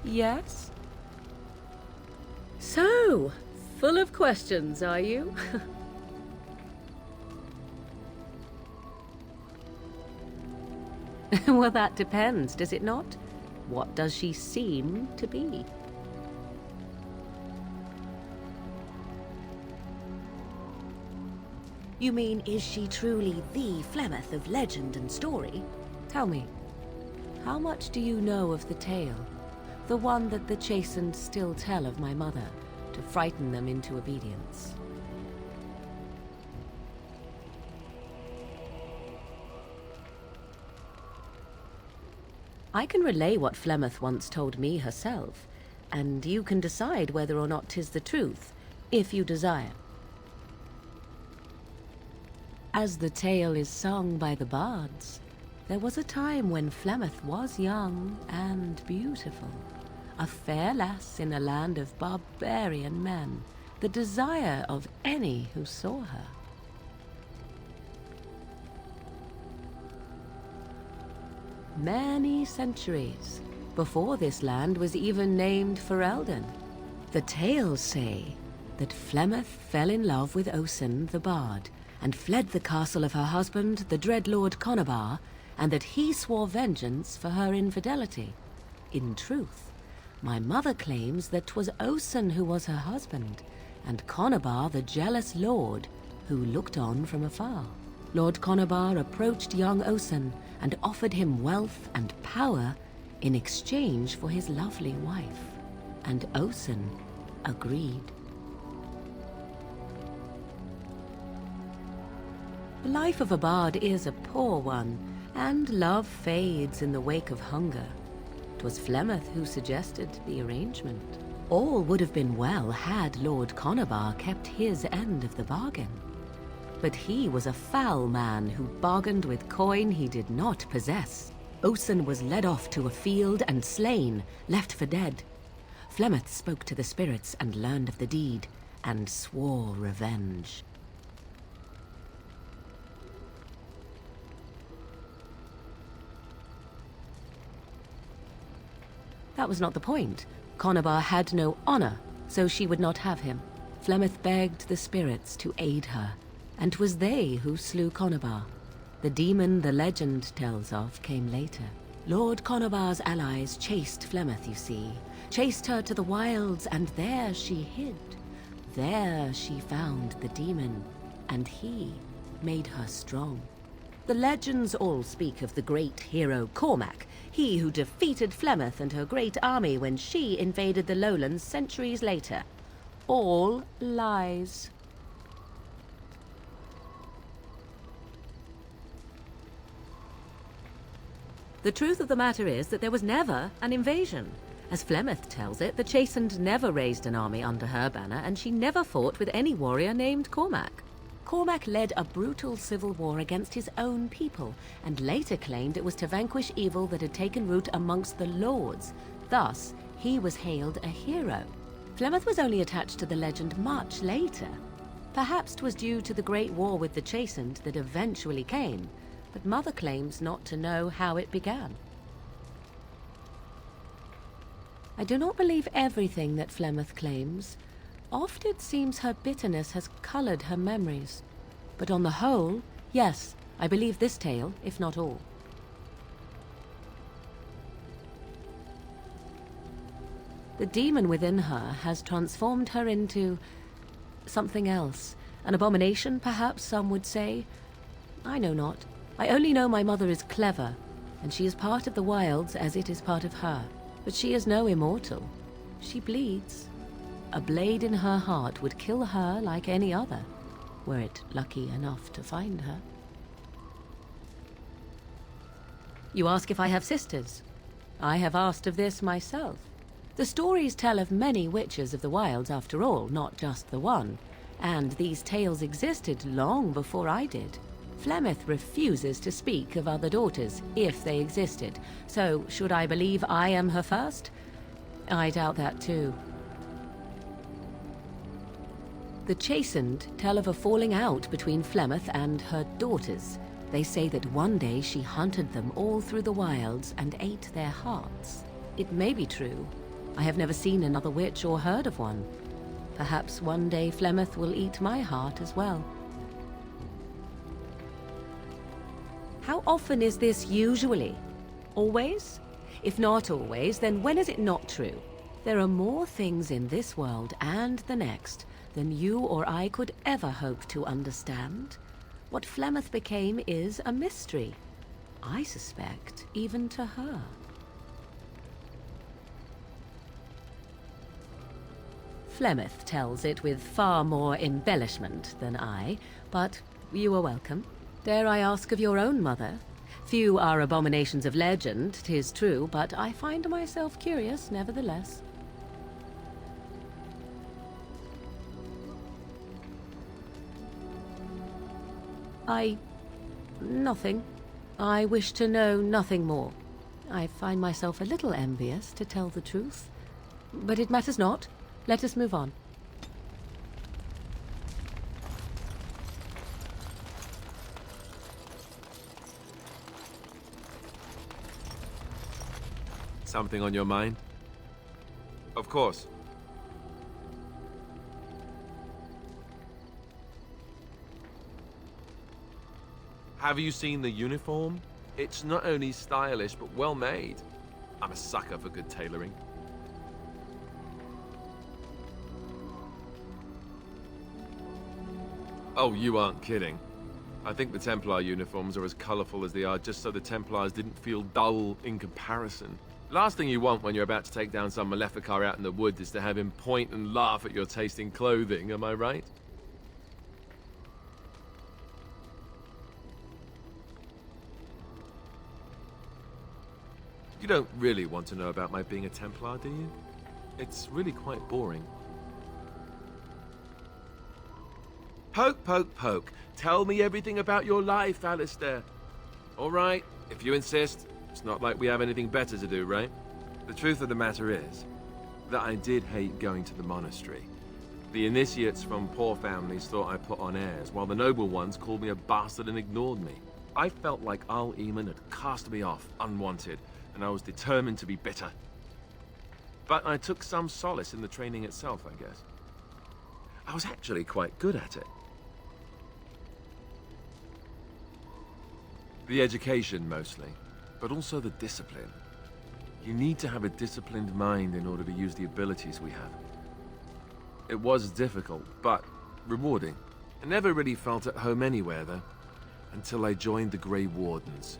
Yes? So, full of questions, are you? Well, that depends, does it not? What does she seem to be? You mean, is she truly the Flemeth of legend and story? Tell me, how much do you know of the tale? The one that the chastened still tell of my mother, to frighten them into obedience. I can relay what Flemeth once told me herself, and you can decide whether or not 'tis the truth, if you desire. As the tale is sung by the bards, there was a time when Flemeth was young and beautiful, a fair lass in a land of barbarian men, the desire of any who saw her. Many centuries before this land was even named Ferelden. The tales say that Flemeth fell in love with Osen the bard and fled the castle of her husband, the dread Lord Conabar, and that he swore vengeance for her infidelity. In truth, my mother claims that 'twas Osen who was her husband, and Conabar the jealous lord who looked on from afar. Lord Conabar approached young Osen and offered him wealth and power in exchange for his lovely wife, and Osen agreed. The life of a bard is a poor one, and love fades in the wake of hunger. 'Twas Flemeth who suggested the arrangement. All would have been well had Lord Conabar kept his end of the bargain. But he was a foul man who bargained with coin he did not possess. Osen was led off to a field and slain, left for dead. Flemeth spoke to the spirits and learned of the deed, and swore revenge. That was not the point. Conabar had no honor, so she would not have him. Flemeth begged the spirits to aid her, and 'twas they who slew Conabar. The demon the legend tells of came later. Lord Conabar's allies chased Flemeth, you see, chased her to the wilds, and there she hid. There she found the demon, and he made her strong. The legends all speak of the great hero Cormac, he who defeated Flemeth and her great army when she invaded the lowlands centuries later. All lies. The truth of the matter is that there was never an invasion. As Flemeth tells it, the Chastened never raised an army under her banner, and she never fought with any warrior named Cormac. Cormac led a brutal civil war against his own people, and later claimed it was to vanquish evil that had taken root amongst the lords. Thus, he was hailed a hero. Flemeth was only attached to the legend much later. Perhaps 'twas due to the great war with the Chastened that eventually came, but Mother claims not to know how it began. I do not believe everything that Flemeth claims. Oft it seems her bitterness has colored her memories. But on the whole, yes, I believe this tale, if not all. The demon within her has transformed her into something else. An abomination, perhaps some would say. I know not. I only know my mother is clever, and she is part of the wilds as it is part of her. But she is no immortal. She bleeds. A blade in her heart would kill her like any other, were it lucky enough to find her. You ask if I have sisters. I have asked of this myself. The stories tell of many witches of the wilds after all, not just the one, and these tales existed long before I did. Flemeth refuses to speak of other daughters, if they existed, so should I believe I am her first? I doubt that too. The Chastened tell of a falling out between Flemeth and her daughters. They say that one day she hunted them all through the wilds and ate their hearts. It may be true, I have never seen another witch or heard of one. Perhaps one day Flemeth will eat my heart as well. How often is this usually? Always? If not always, then when is it not true? There are more things in this world and the next than you or I could ever hope to understand. What Flemeth became is a mystery. I suspect, even to her. Flemeth tells it with far more embellishment than I, but you are welcome. Dare I ask of your own mother? Few are abominations of legend, 'tis true, but I find myself curious nevertheless. Nothing. I wish to know nothing more. I find myself a little envious, to tell the truth. But it matters not. Let us move on. Something on your mind? Of course. Have you seen the uniform? It's not only stylish, but well made. I'm a sucker for good tailoring. Oh, you aren't kidding. I think the Templar uniforms are as colorful as they are just so the Templars didn't feel dull in comparison. Last thing you want when you're about to take down some Maleficar out in the woods is to have him point and laugh at your taste in clothing, am I right? You don't really want to know about my being a Templar, do you? It's really quite boring. Poke, poke, poke. Tell me everything about your life, Alistair. All right, if you insist. It's not like we have anything better to do, right? The truth of the matter is that I did hate going to the monastery. The initiates from poor families thought I put on airs, while the noble ones called me a bastard and ignored me. I felt like Al Eamon had cast me off, unwanted, and I was determined to be bitter. But I took some solace in the training itself, I guess. I was actually quite good at it. The education, mostly, but also the discipline. You need to have a disciplined mind in order to use the abilities we have. It was difficult, but rewarding. I never really felt at home anywhere, though, until I joined the Grey Wardens.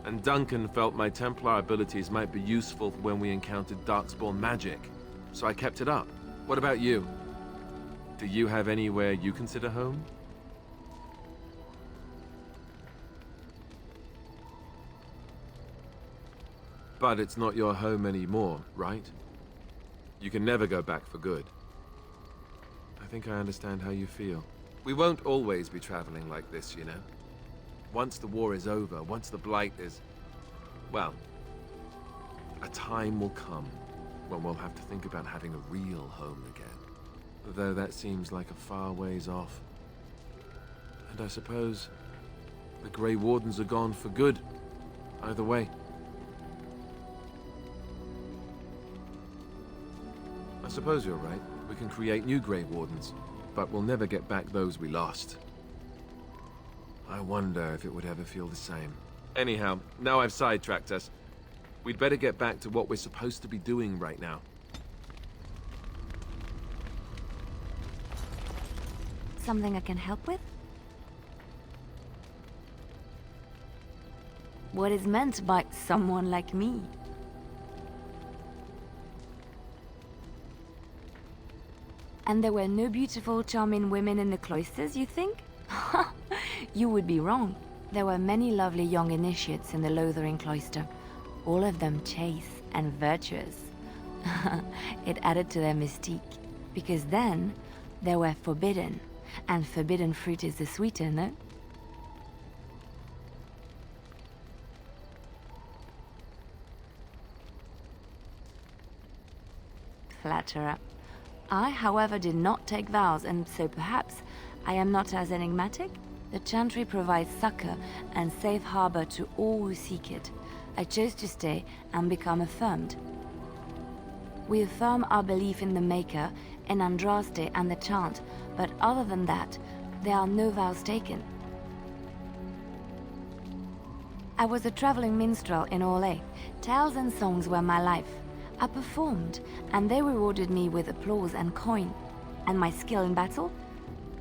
And Duncan felt my Templar abilities might be useful when we encountered Darkspawn magic, so I kept it up. What about you? Do you have anywhere you consider home? But it's not your home anymore, right? You can never go back for good. I think I understand how you feel. We won't always be traveling like this, you know? Once the war is over, once the Blight is... well, a time will come when we'll have to think about having a real home again. Though that seems like a far ways off. And I suppose the Grey Wardens are gone for good, either way. I suppose you're right. We can create new Grey Wardens, but we'll never get back those we lost. I wonder if it would ever feel the same. Anyhow, now I've sidetracked us. We'd better get back to what we're supposed to be doing right now. Something I can help with? What is meant by someone like me? And there were no beautiful, charming women in the cloisters, you think? You would be wrong. There were many lovely young initiates in the Lothering cloister, all of them chaste and virtuous. It added to their mystique, because then they were forbidden, and forbidden fruit is the sweeter, no? Flatterer. I, however, did not take vows, and so perhaps I am not as enigmatic? The Chantry provides succor and safe harbor to all who seek it. I chose to stay and become affirmed. We affirm our belief in the Maker, in Andraste and the chant, but other than that, there are no vows taken. I was a traveling minstrel in Orlais. Tales and songs were my life. I performed, and they rewarded me with applause and coin. And my skill in battle?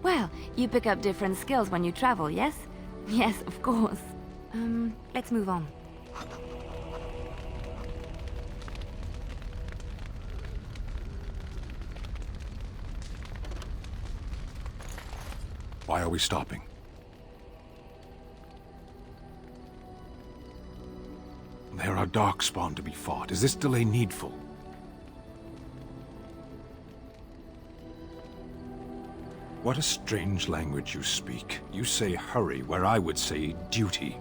Well, you pick up different skills when you travel, yes? Yes, of course. Let's move on. Why are we stopping? There are darkspawn to be fought. Is this delay needful? What a strange language you speak. You say hurry, where I would say duty.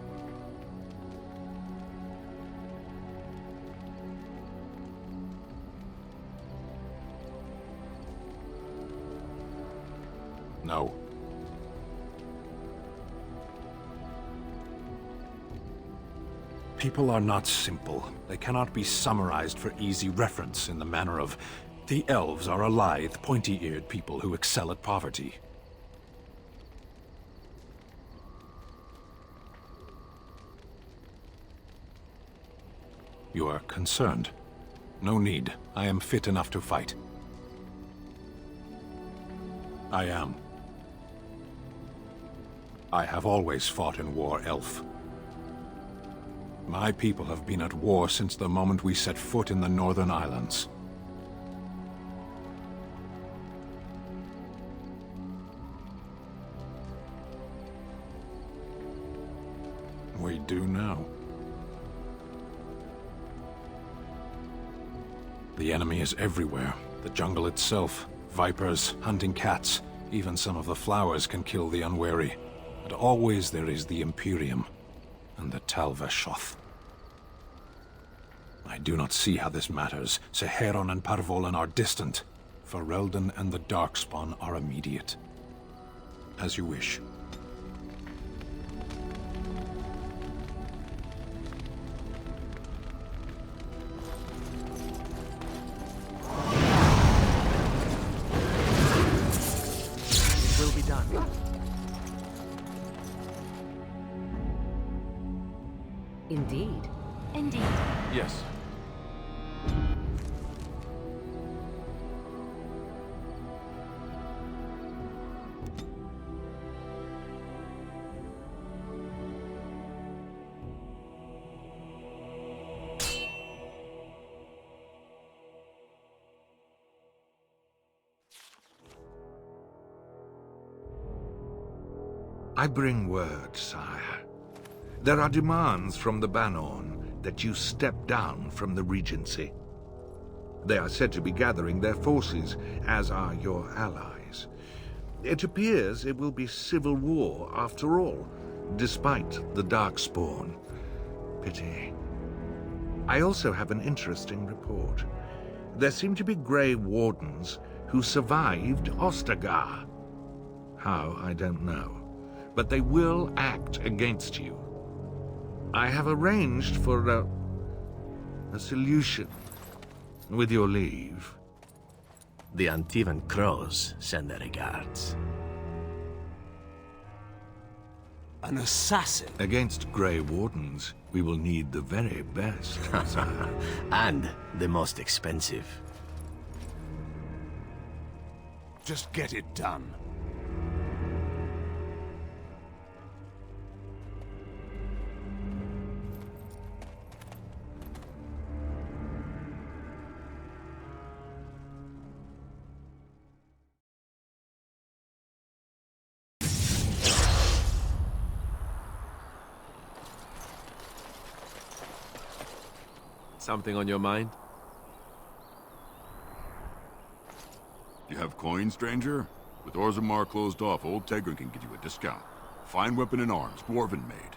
No. People are not simple. They cannot be summarized for easy reference in the manner of, the elves are a lithe, pointy-eared people who excel at poverty. You are concerned. No need. I am fit enough to fight. I am. I have always fought in war, elf. My people have been at war since the moment we set foot in the Northern Islands. We do now. The enemy is everywhere. The jungle itself, vipers, hunting cats, even some of the flowers can kill the unwary. But always there is the Imperium and the Talvashoth. I do not see how this matters. Seheron and Parvolan are distant. Ferelden and the Darkspawn are immediate. As you wish. It will be done. Indeed. Indeed. Yes. I bring word, sire. There are demands from the Banorn that you step down from the Regency. They are said to be gathering their forces, as are your allies. It appears it will be civil war after all, despite the Darkspawn. Pity. I also have an interesting report. There seem to be Grey Wardens who survived Ostagar. How, I don't know. But they will act against you. I have arranged for a solution, with your leave. The Antivan Crows send their regards. An assassin? Against Grey Wardens, we will need the very best, sire. And the most expensive. Just get it done. Something on your mind? You have coin, stranger? With Orzammar closed off, old Tegrin can give you a discount. Fine weapon and arms, dwarven made.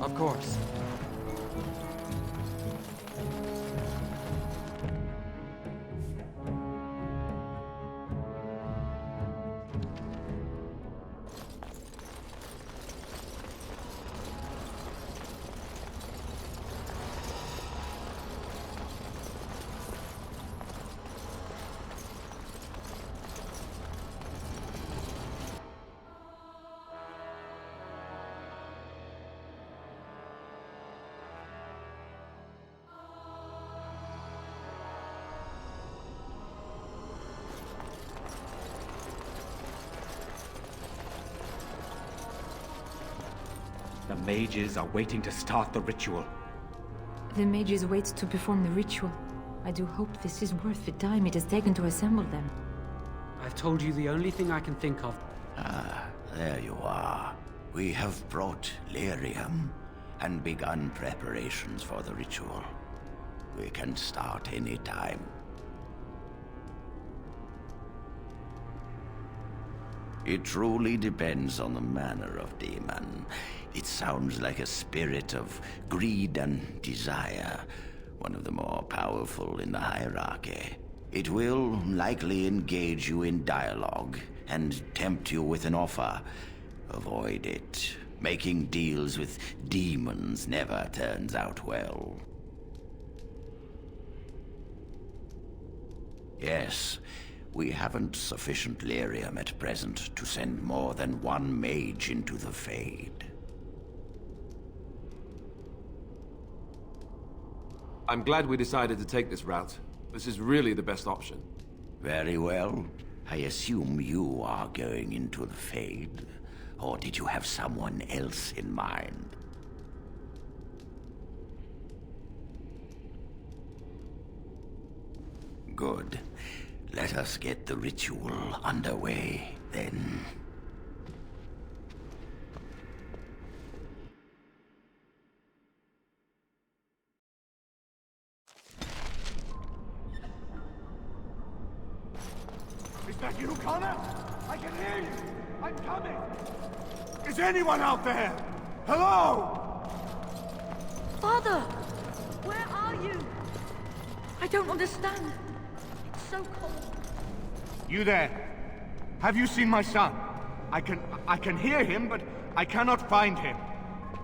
Of course. The mages are waiting to start the ritual. The mages wait to perform the ritual. I do hope this is worth the time it has taken to assemble them. I've told you the only thing I can think of. Ah, there you are. We have brought lyrium and begun preparations for the ritual. We can start any time. It truly depends on the manner of demon. It sounds like a spirit of greed and desire, one of the more powerful in the hierarchy. It will likely engage you in dialogue and tempt you with an offer. Avoid it. Making deals with demons never turns out well. Yes, we haven't sufficient lyrium at present to send more than one mage into the Fade. I'm glad we decided to take this route. This is really the best option. Very well. I assume you are going into the Fade. Or did you have someone else in mind? Good. Let us get the ritual underway, then. Is that you, Connor? I can hear you! I'm coming! Is anyone out there? Hello? Father! Where are you? I don't understand. It's so cold. You there? Have you seen my son? I can hear him, but I cannot find him.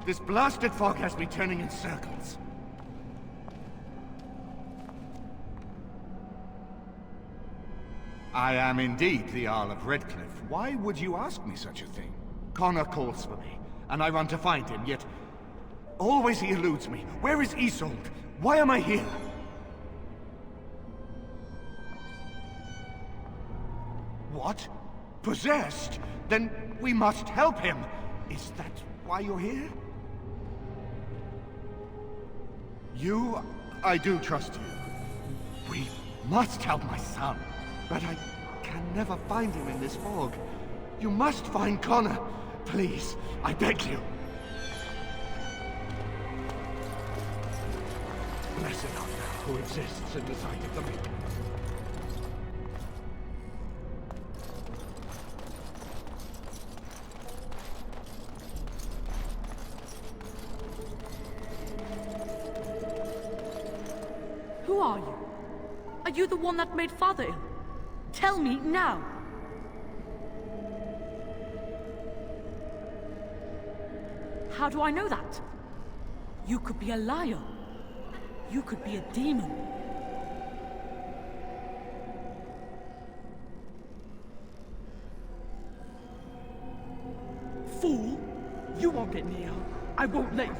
This blasted fog has me turning in circles. I am indeed the Earl of Redcliffe. Why would you ask me such a thing? Connor calls for me, and I run to find him, yet always he eludes me. Where is Isolde? Why am I here? What? Possessed? Then we must help him. Is that why you're here? I do trust you. We must help my son. But I can never find him in this fog. You must find Connor. Please, I beg you. Blessed art thou who exists in the sight of the meek. Who are you? Are you the one that made Father ill? Tell me now! How do I know that? You could be a liar. You could be a demon. Fool! You won't get near. I won't let you.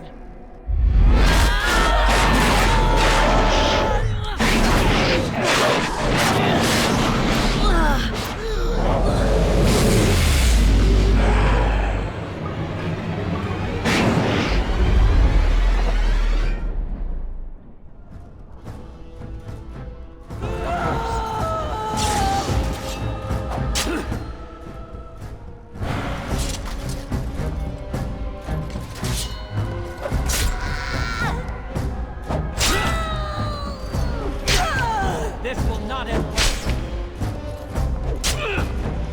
This will not end well.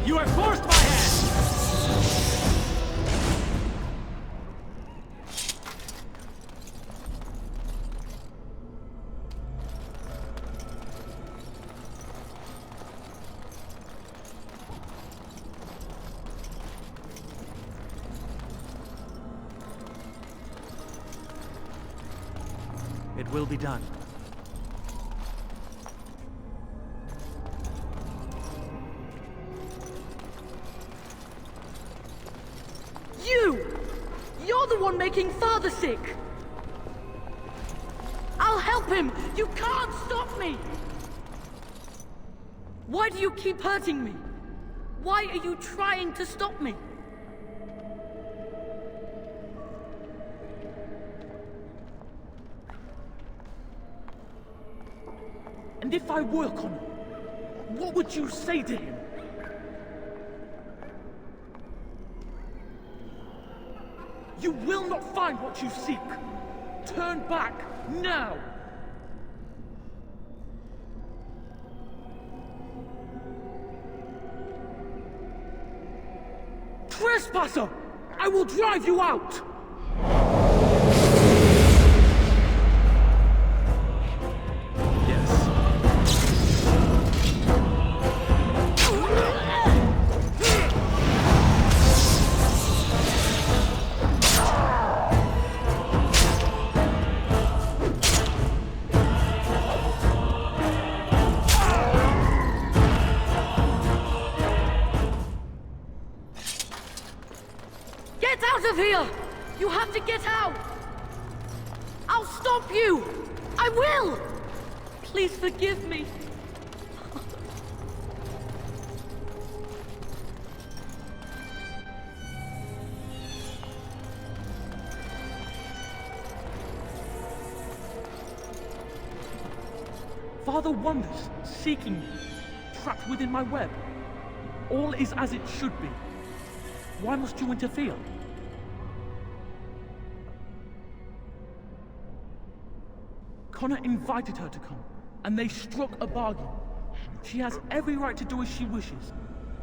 You have forced my hand! It will be done. You're the one making Father sick! I'll help him! You can't stop me! Why do you keep hurting me? Why are you trying to stop me? And if I were Connor, what would you say to him? You will not find what you seek. Turn back, now! Trespasser! I will drive you out! Get out of here! You have to get out! I'll stop you! I will! Please forgive me. Father wanders, seeking me, trapped within my web. All is as it should be. Why must you interfere? Connor invited her to come, and they struck a bargain. She has every right to do as she wishes.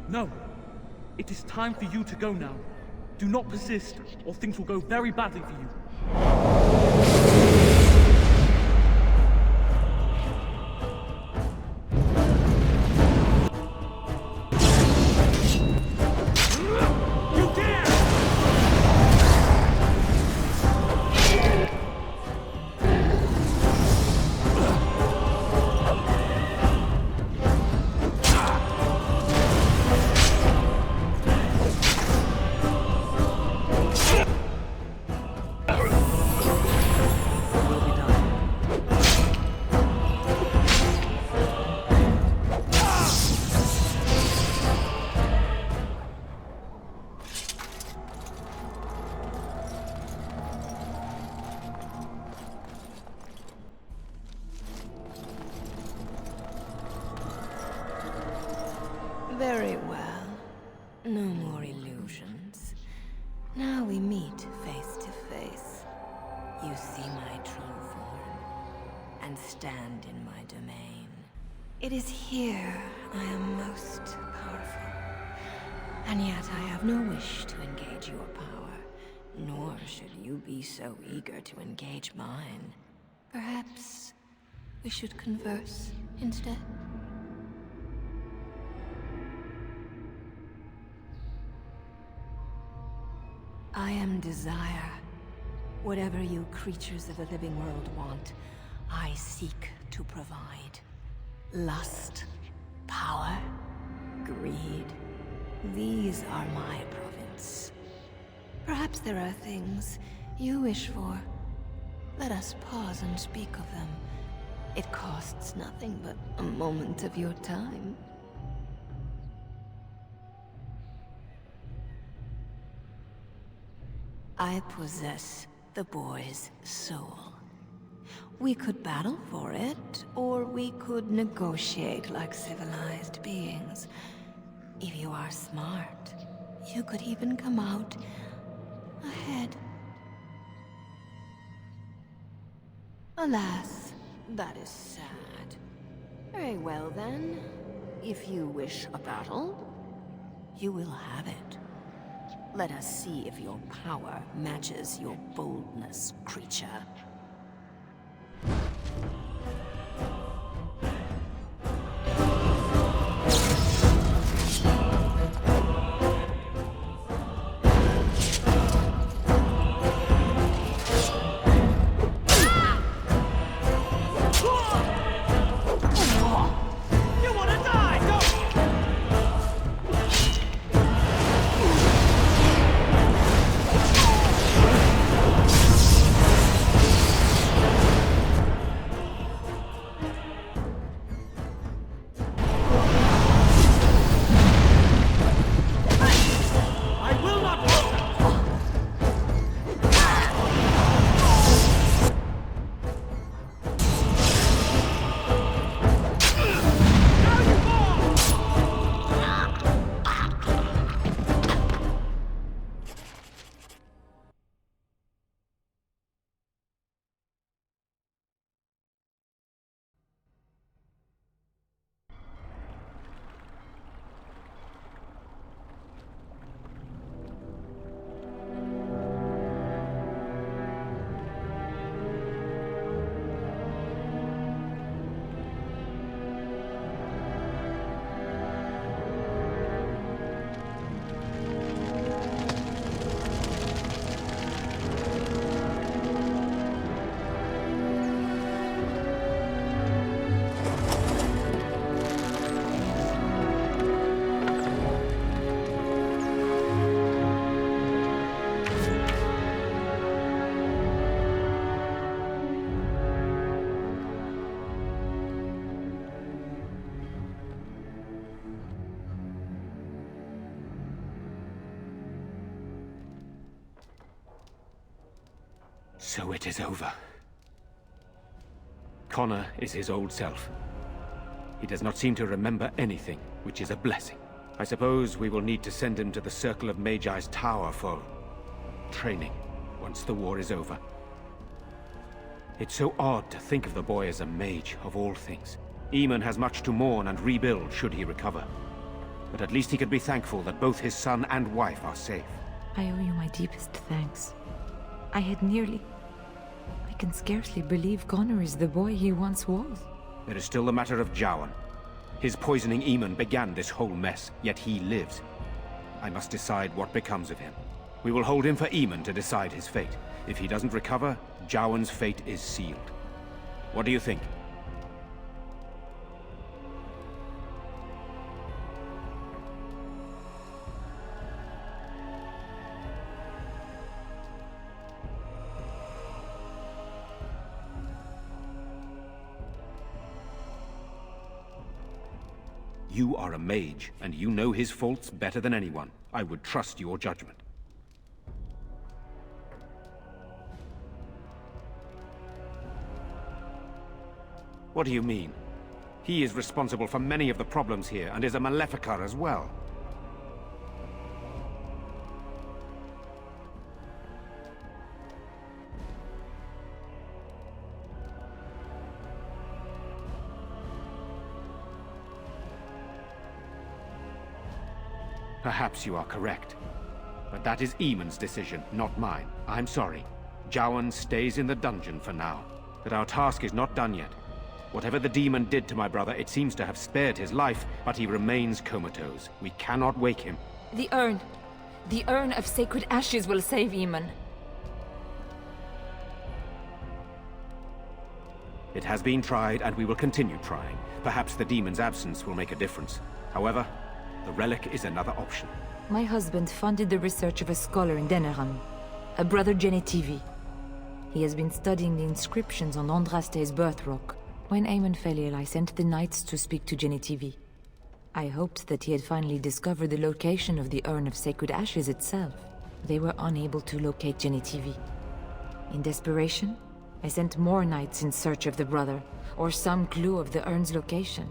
No, it is time for you to go now. Do not persist, or things will go very badly for you. Very well. No more illusions. Now we meet face to face. You see my true form, and stand in my domain. It is here I am most powerful. And yet I have no wish to engage your power, nor should you be so eager to engage mine. Perhaps we should converse instead? I am desire. Whatever you creatures of the living world want, I seek to provide. Lust, power, greed. These are my province. Perhaps there are things you wish for. Let us pause and speak of them. It costs nothing but a moment of your time. I possess the boy's soul. We could battle for it, or we could negotiate like civilized beings. If you are smart, you could even come out ahead. Alas, that is sad. Very well then. If you wish a battle, you will have it. Let us see if your power matches your boldness, creature. So it is over. Connor is his old self. He does not seem to remember anything, which is a blessing. I suppose we will need to send him to the Circle of Magi's tower for training, once the war is over. It's so odd to think of the boy as a mage, of all things. Eamon has much to mourn and rebuild should he recover. But at least he could be thankful that both his son and wife are safe. I owe you my deepest thanks. I can scarcely believe Connor is the boy he once was. There is still the matter of Jowan. His poisoning Eamon began this whole mess, yet he lives. I must decide what becomes of him. We will hold him for Eamon to decide his fate. If he doesn't recover, Jowan's fate is sealed. What do you think? You are a mage, and you know his faults better than anyone. I would trust your judgment. What do you mean? He is responsible for many of the problems here, and is a Maleficar as well. Perhaps you are correct. But that is Eamon's decision, not mine. I'm sorry. Jowan stays in the dungeon for now. But our task is not done yet. Whatever the demon did to my brother, it seems to have spared his life, but he remains comatose. We cannot wake him. The urn. The urn of sacred ashes will save Eamon. It has been tried, and we will continue trying. Perhaps the demon's absence will make a difference. However, the relic is another option. My husband funded the research of a scholar in Denerim, a brother Genetivi. He has been studying the inscriptions on Andraste's birth rock. When Eamon fell ill, I sent the knights to speak to Genetivi. I hoped that he had finally discovered the location of the urn of sacred ashes itself. They were unable to locate Genetivi. In desperation, I sent more knights in search of the brother, or some clue of the urn's location.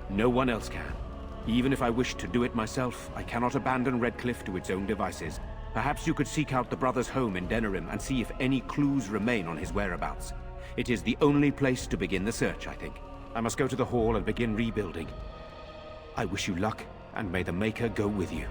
No one else can. Even if I wish to do it myself, I cannot abandon Redcliffe to its own devices. Perhaps you could seek out the brother's home in Denerim and see if any clues remain on his whereabouts. It is the only place to begin the search, I think. I must go to the hall and begin rebuilding. I wish you luck, and may the Maker go with you.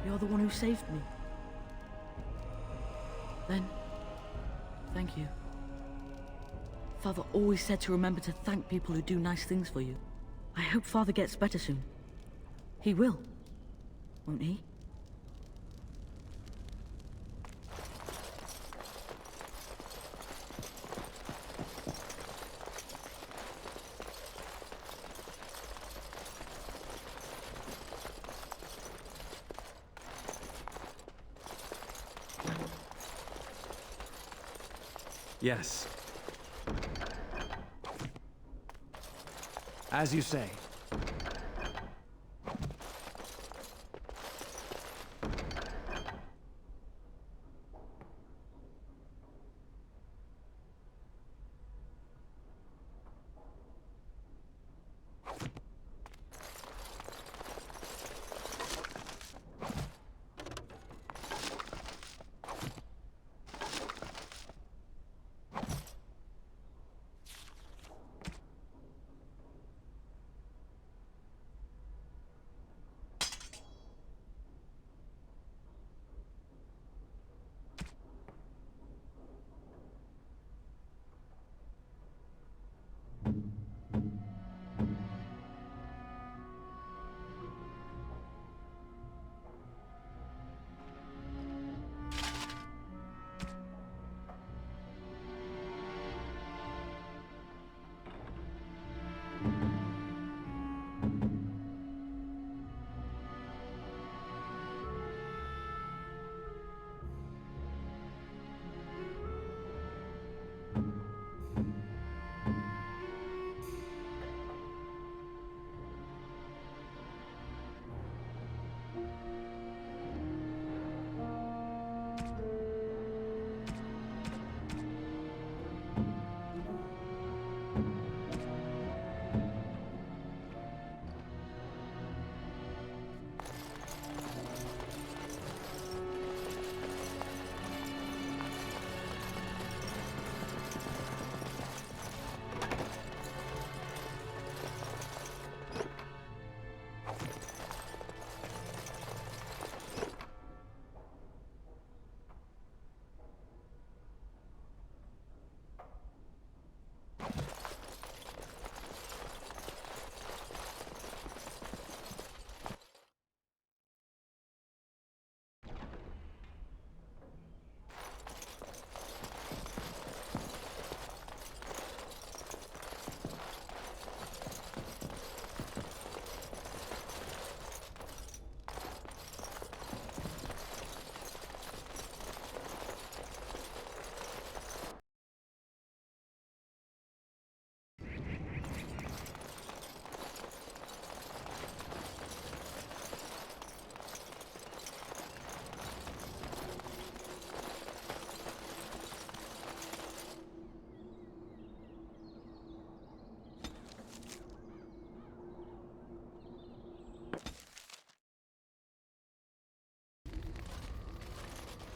You're the one who saved me. Then, thank you. Father always said to remember to thank people who do nice things for you. I hope Father gets better soon. He will, won't he? Yes. As you say.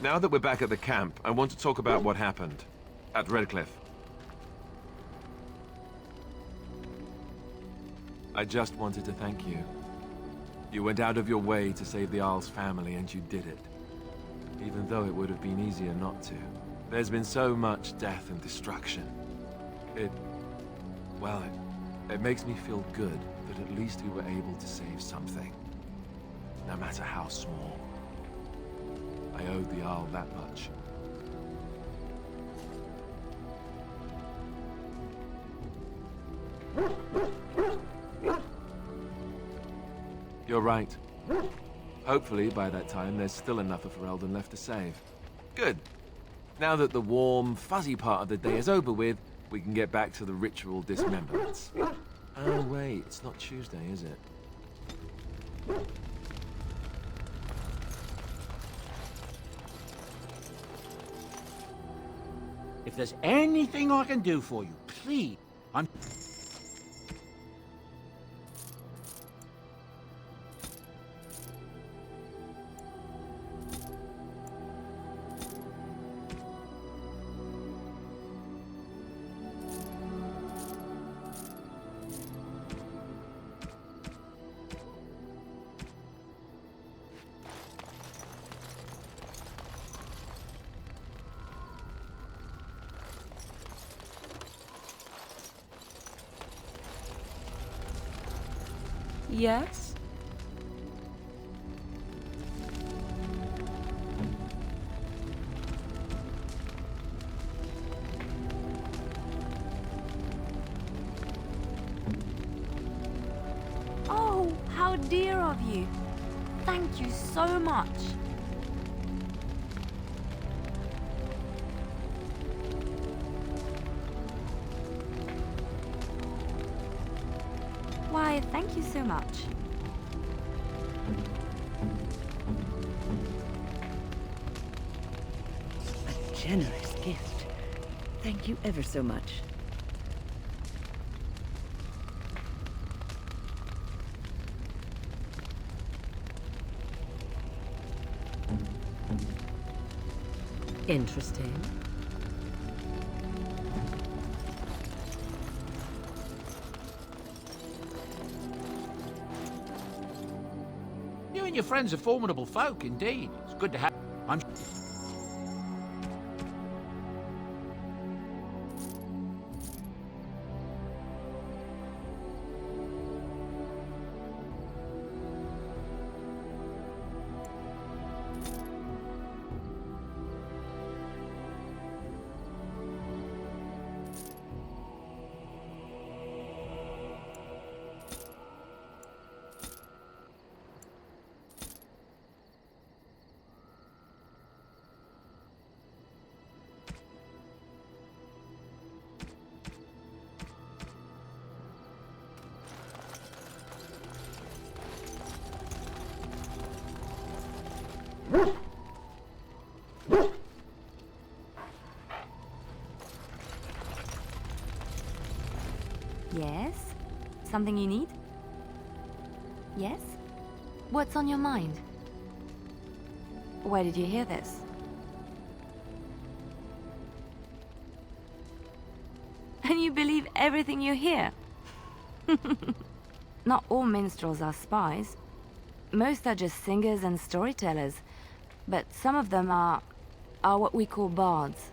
Now that we're back at the camp, I want to talk about what happened at Redcliffe. I just wanted to thank you. You went out of your way to save the Isle's family, and you did it. Even though it would have been easier not to. There's been so much death and destruction. Well, it makes me feel good that at least we were able to save something. No matter how small. I owed the Isle that much. You're right. Hopefully, by that time, there's still enough of Ferelden left to save. Good. Now that the warm, fuzzy part of the day is over with, we can get back to the ritual dismemberments. Oh, wait, it's not Tuesday, is it? If there's anything I can do for you, please, I'm... Yes? Oh, how dear of you. Thank you so much. Why, thank you so much. A generous gift. Thank you ever so much. Interesting. You and your friends are formidable folk, indeed. It's good to have... I'm... Yes? Something you need? Yes? What's on your mind? Where did you hear this? And you believe everything you hear? Not all minstrels are spies. Most are just singers and storytellers. But some of them are what we call bards.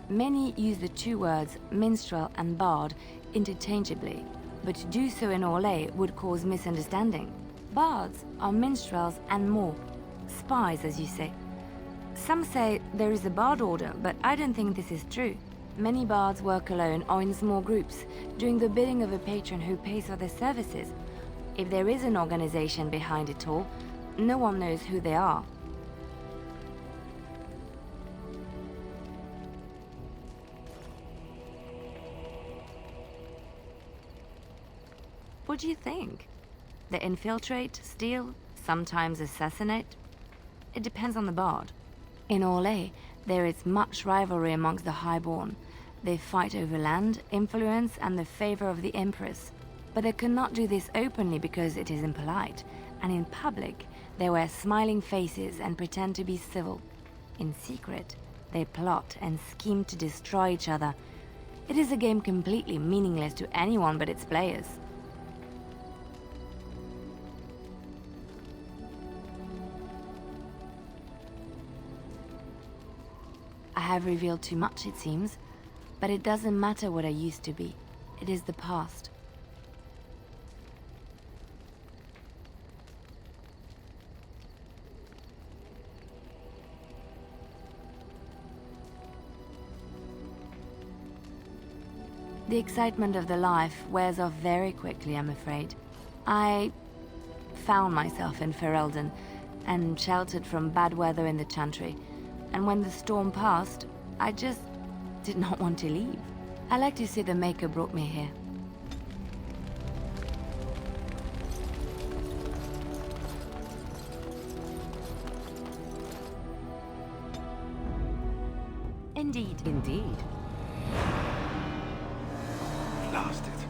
Many use the two words minstrel and bard interchangeably, but to do so in Orlais would cause misunderstanding. Bards are minstrels and more, spies as you say. Some say there is a bard order, but I don't think this is true. Many bards work alone or in small groups, doing the bidding of a patron who pays for their services. If there is an organization behind it all, no one knows who they are. What do you think? They infiltrate, steal, sometimes assassinate? It depends on the bard. In Orlais, there is much rivalry amongst the Highborn. They fight over land, influence, and the favor of the Empress. But they could not do this openly because it is impolite, and in public, they wear smiling faces and pretend to be civil. In secret, they plot and scheme to destroy each other. It is a game completely meaningless to anyone but its players. I have revealed too much, it seems, but it doesn't matter what I used to be. It is the past. The excitement of the life wears off very quickly, I'm afraid. I found myself in Ferelden and sheltered from bad weather in the Chantry. And when the storm passed, I just did not want to leave. I like to say the Maker brought me here. Indeed. Indeed. Blast it.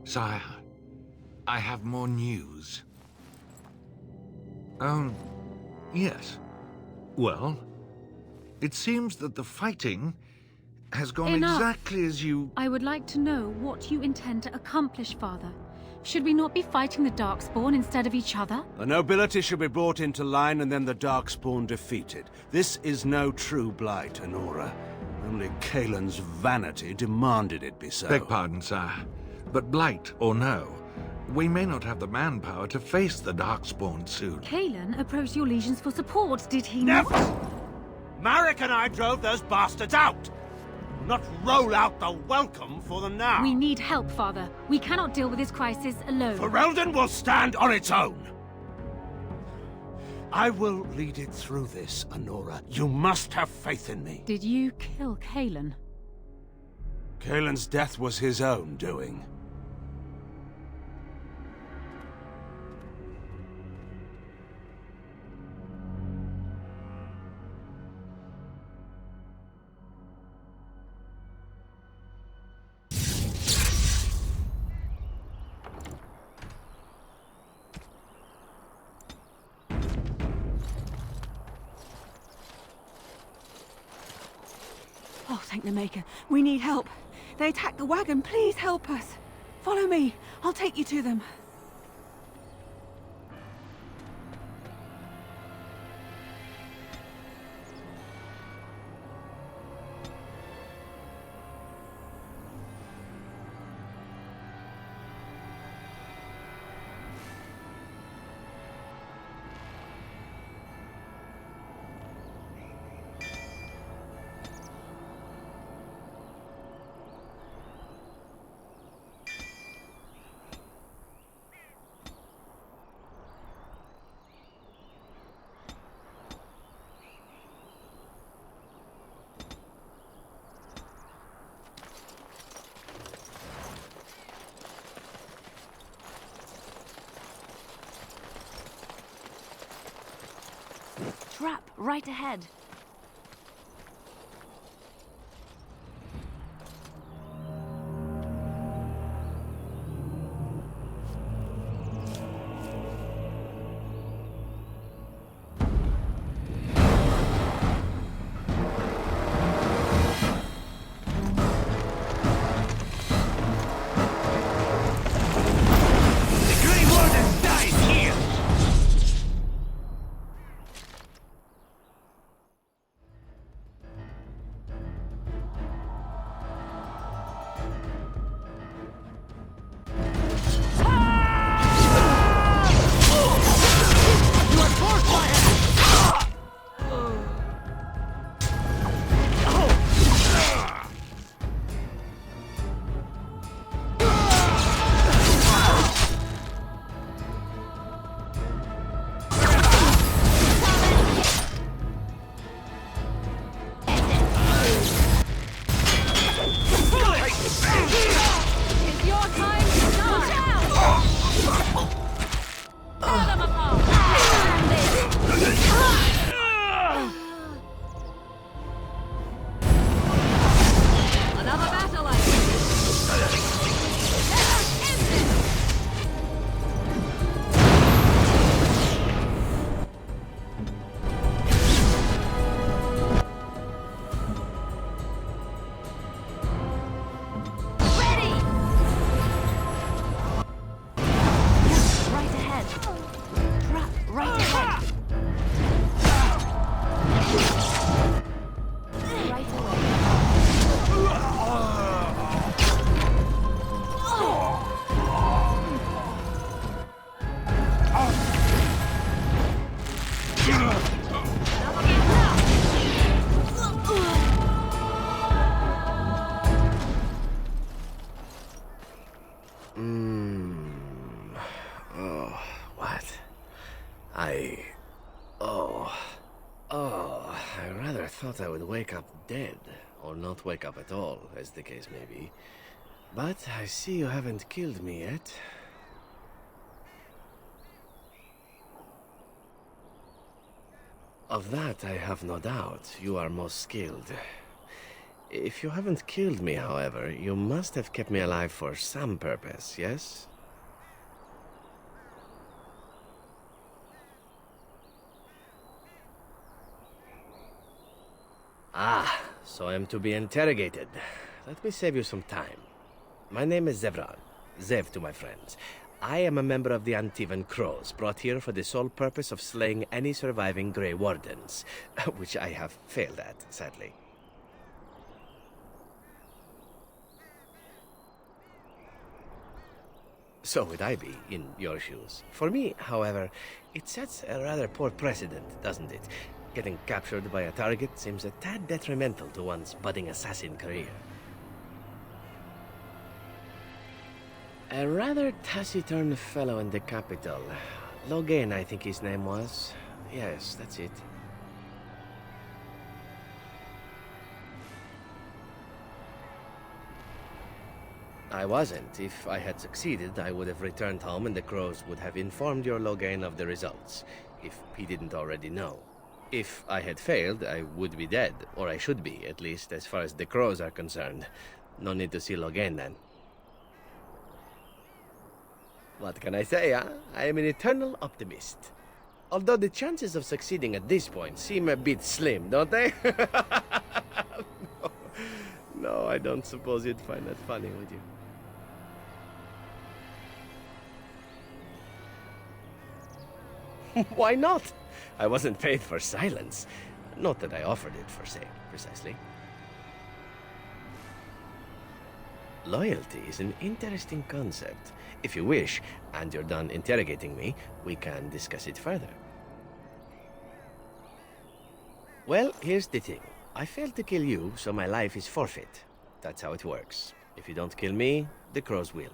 Sire, I have more news. Yes. Well, it seems that the fighting has gone Enough. exactly as you... I would like to know what you intend to accomplish, Father. Should we not be fighting the Darkspawn instead of each other? The nobility should be brought into line and then the Darkspawn defeated. This is no true blight, Honora. Only Kaelin's vanity demanded it be so. Beg pardon, sire. But blight or no, we may not have the manpower to face the Darkspawn soon. Kaelin approached your legions for support, did he Never! not? Marek and I drove those bastards out! Not roll out the welcome for them now! We need help, Father. We cannot deal with this crisis alone. Ferelden will stand on its own! I will lead it through this, Honora. You must have faith in me. Did you kill Kaelin? Kaelin's death was his own doing. Oh, thank the Maker. We need help. They attacked the wagon. Please help us. Follow me. I'll take you to them. Trap right ahead. I rather thought I would wake up dead, or not wake up at all, as the case may be. But I see you haven't killed me yet. Of that I have no doubt. You are most skilled. If you haven't killed me, however, you must have kept me alive for some purpose, yes? Ah, so I am to be interrogated. Let me save you some time. My name is Zevran. Zev to my friends. I am a member of the Antivan Crows, brought here for the sole purpose of slaying any surviving Grey Wardens, which I have failed at, sadly. So would I be, in your shoes. For me, however, it sets a rather poor precedent, doesn't it? Getting captured by a target seems a tad detrimental to one's budding assassin career. A rather taciturn fellow in the capital. Logain, I think his name was. Yes, that's it. I wasn't. If I had succeeded, I would have returned home and the Crows would have informed your Logain of the results, if he didn't already know. If I had failed, I would be dead, or I should be, at least as far as the Crows are concerned. No need to see Logain then. What can I say, huh? I am an eternal optimist. Although the chances of succeeding at this point seem a bit slim, don't they? No, I don't suppose you'd find that funny, would you? Why not? I wasn't paid for silence. Not that I offered it for sale, precisely. Loyalty is an interesting concept. If you wish, and you're done interrogating me, we can discuss it further. Well, here's the thing. I failed to kill you, so my life is forfeit. That's how it works. If you don't kill me, the Crows will.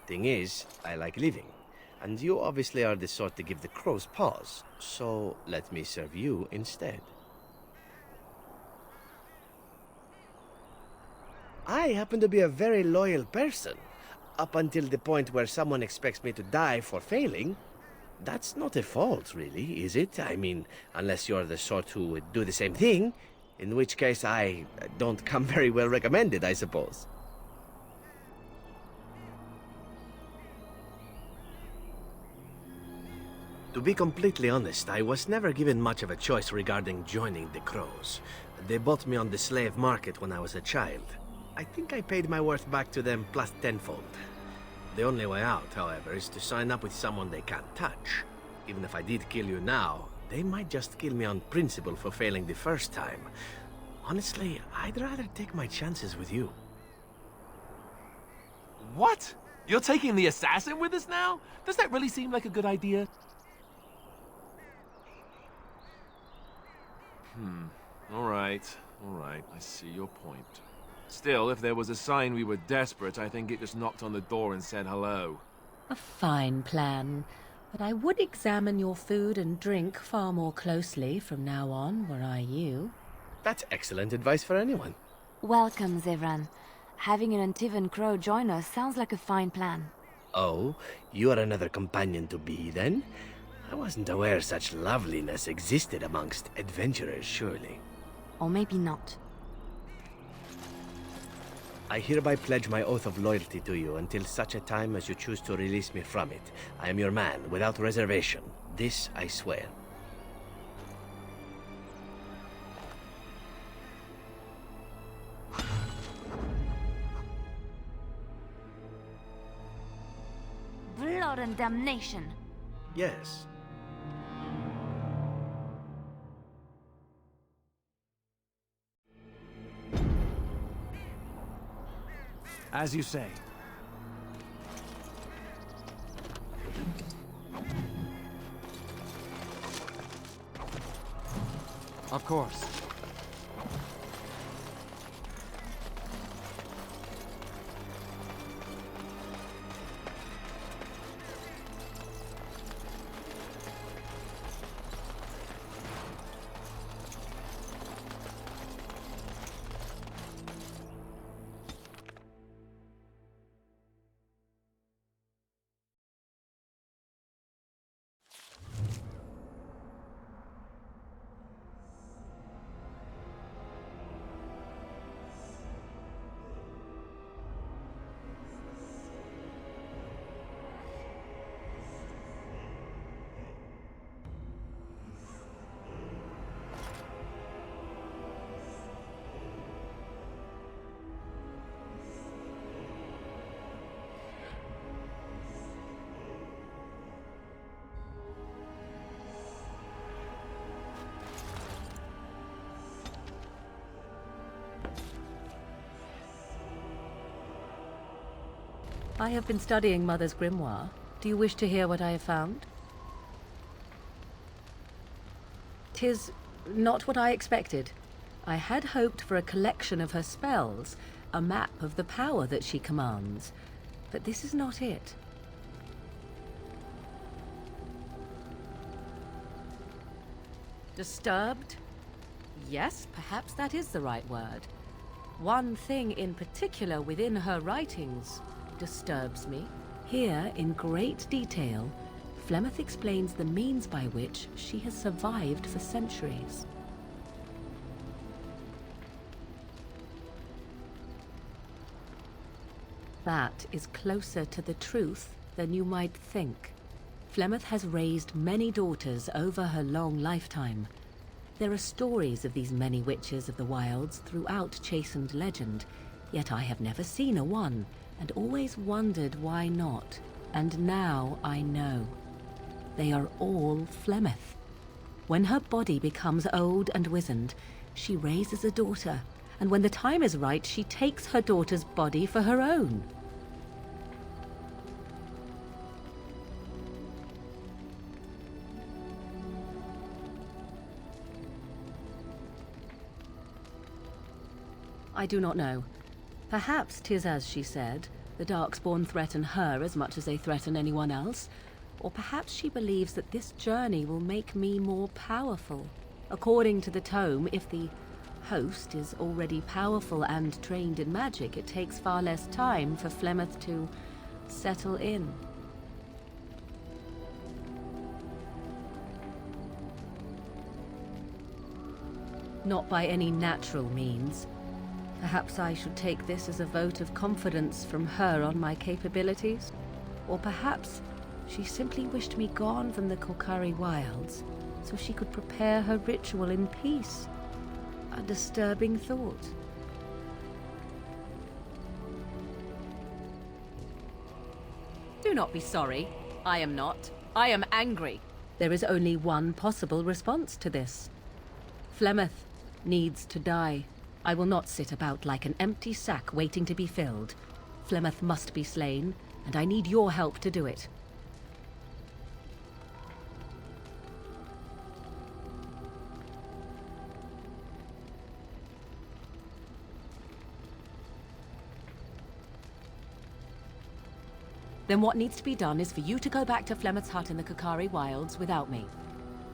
Thing is, I like living. And you obviously are the sort to give the Crows pause, so let me serve you instead. I happen to be a very loyal person. Up until the point where someone expects me to die for failing. That's not a fault, really, is it? I mean, unless you're the sort who would do the same thing, in which case I don't come very well recommended, I suppose. To be completely honest, I was never given much of a choice regarding joining the Crows. They bought me on the slave market when I was a child. I think I paid my worth back to them plus tenfold. The only way out, however, is to sign up with someone they can't touch. Even if I did kill you now, they might just kill me on principle for failing the first time. Honestly, I'd rather take my chances with you. What? You're taking the assassin with us now? Does that really seem like a good idea? All right. I see your point. Still, if there was a sign we were desperate, I think it just knocked on the door and said hello. A fine plan, but I would examine your food and drink far more closely from now on, were I you. That's excellent advice for anyone. Welcome, Zevran. Having an Antivan Crow join us sounds like a fine plan. Oh, you are another companion to be, then? I wasn't aware such loveliness existed amongst adventurers, surely. Or maybe not. I hereby pledge my oath of loyalty to you until such a time as you choose to release me from it. I am your man, without reservation. This I swear. Blood and damnation! Yes. As you say. Of course. I have been studying Mother's grimoire. Do you wish to hear what I have found? 'Tis not what I expected. I had hoped for a collection of her spells, a map of the power that she commands. But this is not it. Disturbed? Yes, perhaps that is the right word. One thing in particular within her writings disturbs me. Here, in great detail, Flemeth explains the means by which she has survived for centuries. That is closer to the truth than you might think. Flemeth has raised many daughters over her long lifetime. There are stories of these many witches of the wilds throughout chastened legend, yet I have never seen a one, and always wondered why not. And now I know. They are all Flemeth. When her body becomes old and wizened, she raises a daughter, and when the time is right, she takes her daughter's body for her own. I do not know. Perhaps 'tis as she said, the Darkspawn threaten her as much as they threaten anyone else. Or perhaps she believes that this journey will make me more powerful. According to the tome, if the host is already powerful and trained in magic, it takes far less time for Flemeth to settle in. Not by any natural means. Perhaps I should take this as a vote of confidence from her on my capabilities. Or perhaps she simply wished me gone from the Korkari wilds so she could prepare her ritual in peace. A disturbing thought. Do not be sorry. I am not. I am angry. There is only one possible response to this. Flemeth needs to die. I will not sit about like an empty sack waiting to be filled. Flemeth must be slain, and I need your help to do it. Then what needs to be done is for you to go back to Flemeth's hut in the Korkari wilds without me.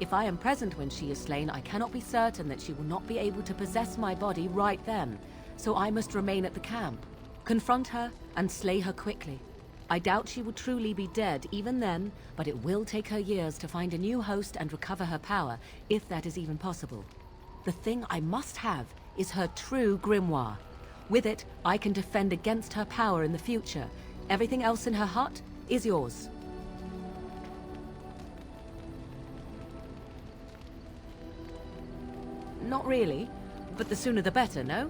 If I am present when she is slain, I cannot be certain that she will not be able to possess my body right then, so I must remain at the camp. Confront her and slay her quickly. I doubt she will truly be dead even then, but it will take her years to find a new host and recover her power, if that is even possible. The thing I must have is her true grimoire. With it, I can defend against her power in the future. Everything else in her hut is yours. Not really, but the sooner the better, no?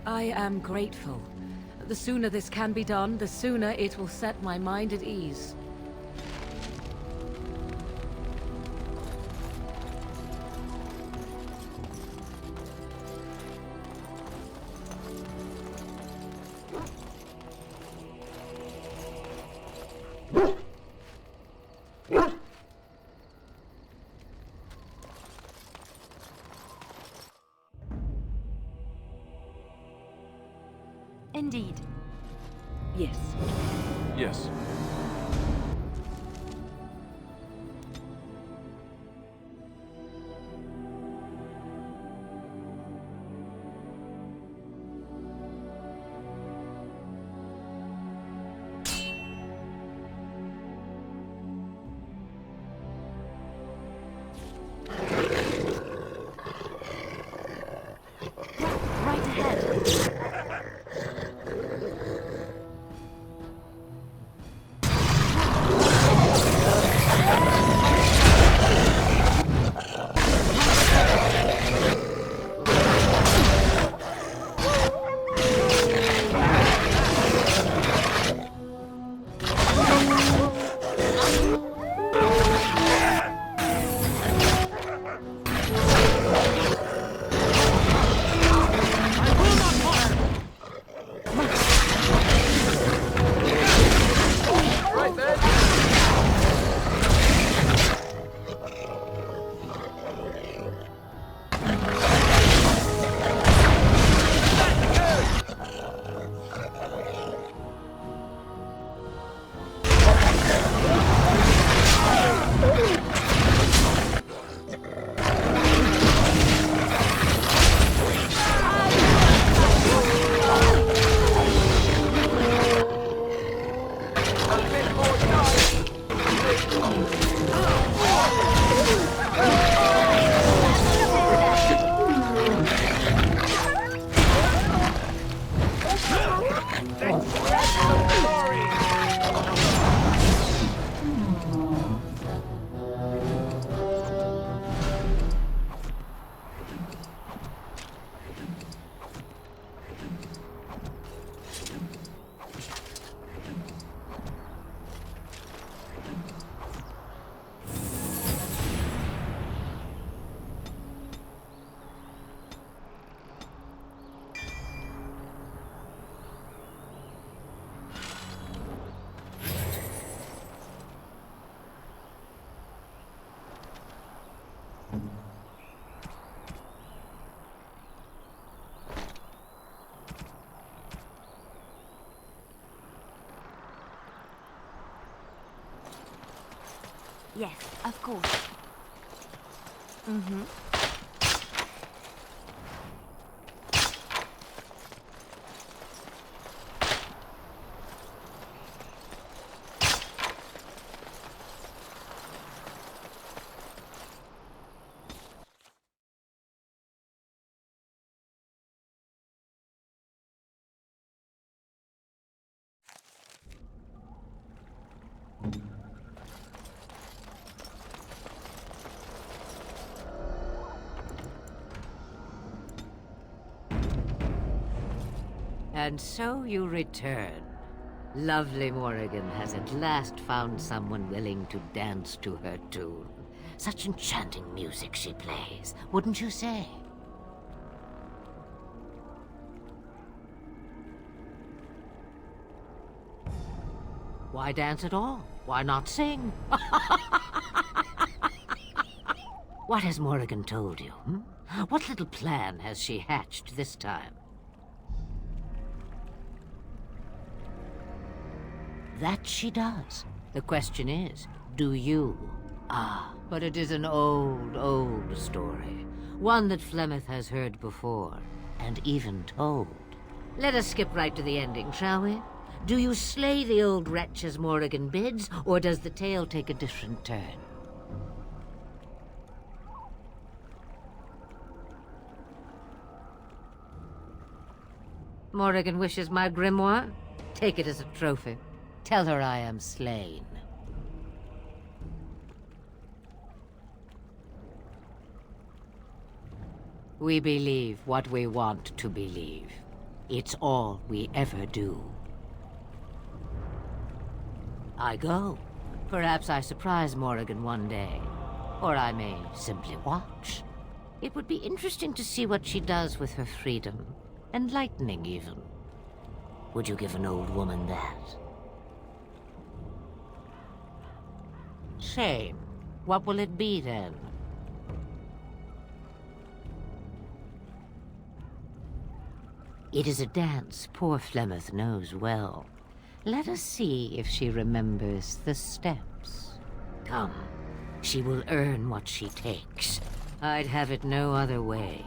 I am grateful. The sooner this can be done, the sooner it will set my mind at ease. Indeed. Yes. Yes. Right ahead. Yes, of course. Mm-hmm. And so you return. Lovely Morrigan has at last found someone willing to dance to her tune. Such enchanting music she plays, wouldn't you say? Why dance at all? Why not sing? What has Morrigan told you? What little plan has she hatched this time? That she does. The question is, do you? Ah, but it is an old, old story. One that Flemeth has heard before, and even told. Let us skip right to the ending, shall we? Do you slay the old wretch as Morrigan bids, or does the tale take a different turn? Morrigan wishes my grimoire? Take it as a trophy. Tell her I am slain. We believe what we want to believe. It's all we ever do. I go. Perhaps I surprise Morrigan one day. Or I may simply watch. It would be interesting to see what she does with her freedom. Enlightening, even. Would you give an old woman that? Shame. What will it be, then? It is a dance poor Flemeth knows well. Let us see if she remembers the steps. Come. She will earn what she takes. I'd have it no other way.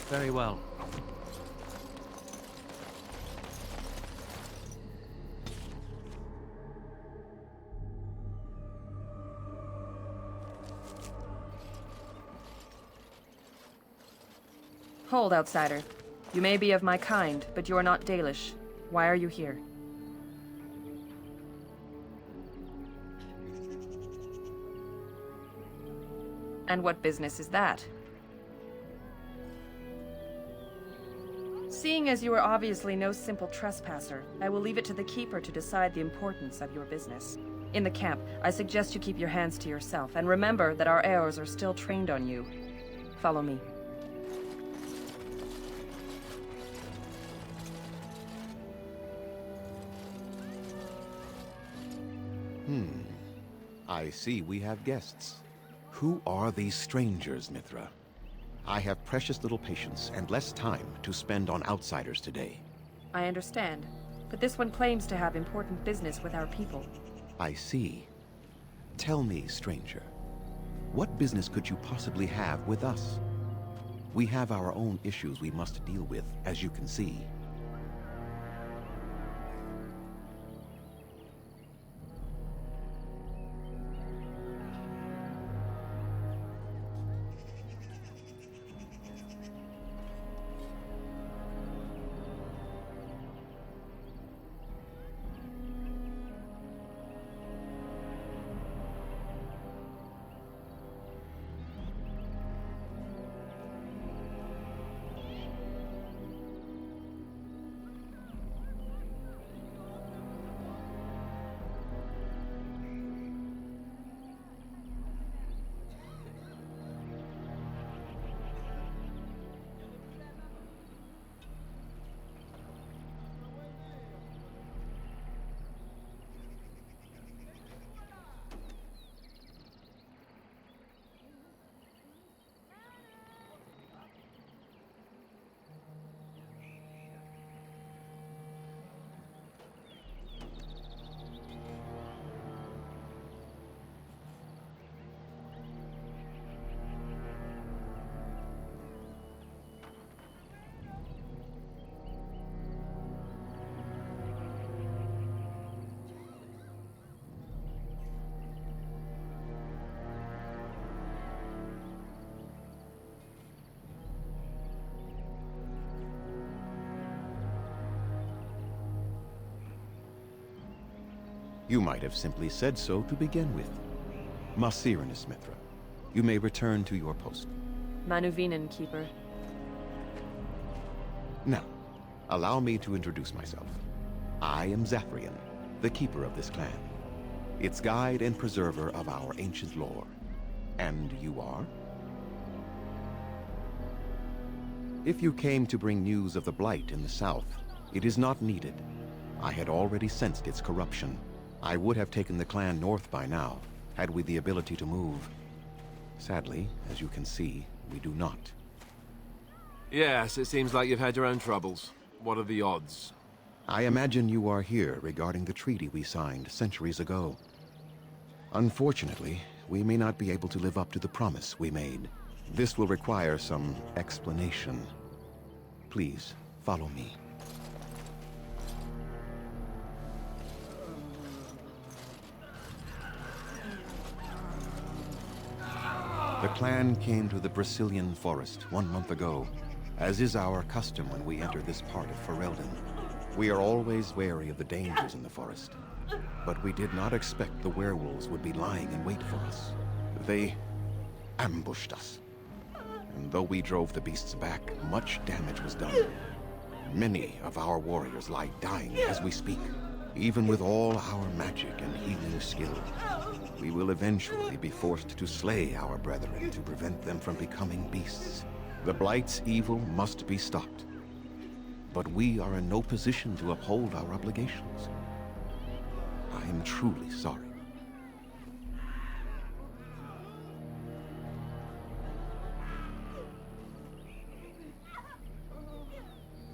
Very well. Hold, outsider. You may be of my kind, but you are not Dalish. Why are you here? And what business is that? Seeing as you are obviously no simple trespasser, I will leave it to the Keeper to decide the importance of your business. In the camp, I suggest you keep your hands to yourself, and remember that our heirs are still trained on you. Follow me. I see we have guests. Who are these strangers, Mithra? I have precious little patience and less time to spend on outsiders today. I understand, but this one claims to have important business with our people. I see. Tell me, stranger, what business could you possibly have with us? We have our own issues we must deal with, as you can see. You might have simply said so to begin with. Masirinus, Mithra. You may return to your post. Manuvinen, Keeper. Now, allow me to introduce myself. I am Zafrian, the keeper of this clan, its guide and preserver of our ancient lore. And you are? If you came to bring news of the Blight in the south, it is not needed. I had already sensed its corruption. I would have taken the clan north by now, had we the ability to move. Sadly, as you can see, we do not. Yes, it seems like you've had your own troubles. What are the odds? I imagine you are here regarding the treaty we signed centuries ago. Unfortunately, we may not be able to live up to the promise we made. This will require some explanation. Please, follow me. The clan came to the Brazilian forest 1 month ago, as is our custom when we enter this part of Ferelden. We are always wary of the dangers in the forest, but we did not expect the werewolves would be lying in wait for us. They ambushed us, and though we drove the beasts back, much damage was done. Many of our warriors lie dying as we speak. Even with all our magic and healing skill, we will eventually be forced to slay our brethren to prevent them from becoming beasts. The Blight's evil must be stopped, but we are in no position to uphold our obligations. I am truly sorry.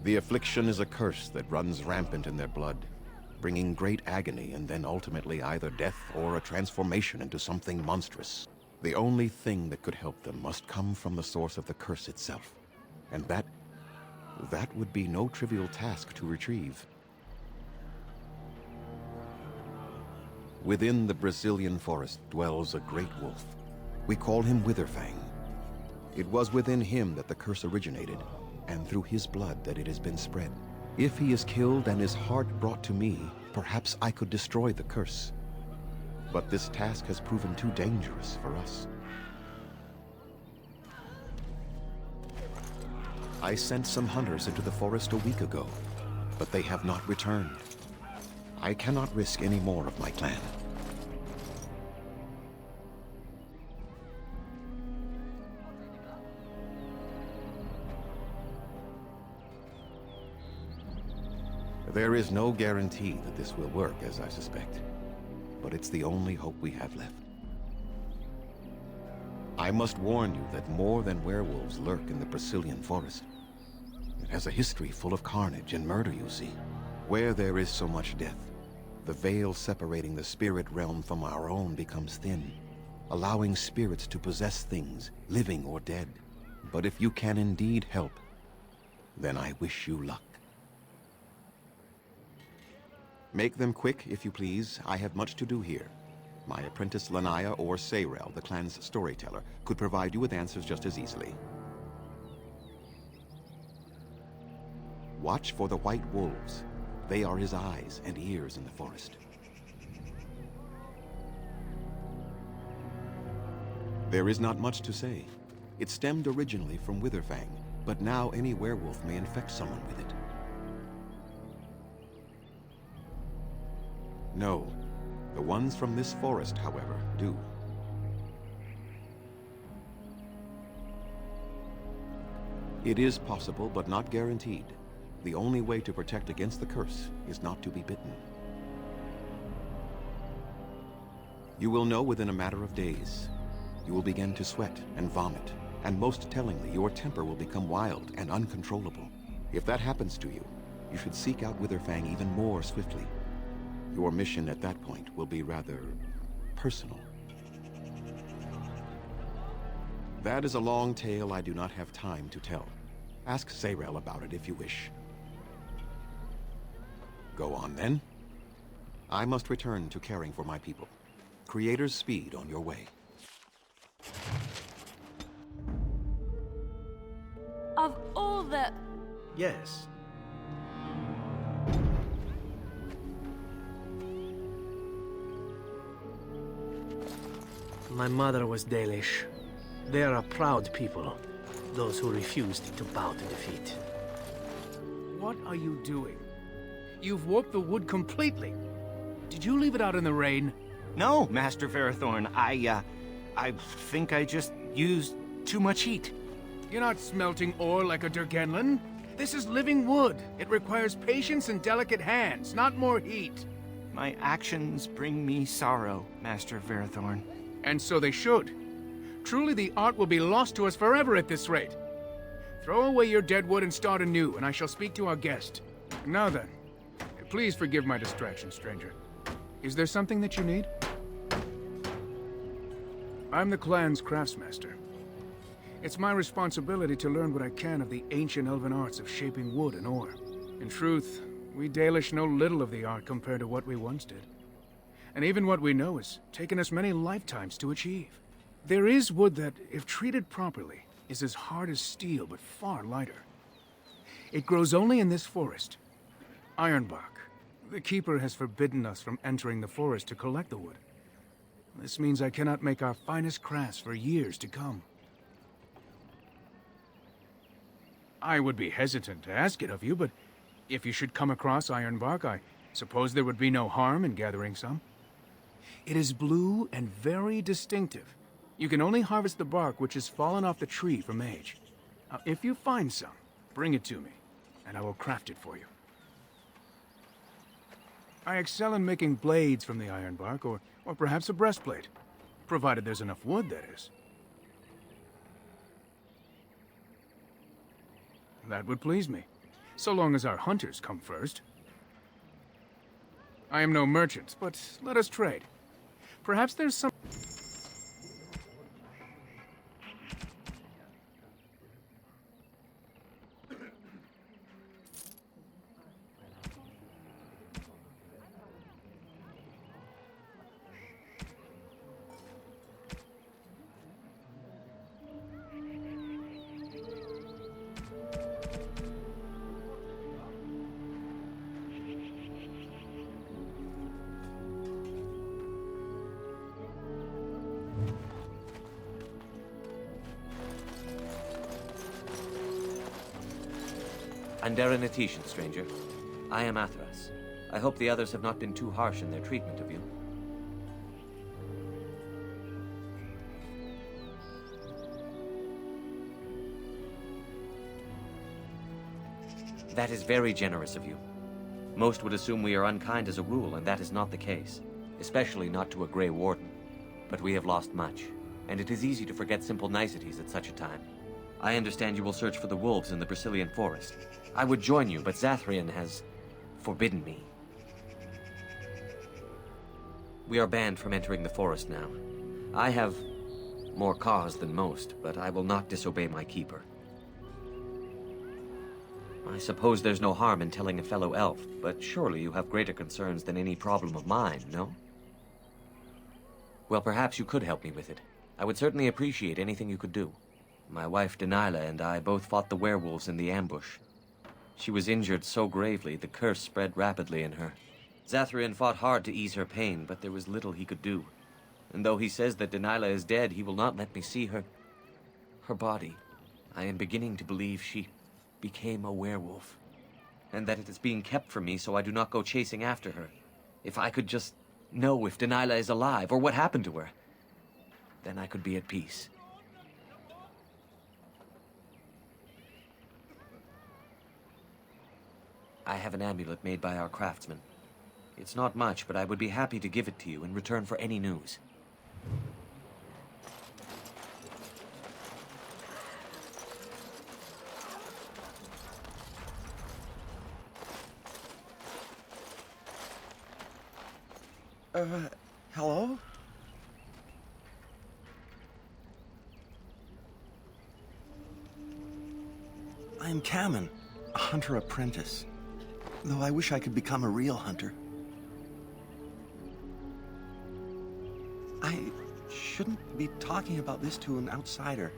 The affliction is a curse that runs rampant in their blood, bringing great agony and then ultimately either death or a transformation into something monstrous. The only thing that could help them must come from the source of the curse itself, And that would be no trivial task to retrieve. Within the Brazilian forest dwells a great wolf. We call him Witherfang. It was within him that the curse originated, and through his blood that it has been spread. If he is killed and his heart brought to me, perhaps I could destroy the curse. But this task has proven too dangerous for us. I sent some hunters into the forest a week ago, but they have not returned. I cannot risk any more of my clan. There is no guarantee that this will work, as I suspect, but it's the only hope we have left. I must warn you that more than werewolves lurk in the Brazilian forest. It has a history full of carnage and murder, you see. Where there is so much death, the veil separating the spirit realm from our own becomes thin, allowing spirits to possess things, living or dead. But if you can indeed help, then I wish you luck. Make them quick, if you please. I have much to do here. My apprentice Lanaya or Sayrel, the clan's storyteller, could provide you with answers just as easily. Watch for the white wolves. They are his eyes and ears in the forest. There is not much to say. It stemmed originally from Witherfang, but now any werewolf may infect someone with it. No. The ones from this forest, however, do. It is possible, but not guaranteed. The only way to protect against the curse is not to be bitten. You will know within a matter of days. You will begin to sweat and vomit, and most tellingly, your temper will become wild and uncontrollable. If that happens to you, you should seek out Witherfang even more swiftly. Your mission at that point will be rather personal. That is a long tale I do not have time to tell. Ask Sayrel about it if you wish. Go on then. I must return to caring for my people. Creator's speed on your way. Of all the... Yes. My mother was Dalish. They are a proud people, those who refused to bow to defeat. What are you doing? You've warped the wood completely. Did you leave it out in the rain? No, Master Ferrothorn. I think I just used too much heat. You're not smelting ore like a Durgenlin. This is living wood. It requires patience and delicate hands, not more heat. My actions bring me sorrow, Master Ferrothorn. And so they should. Truly the art will be lost to us forever at this rate. Throw away your dead wood and start anew, and I shall speak to our guest. Now then, please forgive my distraction, stranger. Is there something that you need? I'm the clan's craftsmaster. It's my responsibility to learn what I can of the ancient elven arts of shaping wood and ore. In truth, we Dalish know little of the art compared to what we once did. And even what we know has taken us many lifetimes to achieve. There is wood that, if treated properly, is as hard as steel but far lighter. It grows only in this forest. Ironbark. The Keeper has forbidden us from entering the forest to collect the wood. This means I cannot make our finest crafts for years to come. I would be hesitant to ask it of you, but if you should come across ironbark, I suppose there would be no harm in gathering some. It is blue and very distinctive. You can only harvest the bark which has fallen off the tree from age. Now, if you find some, bring it to me, and I will craft it for you. I excel in making blades from the ironbark, or perhaps a breastplate, provided there's enough wood, that is. That would please me, so long as our hunters come first. I am no merchant, but let us trade. Perhaps there's some... Andera Natishan, stranger. I am Athras. I hope the others have not been too harsh in their treatment of you. That is very generous of you. Most would assume we are unkind as a rule, and that is not the case. Especially not to a Grey Warden. But we have lost much, and it is easy to forget simple niceties at such a time. I understand you will search for the wolves in the Brazilian forest. I would join you, but Zathrian has forbidden me. We are banned from entering the forest now. I have more cause than most, but I will not disobey my keeper. I suppose there's no harm in telling a fellow elf, but surely you have greater concerns than any problem of mine, no? Well, perhaps you could help me with it. I would certainly appreciate anything you could do. My wife Denilah and I both fought the werewolves in the ambush. She was injured so gravely, the curse spread rapidly in her. Zathrian fought hard to ease her pain, but there was little he could do. And though he says that Denilah is dead, he will not let me see her body. I am beginning to believe she became a werewolf, and that it is being kept from me so I do not go chasing after her. If I could just know if Denilah is alive, or what happened to her, then I could be at peace. I have an amulet made by our craftsman. It's not much, but I would be happy to give it to you in return for any news. Hello? I am Kamen, a hunter apprentice. Though I wish I could become a real hunter. I shouldn't be talking about this to an outsider.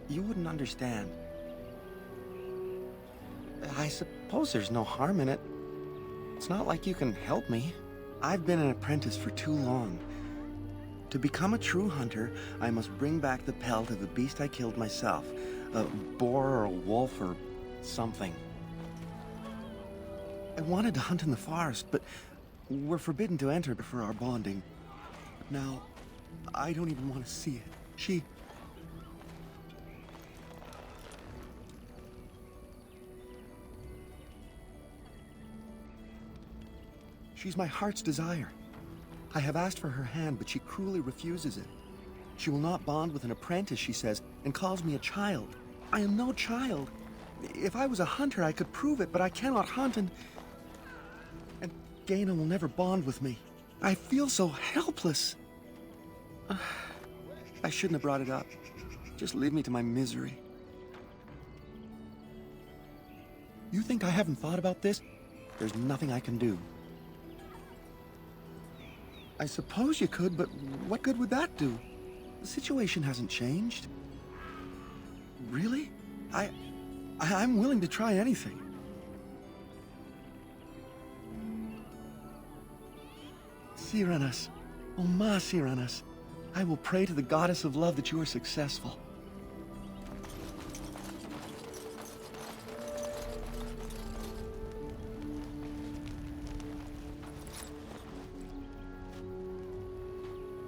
You wouldn't understand. I suppose there's no harm in it. It's not like you can help me. I've been an apprentice for too long. To become a true hunter, I must bring back the pelt of the beast I killed myself. A boar or a wolf or something. I wanted to hunt in the forest, but we're forbidden to enter for our bonding. Now, I don't even want to see it. She's my heart's desire. I have asked for her hand, but she cruelly refuses it. She will not bond with an apprentice, she says, and calls me a child. I am no child. If I was a hunter, I could prove it, but I cannot hunt, and Gaina will never bond with me. I feel so helpless. I shouldn't have brought it up. Just leave me to my misery. You think I haven't thought about this? There's nothing I can do. I suppose you could, but what good would that do? The situation hasn't changed. Really? I'm willing to try anything. Cyranas, oh ma Cyranas, I will pray to the goddess of love that you are successful.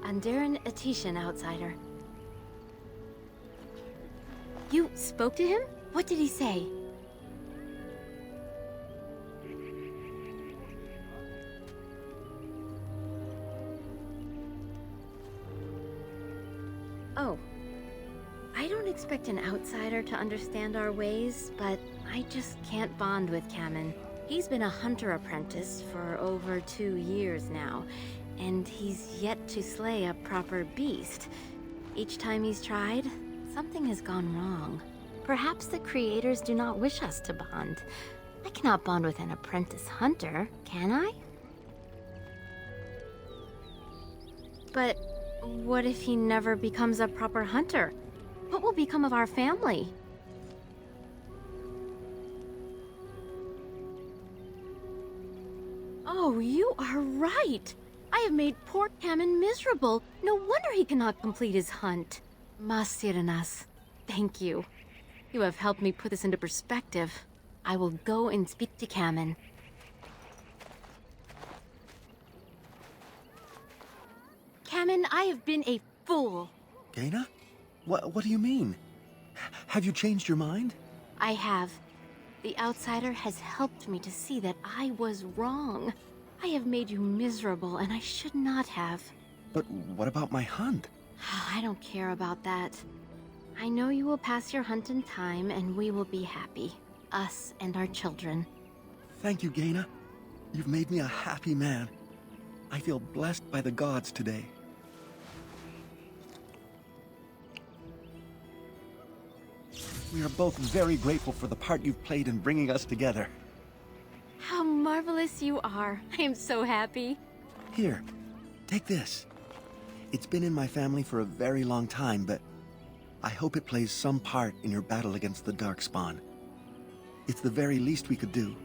Andaren Atishan, outsider. You spoke to him? What did he say? Oh. I don't expect an outsider to understand our ways, but I just can't bond with Kamen. He's been a hunter apprentice for over 2 years now, and he's yet to slay a proper beast. Each time he's tried, something has gone wrong. Perhaps the creators do not wish us to bond. I cannot bond with an apprentice hunter, can I? But what if he never becomes a proper hunter? What will become of our family? Oh, you are right! I have made poor Kamen miserable. No wonder he cannot complete his hunt. Ma Cyranas, thank you. You have helped me put this into perspective. I will go and speak to Kamen. Kamen, I have been a fool. Gaina? What do you mean? Have you changed your mind? I have. The outsider has helped me to see that I was wrong. I have made you miserable, and I should not have. But what about my hunt? I don't care about that. I know you will pass your hunt in time, and we will be happy. Us and our children. Thank you, Gaina. You've made me a happy man. I feel blessed by the gods today. We are both very grateful for the part you've played in bringing us together. How marvelous you are. I am so happy. Here, take this. It's been in my family for a very long time, but I hope it plays some part in your battle against the Darkspawn. It's the very least we could do.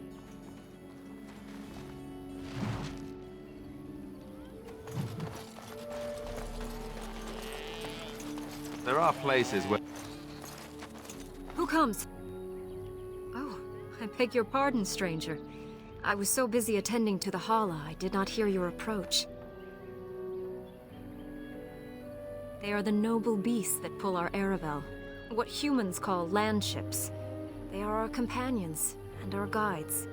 There are places where... Who comes? Oh, I beg your pardon, stranger. I was so busy attending to the Hala, I did not hear your approach. They are the noble beasts that pull our Aravel, what humans call land ships. They are our companions and our guides.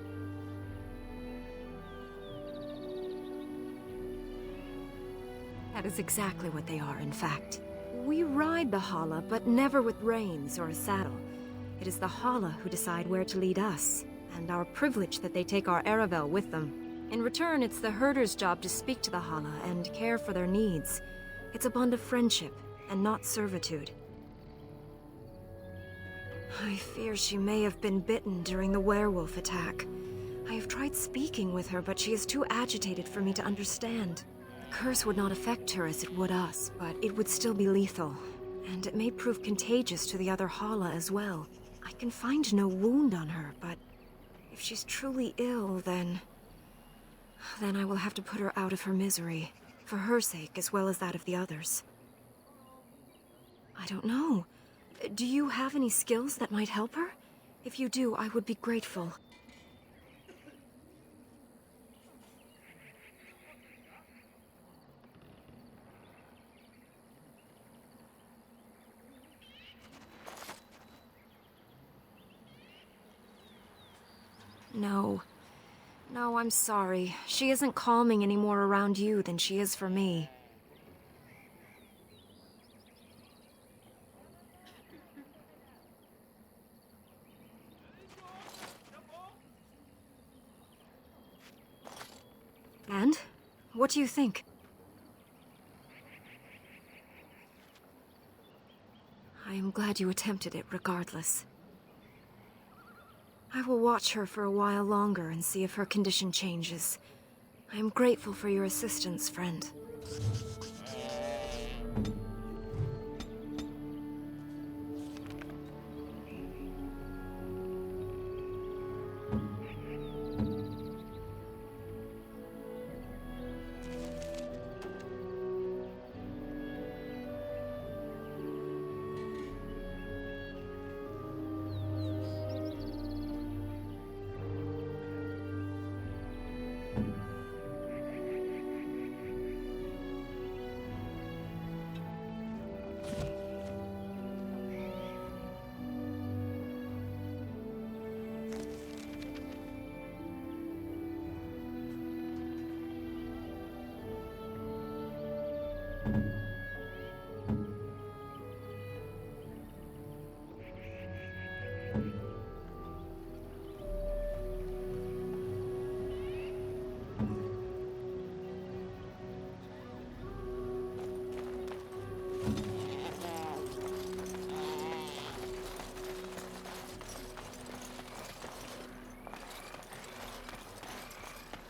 That is exactly what they are, in fact. We ride the Hala, but never with reins or a saddle. It is the Hala who decide where to lead us, and our privilege that they take our Aravel with them. In return, it's the herder's job to speak to the Hala and care for their needs. It's a bond of friendship, and not servitude. I fear she may have been bitten during the werewolf attack. I have tried speaking with her, but she is too agitated for me to understand. The curse would not affect her as it would us, but it would still be lethal. And it may prove contagious to the other Hala as well. I can find no wound on her, but if she's truly ill, then I will have to put her out of her misery. For her sake, as well as that of the others. I don't know. Do you have any skills that might help her? If you do, I would be grateful. No. No, I'm sorry. She isn't calming any more around you than she is for me. And? What do you think? I am glad you attempted it regardless. I will watch her for a while longer and see if her condition changes. I am grateful for your assistance, friend.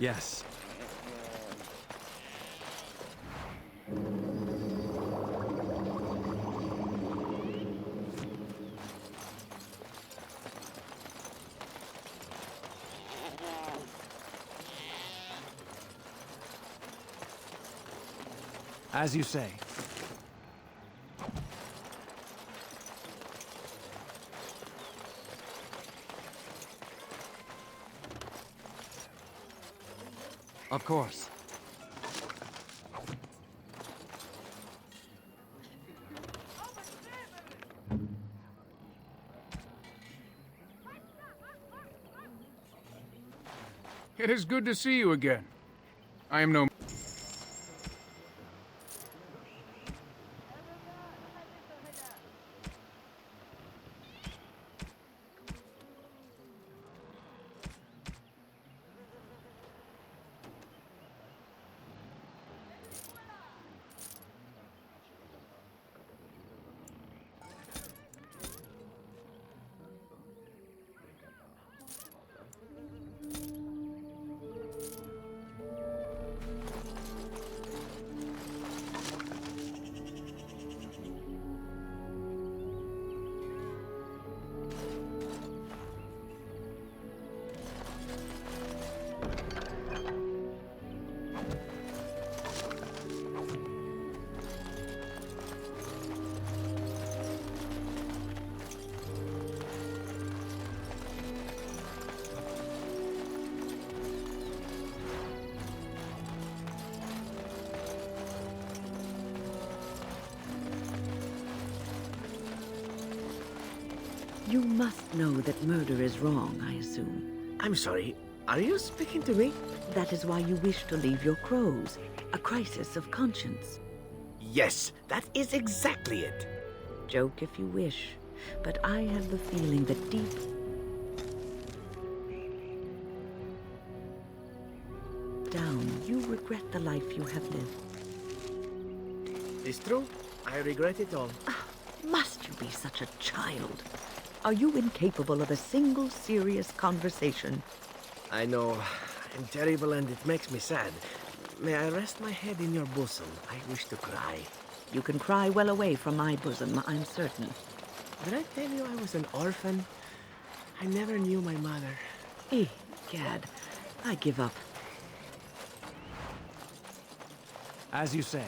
Yes. As you say. Of course. It is good to see you again. I am no... You must know that murder is wrong, I assume. I'm sorry, are you speaking to me? That is why you wish to leave your crows. A crisis of conscience. Yes, that is exactly it. Joke if you wish, but I have the feeling that deep down, you regret the life you have lived. It's true. I regret it all. Must you be such a child? Are you incapable of a single serious conversation? I know. I'm terrible and it makes me sad. May I rest my head in your bosom? I wish to cry. You can cry well away from my bosom, I'm certain. Did I tell you I was an orphan? I never knew my mother. Gad, I give up. As you say.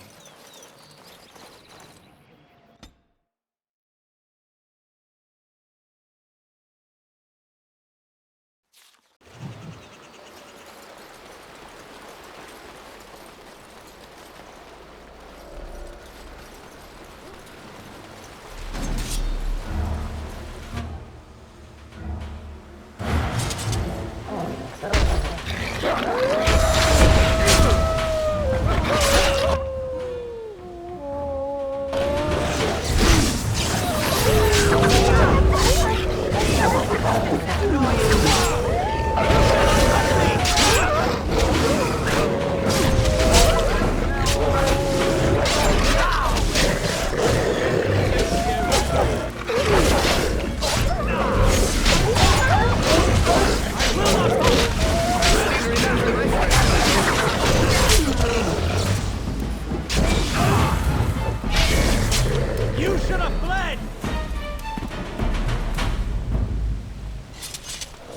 You should have fled!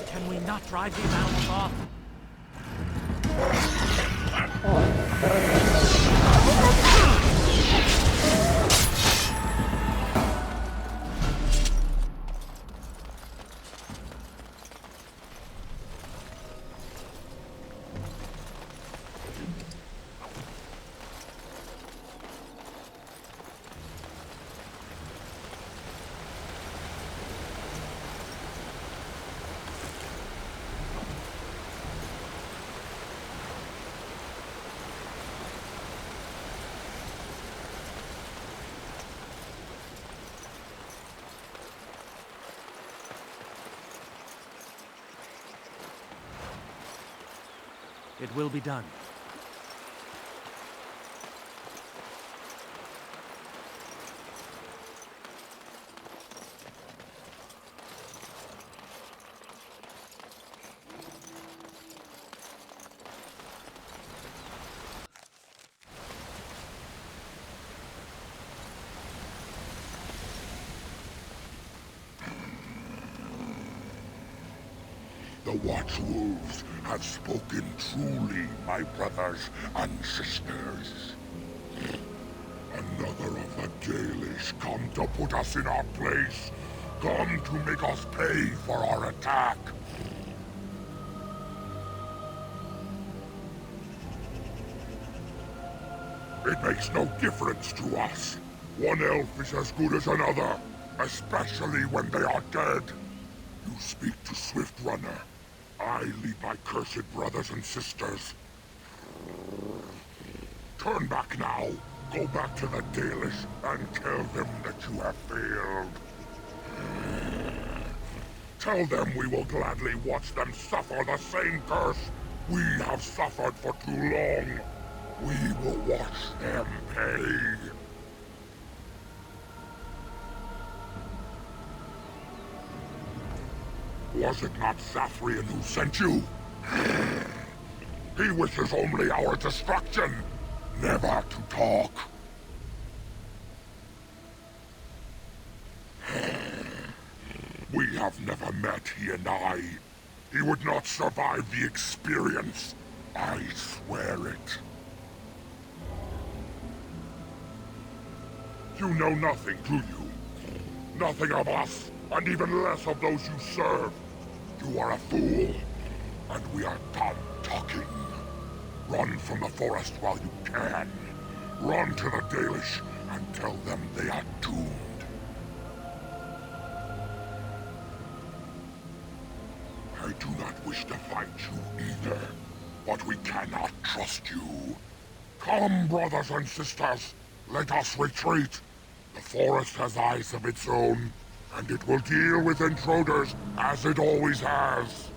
Can we not drive these animals off? It will be done. The Watchwolves have spoken truly, my brothers and sisters. Another of the Dalish come to put us in our place. Come to make us pay for our attack. It makes no difference to us. One elf is as good as another, especially when they are dead. You speak to Swift Runner. I lead my cursed brothers and sisters. Turn back now. Go back to the Dalish and tell them that you have failed. Tell them we will gladly watch them suffer the same curse we have suffered for too long. We will watch them pay. Was it not Sathrian who sent you? He wishes only our destruction, never to talk. We have never met, he and I. He would not survive the experience. I swear it. You know nothing, do you? Nothing of us, and even less of those you serve. You are a fool, and we are done talking. Run from the forest while you can. Run to the Dalish and tell them they are doomed. I do not wish to fight you either, but we cannot trust you. Come, brothers and sisters, let us retreat. The forest has eyes of its own, and it will deal with intruders as it always has.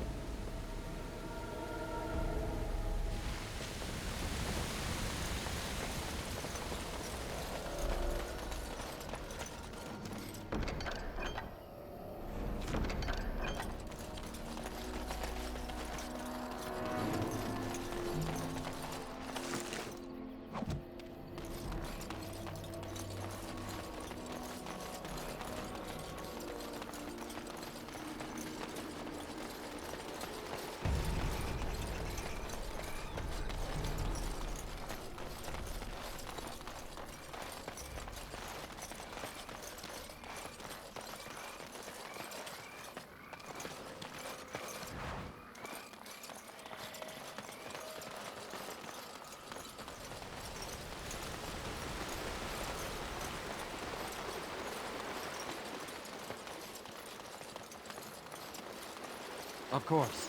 Of course.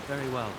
Very well.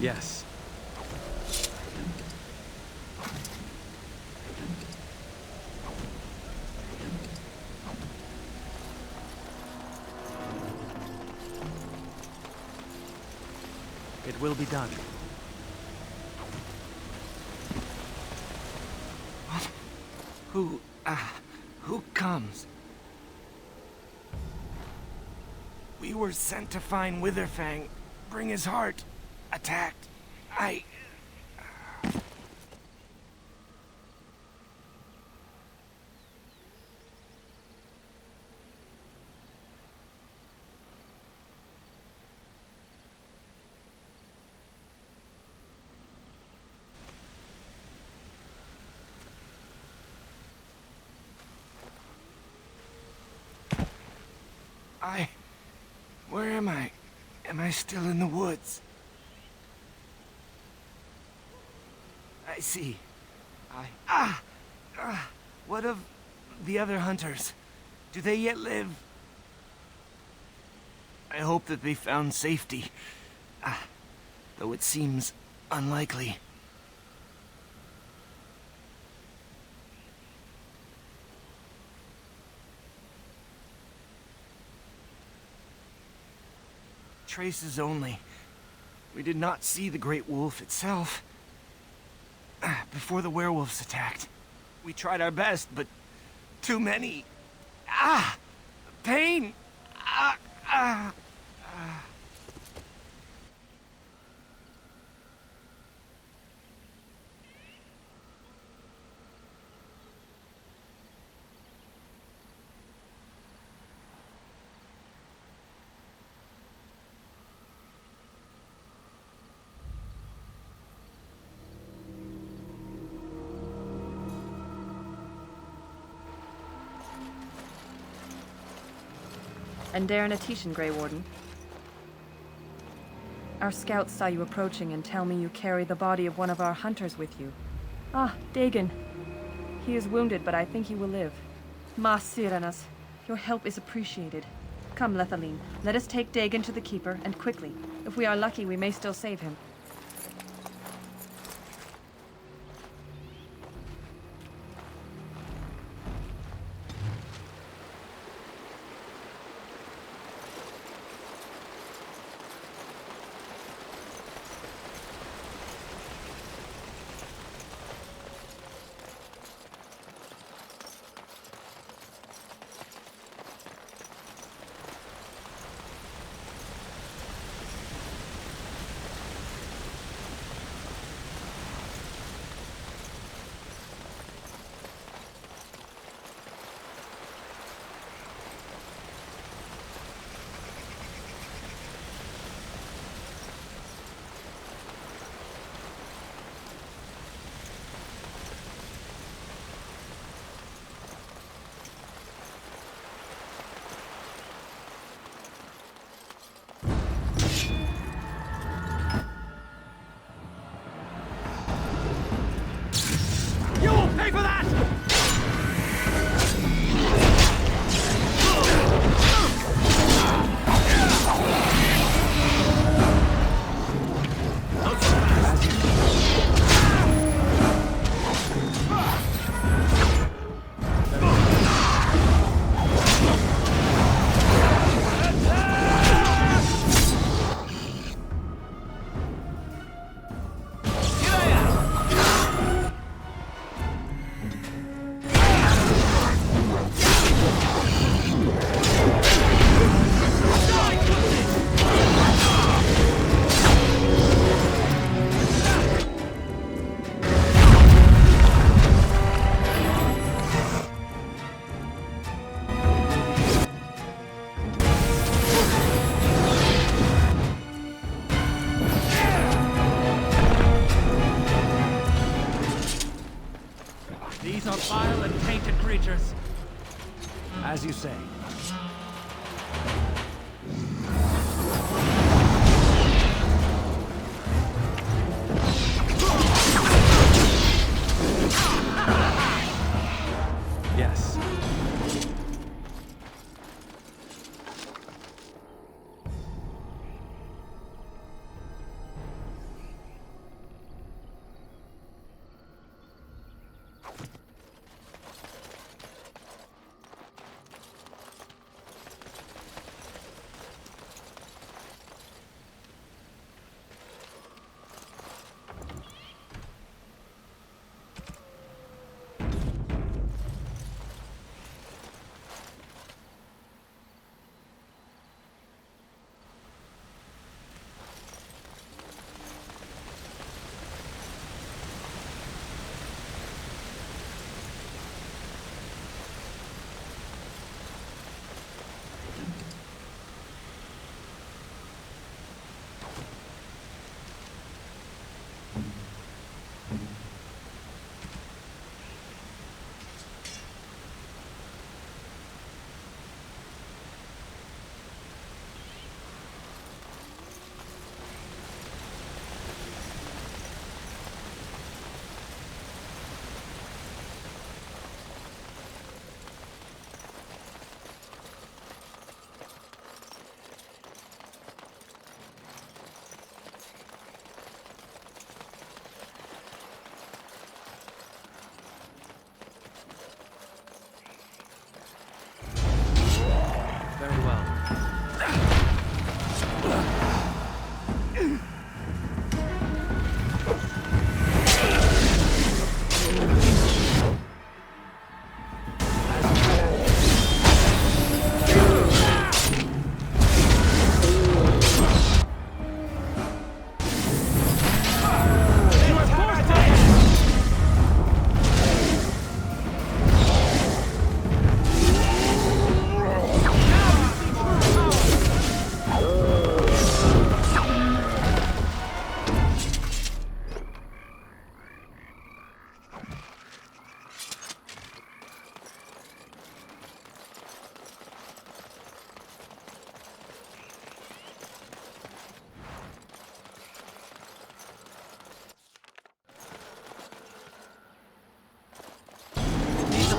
Yes. It will be done. Who comes? We were sent to find Witherfang, bring his heart. Attacked. Where am I? Am I still in the woods? I see. What of the other hunters? Do they yet live? I hope that they found safety. Though it seems unlikely. Traces only. We did not see the great wolf itself. Before the werewolves attacked. We tried our best, but too many. Pain! And Darren Atishan, Grey Warden. Our scouts saw you approaching and tell me you carry the body of one of our hunters with you. Dagon. He is wounded, but I think he will live. Mas Siranas, your help is appreciated. Come, Lethaline, let us take Dagon to the Keeper, and quickly. If we are lucky, we may still save him. Pay for that! These are vile and tainted creatures. As you say. Yes.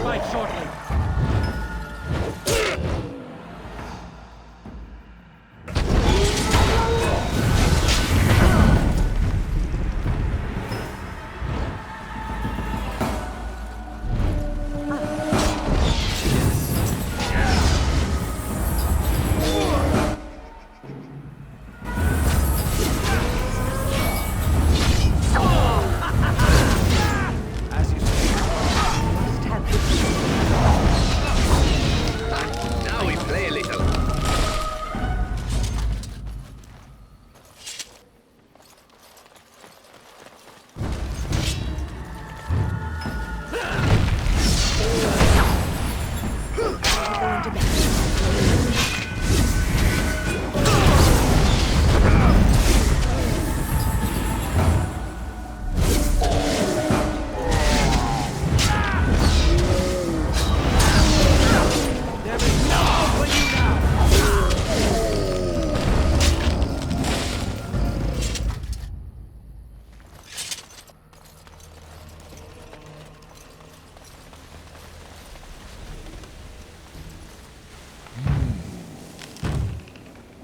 fight shortly. Now we play a little.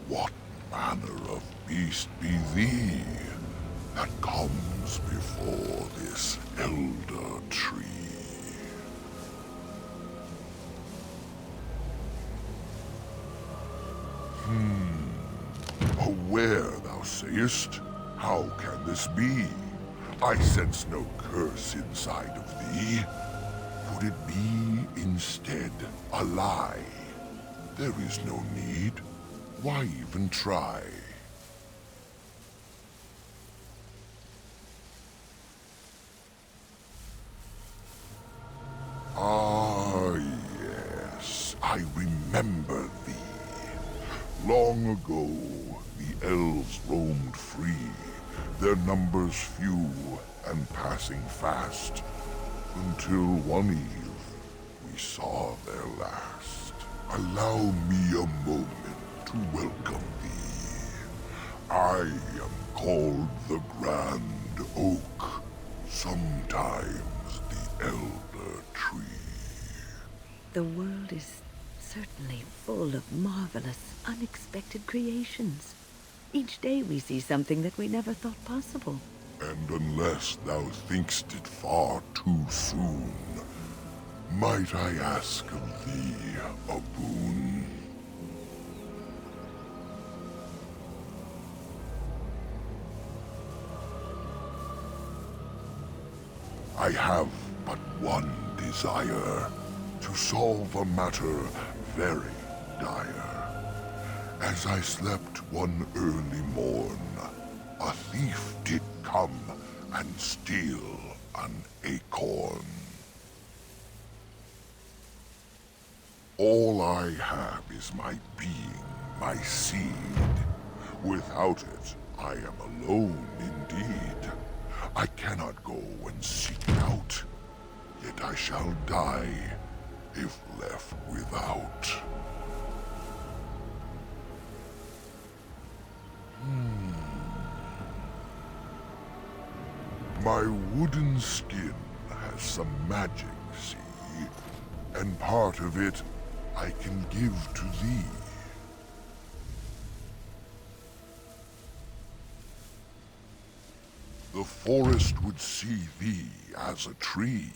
What manner of beast be thee that comes before this elder tree? Aware, thou sayest? How can this be? I sense no curse inside of thee. Could it be instead a lie? There is no need. Why even try? Ah, yes, I remember thee. Long ago, the elves roamed free, their numbers few and passing fast, until one eve we saw their last. Allow me a moment to welcome thee. I am called the Grand Oak, sometimes the Elder Tree. The world is certainly full of marvelous, unexpected creations. Each day we see something that we never thought possible. And unless thou thinkst it far too soon, might I ask of thee a boon? I have but one desire, to solve a matter very dire. As I slept one early morn, a thief did come and steal an acorn. All I have is my being, my seed. Without it, I am alone indeed. I cannot go and seek it out, yet I shall die if left without. My wooden skin has some magic, see? And part of it I can give to thee. The forest would see thee as a tree,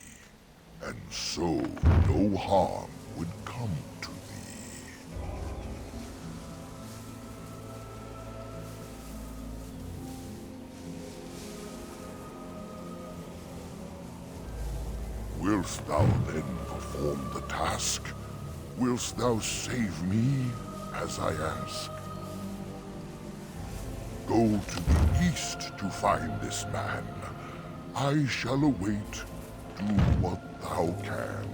and so no harm would come to thee. Wilt thou then perform the task? Wilt thou save me as I ask? Go to the east to find this man. I shall await. Do what thou can.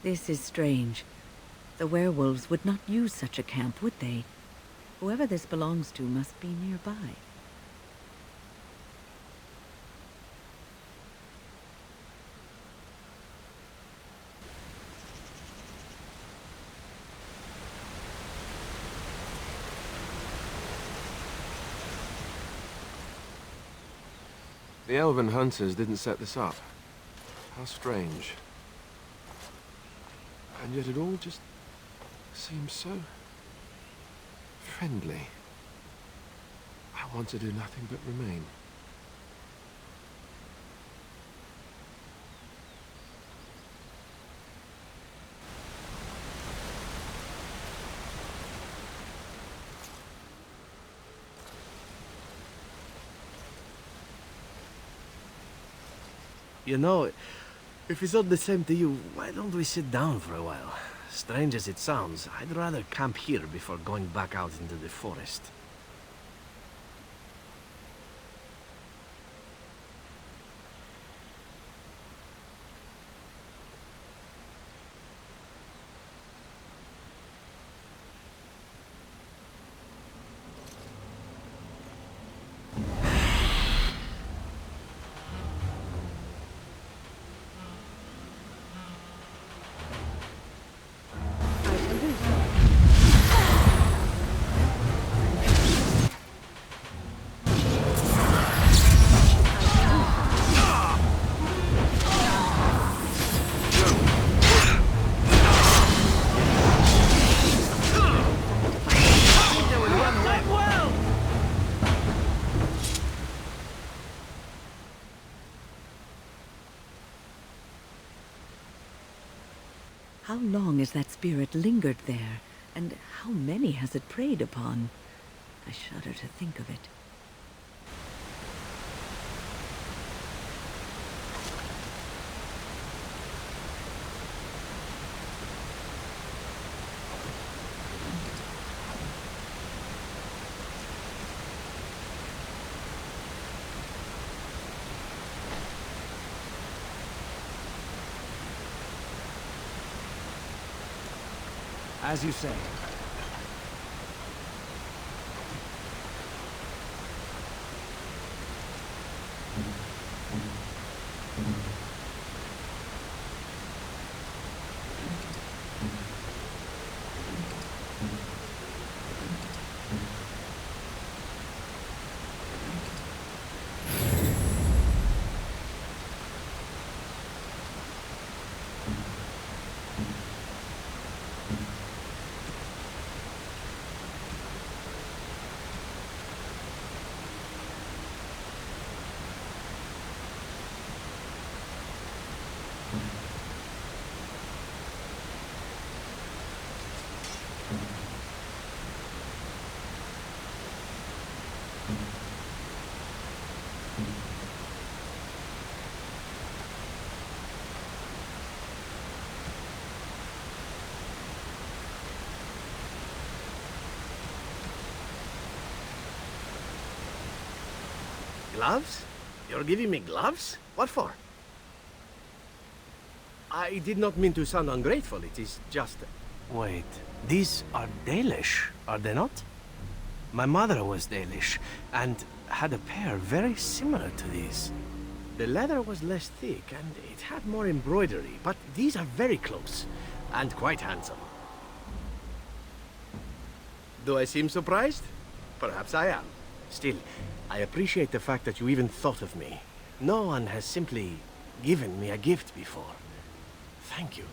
This is strange. The werewolves would not use such a camp, would they? Whoever this belongs to must be nearby. The elven hunters didn't set this up. How strange. And yet it all just seems so friendly. I want to do nothing but remain. You know, if it's not the same to you, why don't we sit down for a while? Strange as it sounds, I'd rather camp here before going back out into the forest. How long has that spirit lingered there, and how many has it preyed upon? I shudder to think of it. As you say. Gloves? You're giving me gloves? What for? I did not mean to sound ungrateful, it is just... Wait, these are Dalish, are they not? My mother was Dalish, and had a pair very similar to these. The leather was less thick, and it had more embroidery, but these are very close, and quite handsome. Do I seem surprised? Perhaps I am. Still, I appreciate the fact that you even thought of me. No one has simply given me a gift before. Thank you.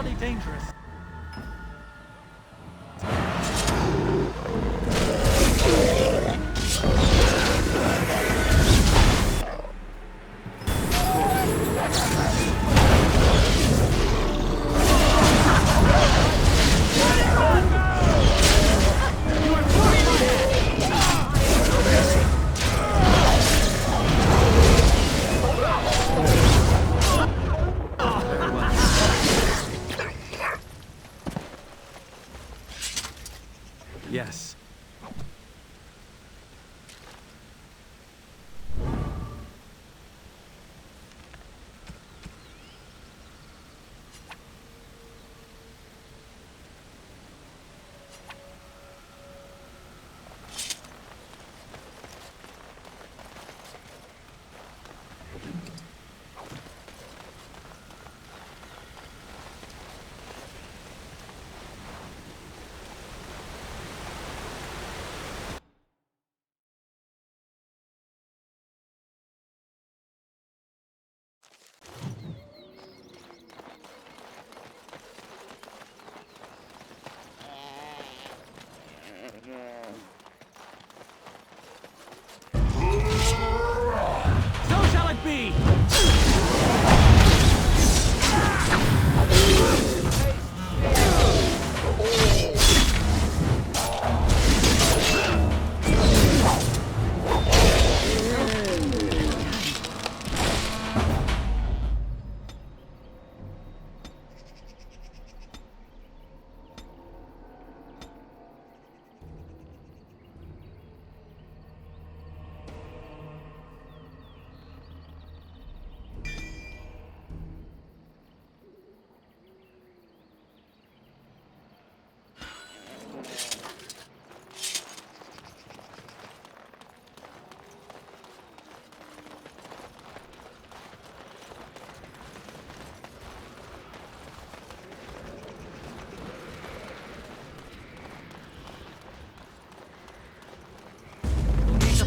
bloody dangerous. Yes. So shall it be!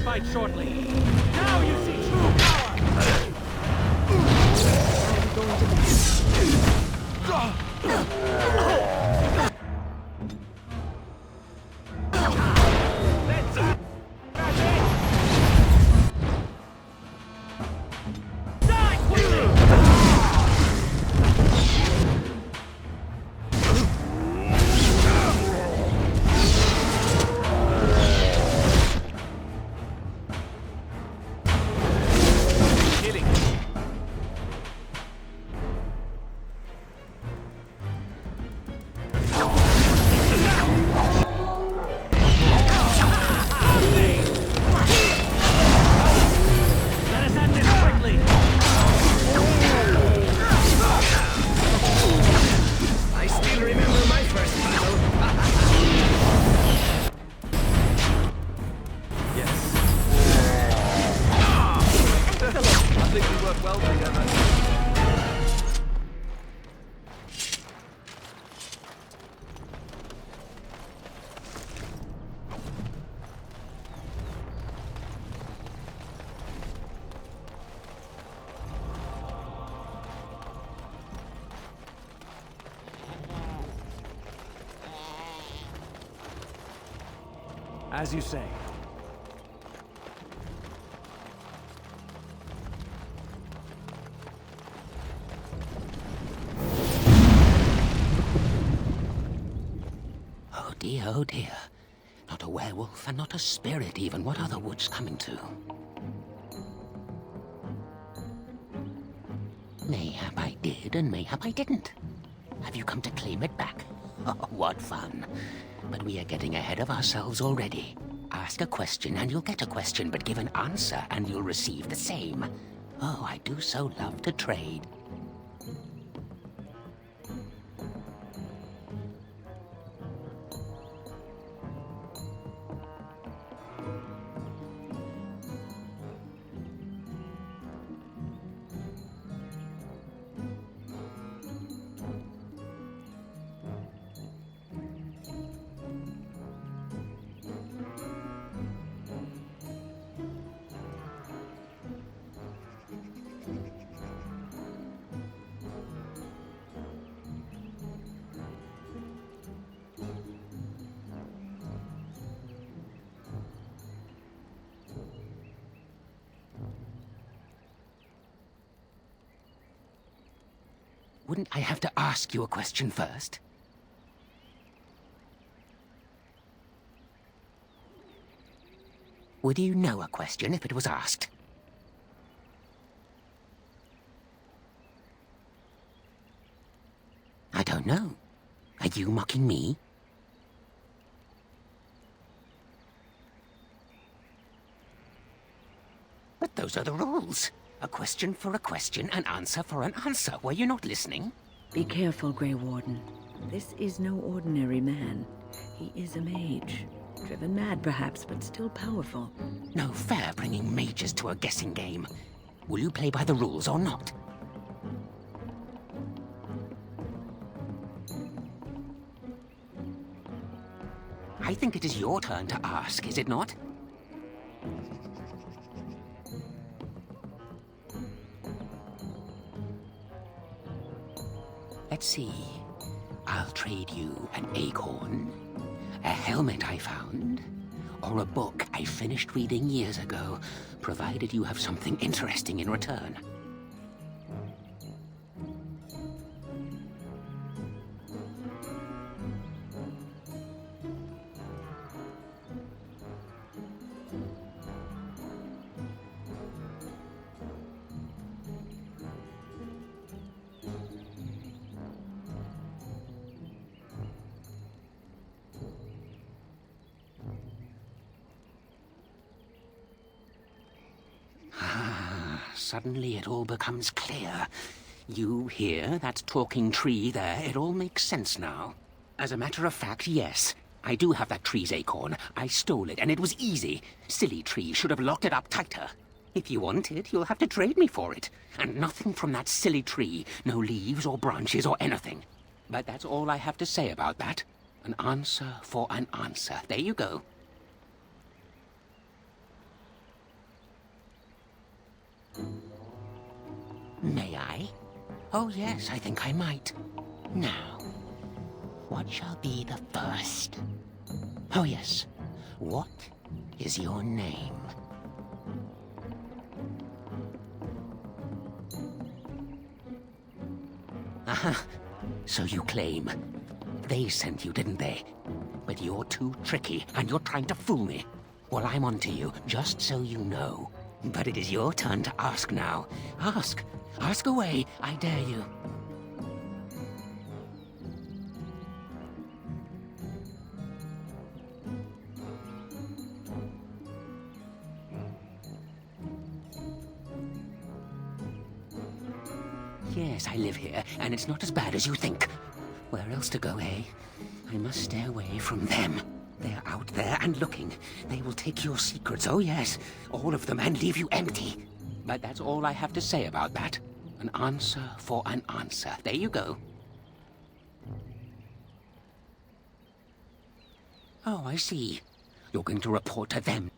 Fight shortly. Now you see true power! As you say. Oh dear. Not a werewolf and not a spirit even. What are the woods coming to? Mayhap I did and mayhap I didn't. Have you come to claim it back? Oh, what fun. But we are getting ahead of ourselves already. Ask a question and you'll get a question, but give an answer and you'll receive the same. Oh, I do so love to trade. Wouldn't I have to ask you a question first? Would you know a question if it was asked? I don't know. Are you mocking me? But those are the rules. A question for a question, an answer for an answer. Were you not listening? Be careful, Grey Warden. This is no ordinary man. He is a mage. Driven mad, perhaps, but still powerful. No fair bringing mages to a guessing game. Will you play by the rules or not? I think it is your turn to ask, is it not? Let's see. I'll trade you an acorn, a helmet I found, or a book I finished reading years ago, provided you have something interesting in return. Suddenly it all becomes clear. You here, that talking tree there, it all makes sense now. As a matter of fact, yes. I do have that tree's acorn. I stole it, and it was easy. Silly tree should have locked it up tighter. If you want it, you'll have to trade me for it. And nothing from that silly tree. No leaves or branches or anything. But that's all I have to say about that. An answer for an answer. There you go. May I? Oh yes, I think I might. Now, what shall be the first? Oh yes, what is your name? Aha, so you claim. They sent you, didn't they? But you're too tricky, and you're trying to fool me. Well, I'm on to you, just so you know. But it is your turn to ask now. Ask. Ask away, I dare you. Yes, I live here, and it's not as bad as you think. Where else to go, eh? I must stay away from them. They're out there and looking. They will take your secrets, oh yes, all of them, and leave you empty. But that's all I have to say about that. An answer for an answer. There you go. Oh, I see. You're going to report to them.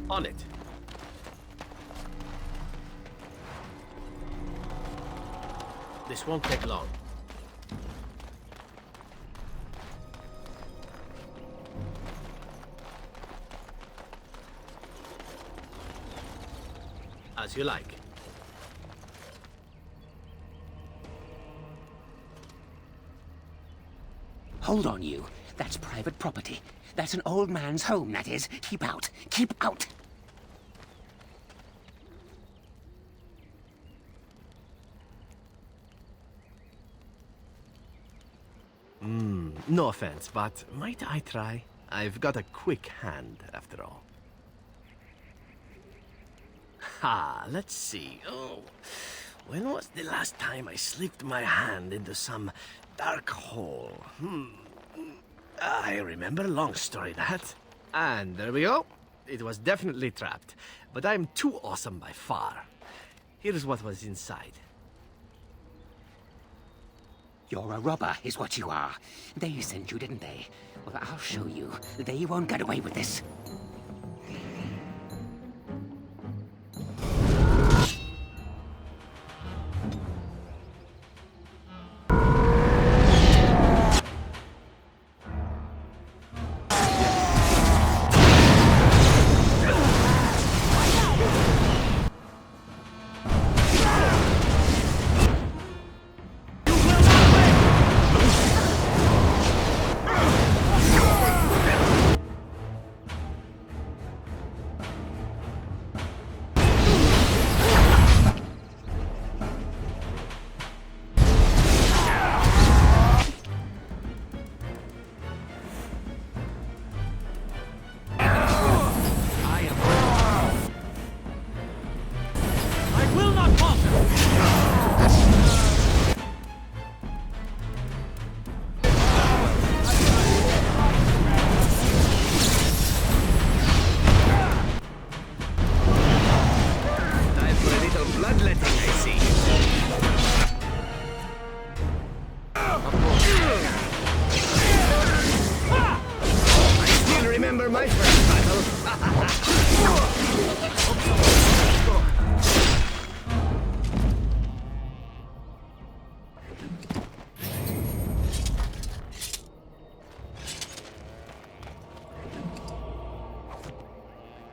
On it. This won't take long. As you like. Hold on, you. That's private property. That's an old man's home, that is. Keep out. Keep out. No offense, but might I try? I've got a quick hand, after all. Ha, let's see. Oh, when was the last time I slipped my hand into some dark hole? I remember, long story that. And there we go. It was definitely trapped, but I'm too awesome by far. Here's what was inside. You're a robber, is what you are. They sent you, didn't they? Well, I'll show you. They won't get away with this.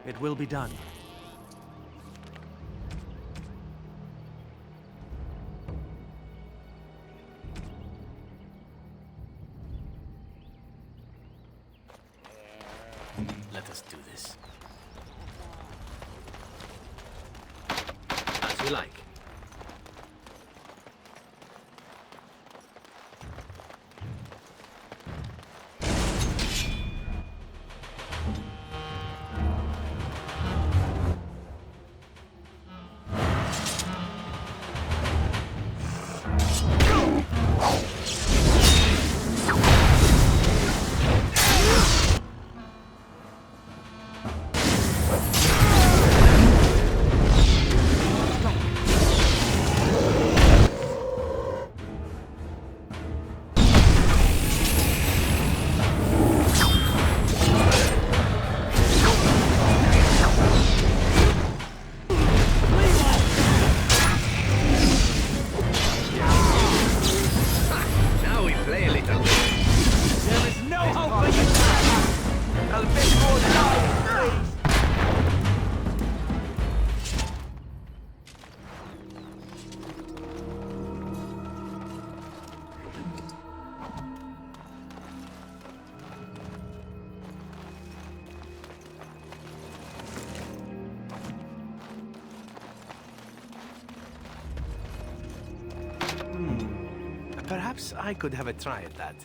It will be done. Let us do this. As you like. Perhaps I could have a try at that.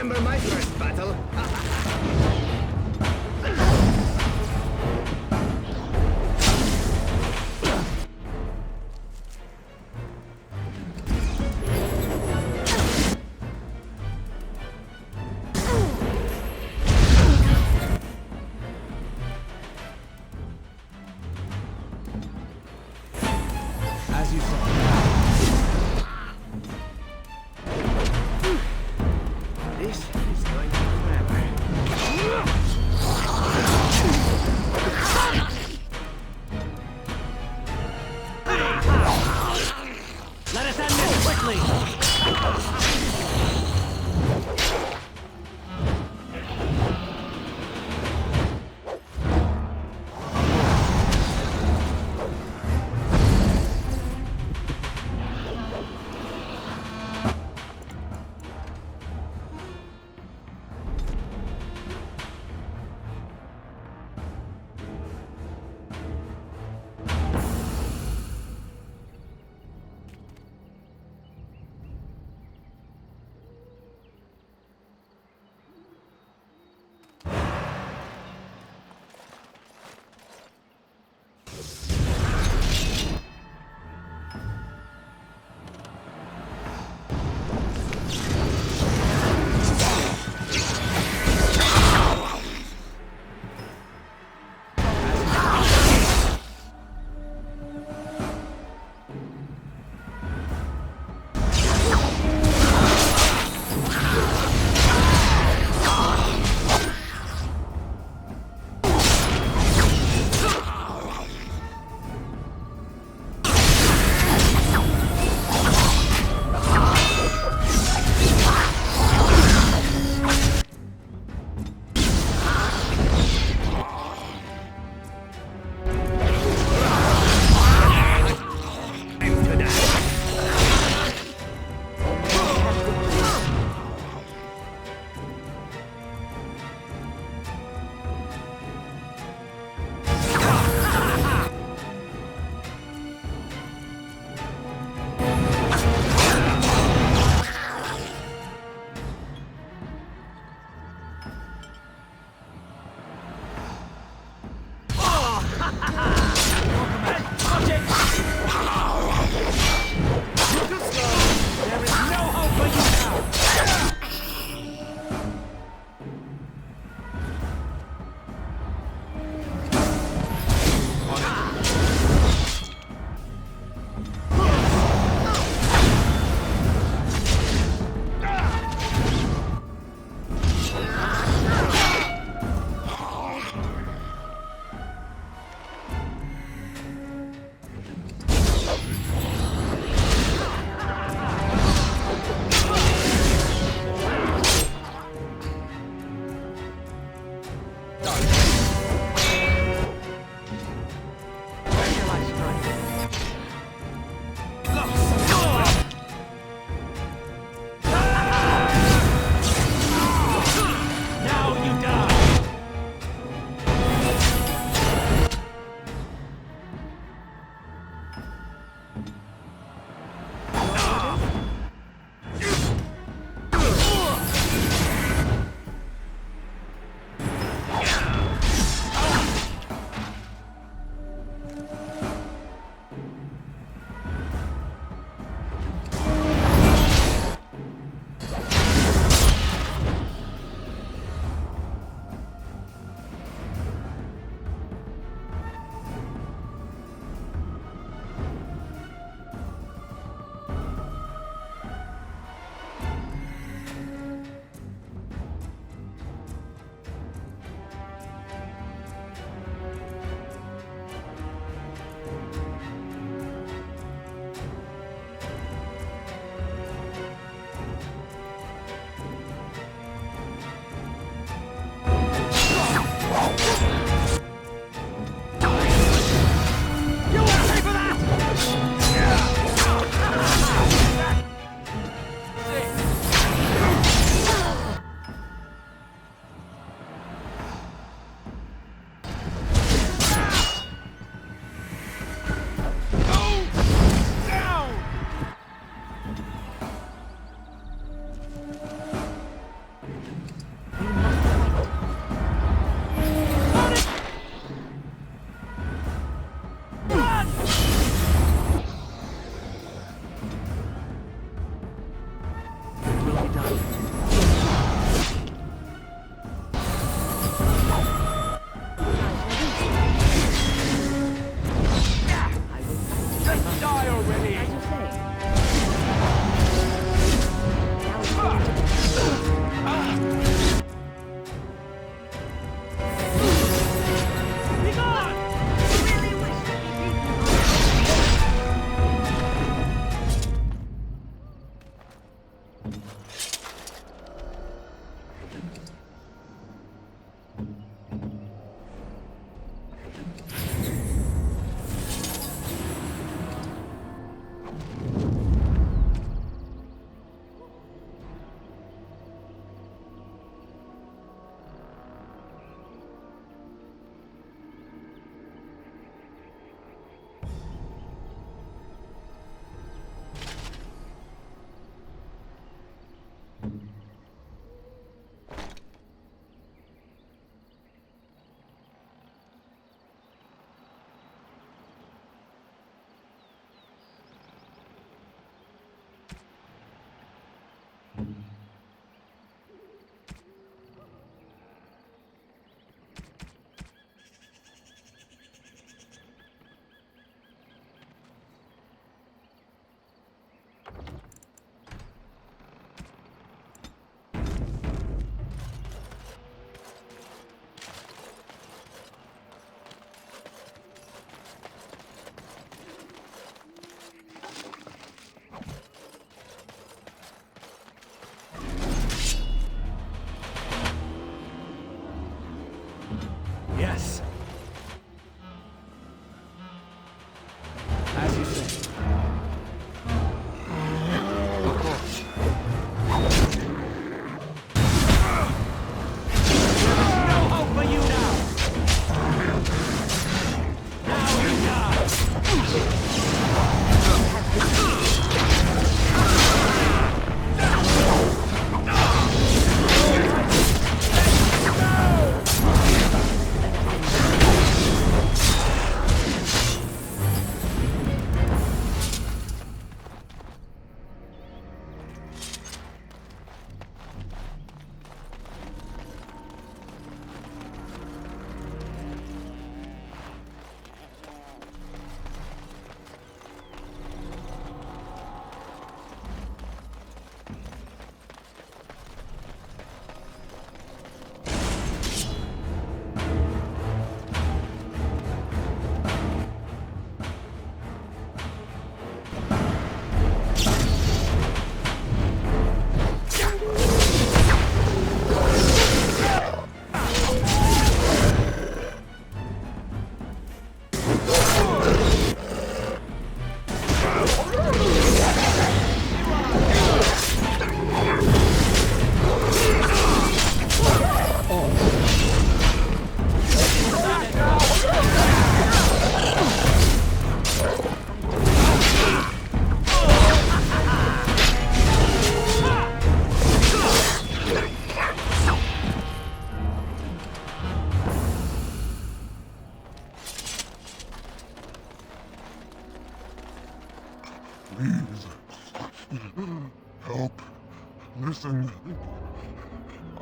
remember my first battle. As you said. This is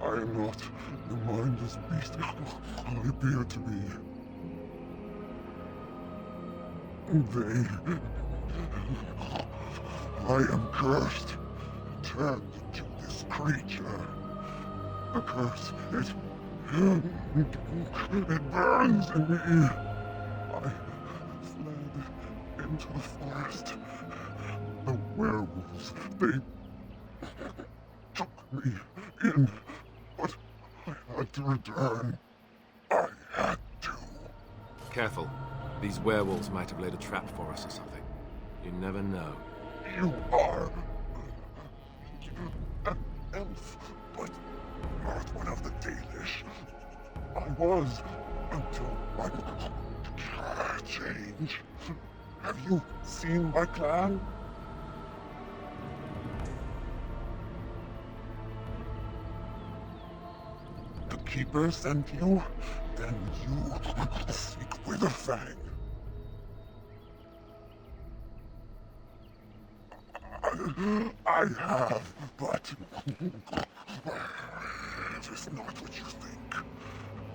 I am not the mindless beast I appear to be. I am cursed, turned into this creature. The curse, it burns in me. I fled into the forest. The werewolves, they took me in, but I had to return. I had to. Careful. These werewolves might have laid a trap for us or something. You never know. You are an elf, but not one of the Dalish. I was until my change. Have you seen my clan? The Keeper sent you? Then you seek Witherfang. I have, but it is not what you think.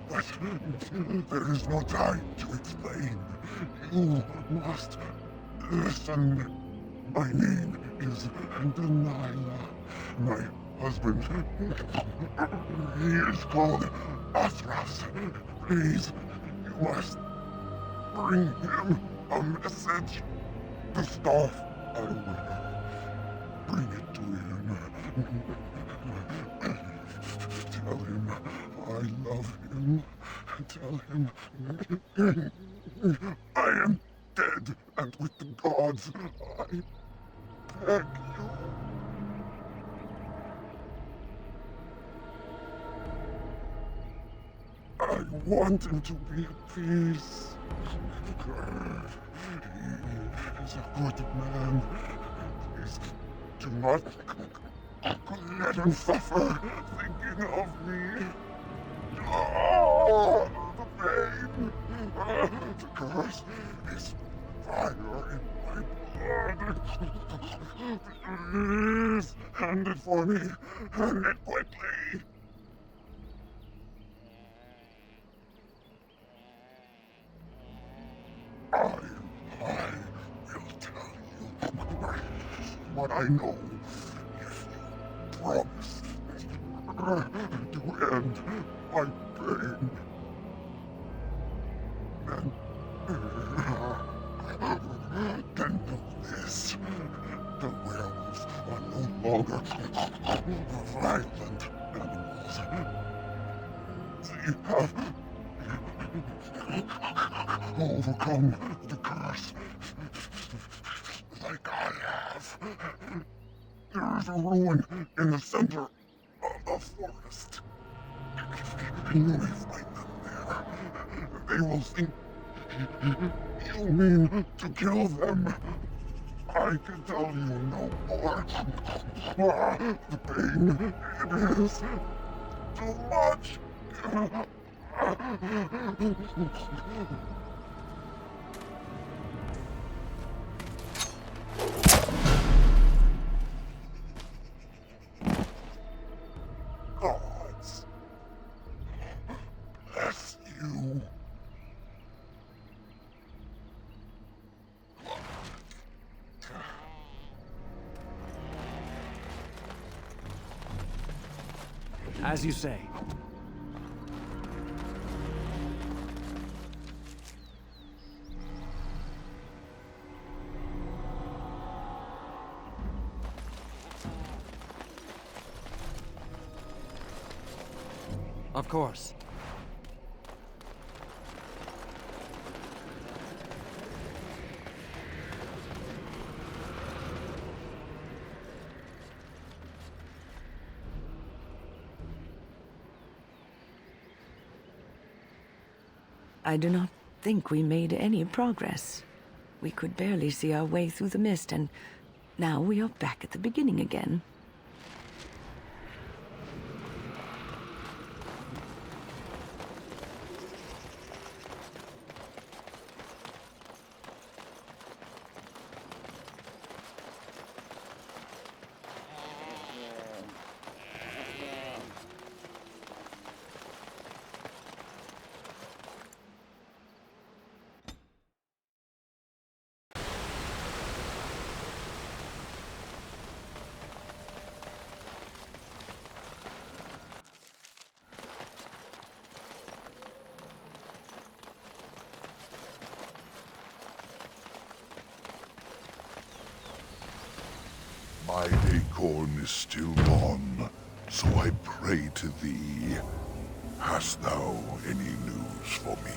But there is no time to explain. You must listen. My name is Delilah. My husband, he is called Athras. Please, you must bring him a message. The staff I wear. Bring it to him. Tell him I love him. Tell him I am dead, and with the gods, I beg you. I want him to be at peace. He is a good man. Please do not let him suffer thinking of me. Oh, the pain. The curse is fire in my blood. Please, hand it for me. Hand it quickly. I will tell you what I know if you promise to end my pain. Then know this. The werewolves are no longer violent animals. They have overcome the curse like I have. There is a ruin in the center of the forest. You may find them there. They will think you mean to kill them. I can tell you no more. The pain, it is too much. Gods, bless you. As you say. Of course. I do not think we made any progress. We could barely see our way through the mist, and now we are back at the beginning again. acorn is still gone, so I pray to thee. Hast thou any news for me?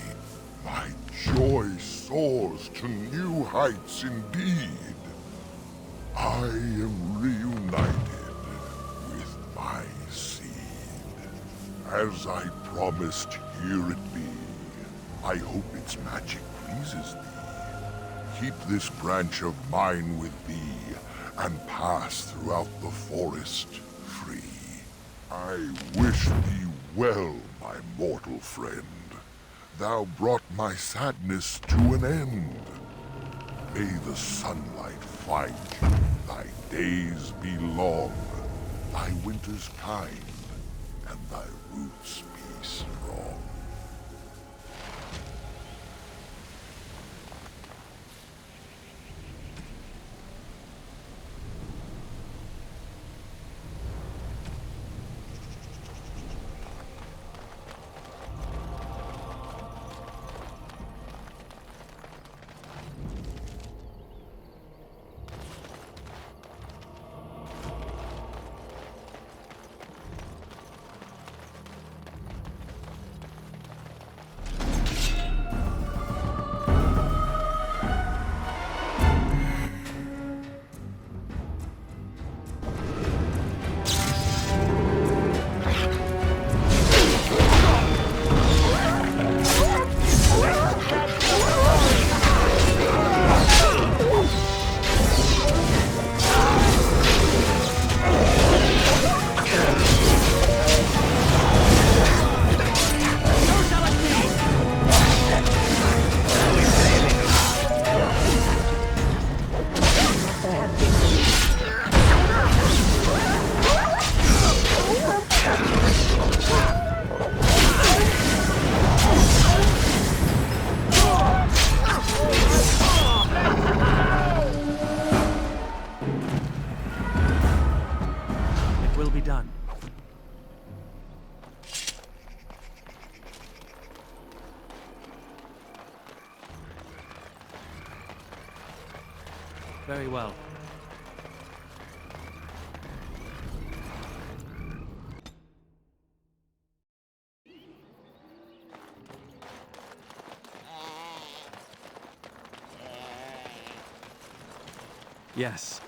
My joy soars to new heights indeed. I am reunited with my seed. As I promised, here it be. I hope its magic pleases thee. Keep this branch of mine with thee, and pass throughout the forest free. I wish thee well, my mortal friend. Thou brought my sadness to an end. May the sunlight find you, thy days be long, thy winters kind, and thy roots be strong. Very well. Yes.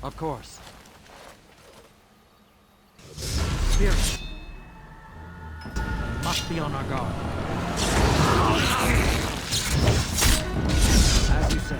Of course. Spirit. Must be on our guard. As you say.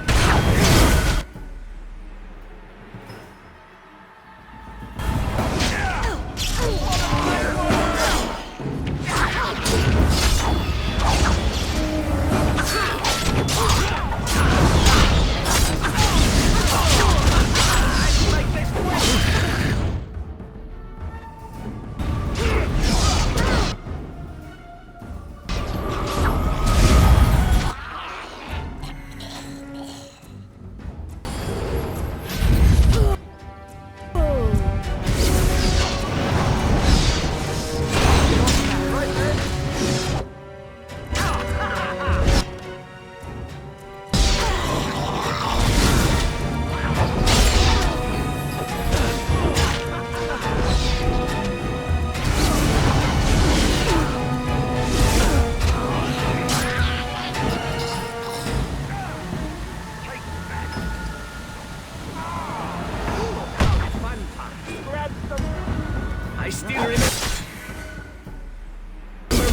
I still remember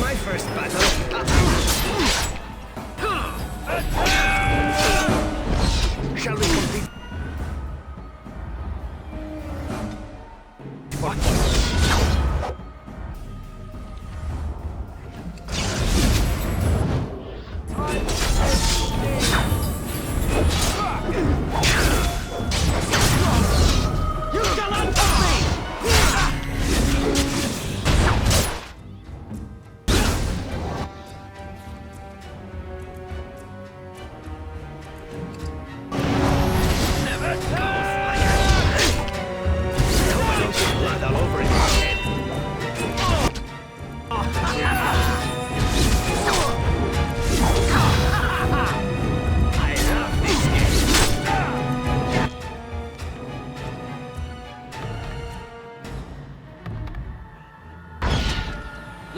my first battle. Shall we complete?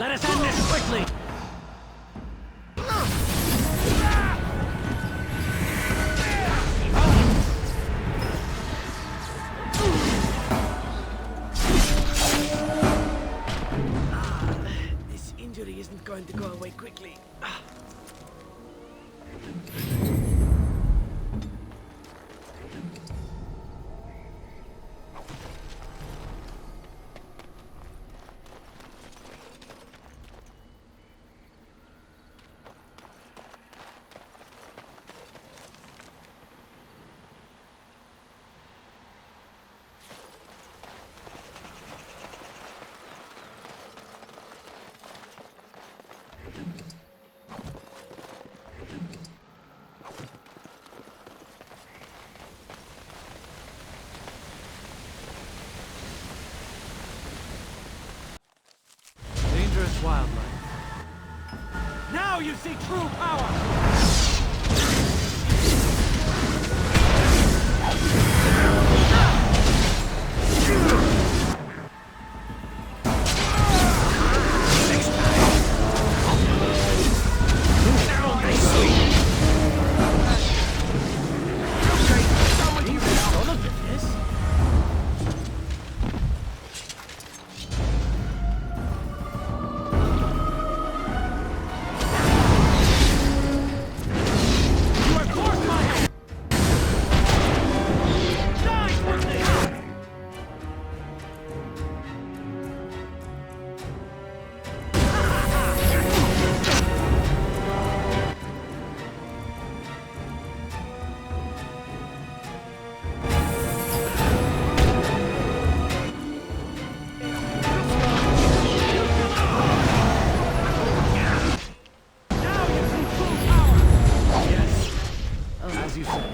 Let us end this quickly! This injury isn't going to go away quickly. Dangerous wildlife. Now you see true power! As you say.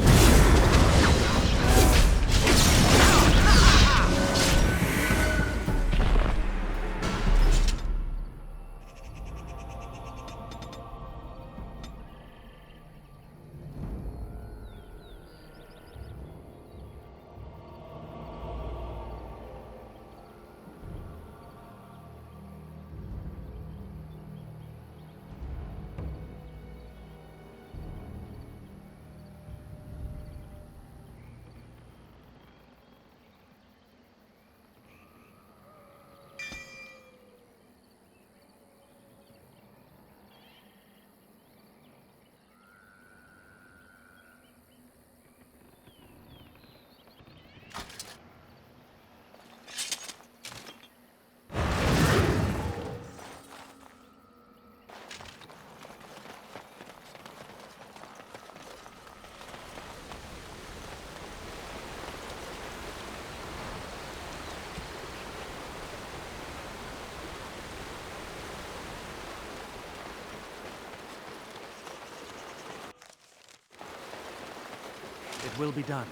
It will be done.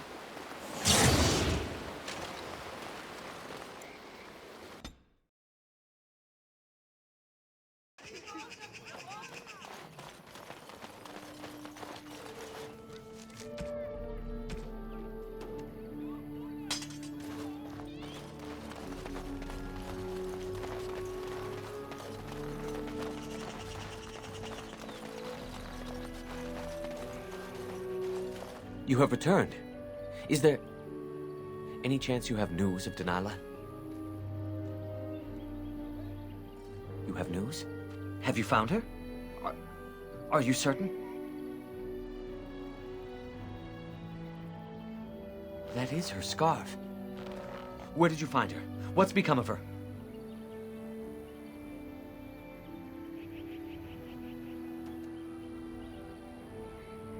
You have returned. Is there any chance you have news of Delilah? You have news? Have you found her? Are you certain? That is her scarf. Where did you find her? What's become of her?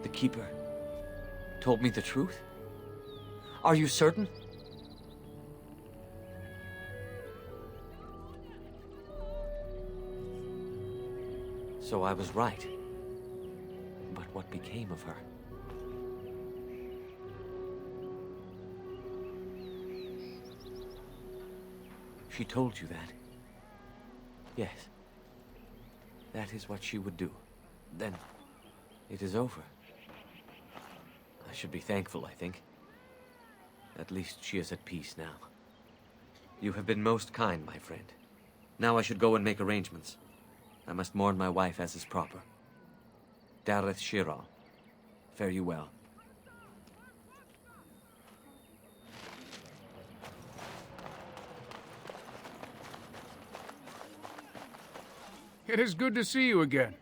The Keeper told me the truth? Are you certain? So I was right. But what became of her? She told you that? Yes. That is what she would do. Then it is over. I should be thankful, I think. At least she is at peace now. You have been most kind, my friend. Now I should go and make arrangements. I must mourn my wife as is proper. Dareth Shira, fare you well. It is good to see you again.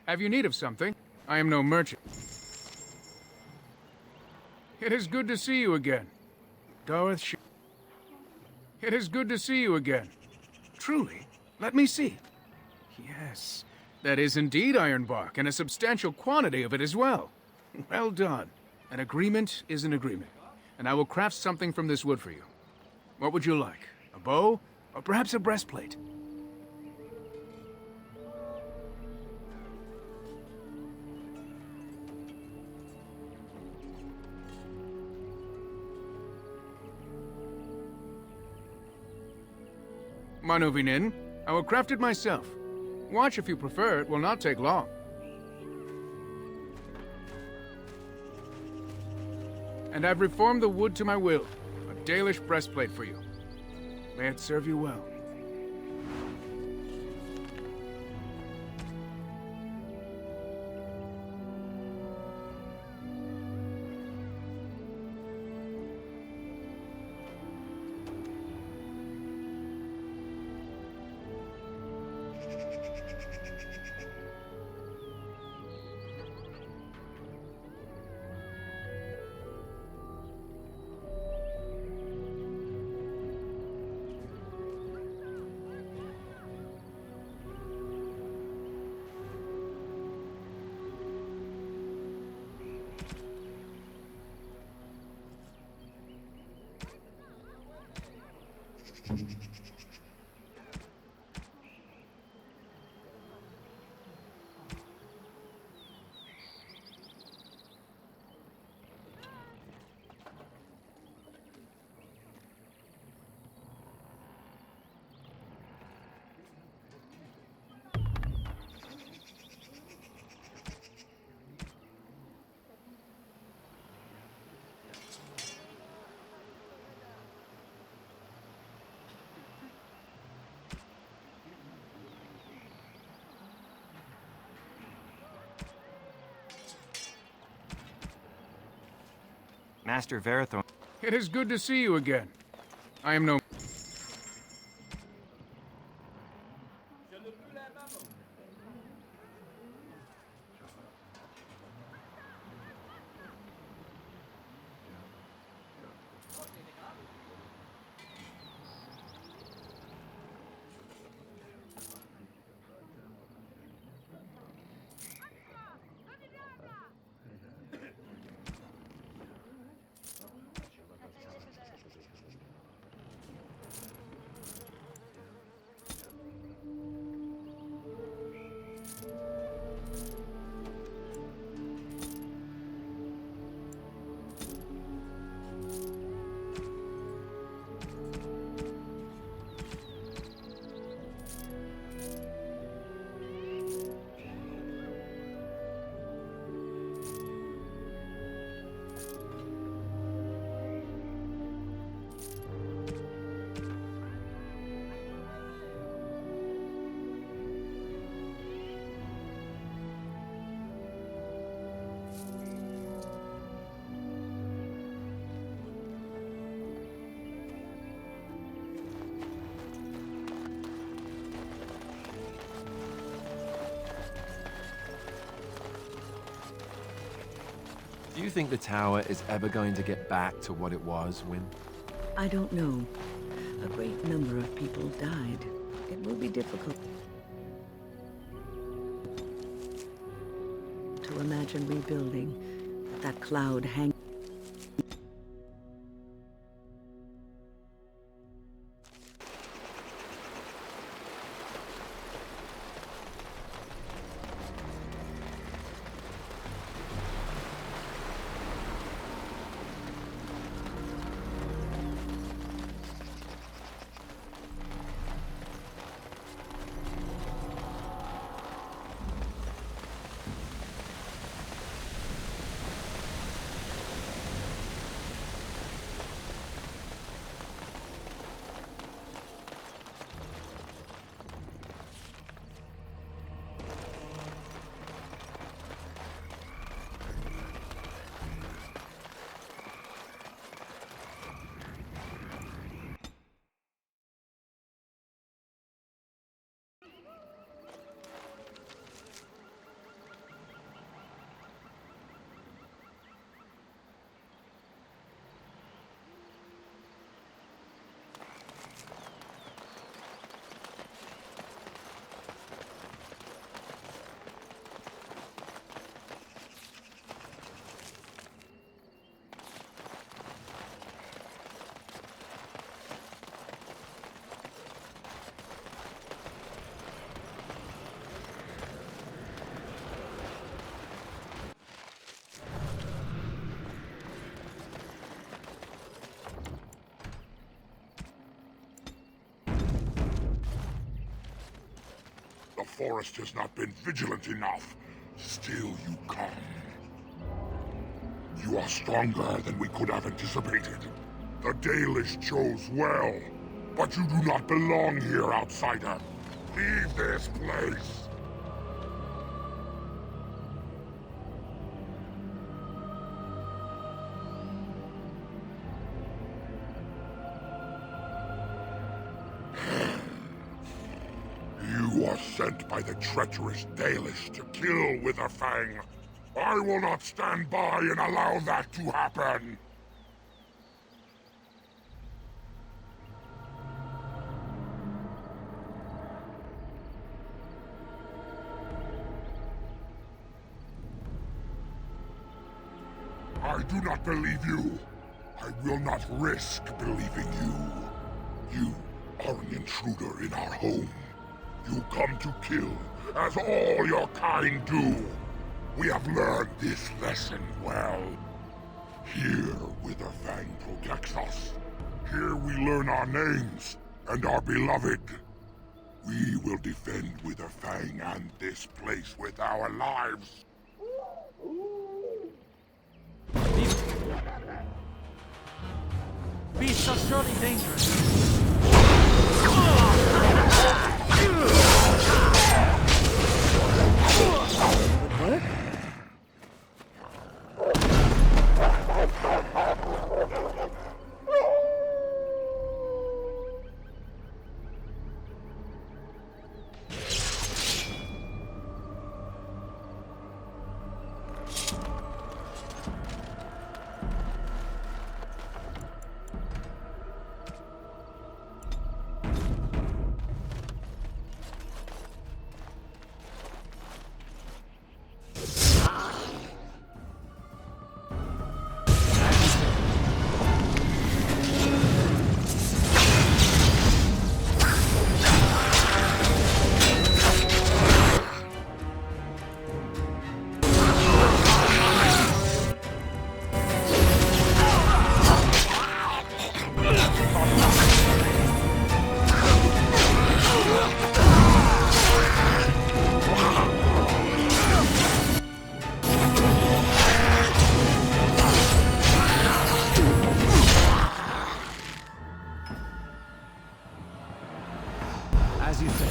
Have you need of something? I am no merchant. It is good to see you again. It is good to see you again. Truly? Let me see. Yes, that is indeed ironbark, and a substantial quantity of it as well. Well done. An agreement is an agreement, and I will craft something from this wood for you. What would you like? A bow? Or perhaps a breastplate? Manuvinin, I will craft it myself. Watch if you prefer, it will not take long. And I've reformed the wood to my will. A Dalish breastplate for you. May it serve you well. Master Verathorn. It is good to see you again. I am no... Do you think the tower is ever going to get back to what it was, Wynne? I don't know. A great number of people died. It will be difficult to imagine rebuilding that cloud hanging. forest has not been vigilant enough. Still you come. You are stronger than we could have anticipated. The Dalish chose well, but you do not belong here, outsider. Leave this place. You are sent by the treacherous Dalish to kill Witherfang. I will not stand by and allow that to happen. I do not believe you. I will not risk believing you. You are an intruder in our home. You come to kill, as all your kind do. We have learned this lesson well. Here, Witherfang protects us. Here we learn our names and are beloved. We will defend Witherfang and this place with our lives. Beasts are surely dangerous. As you say.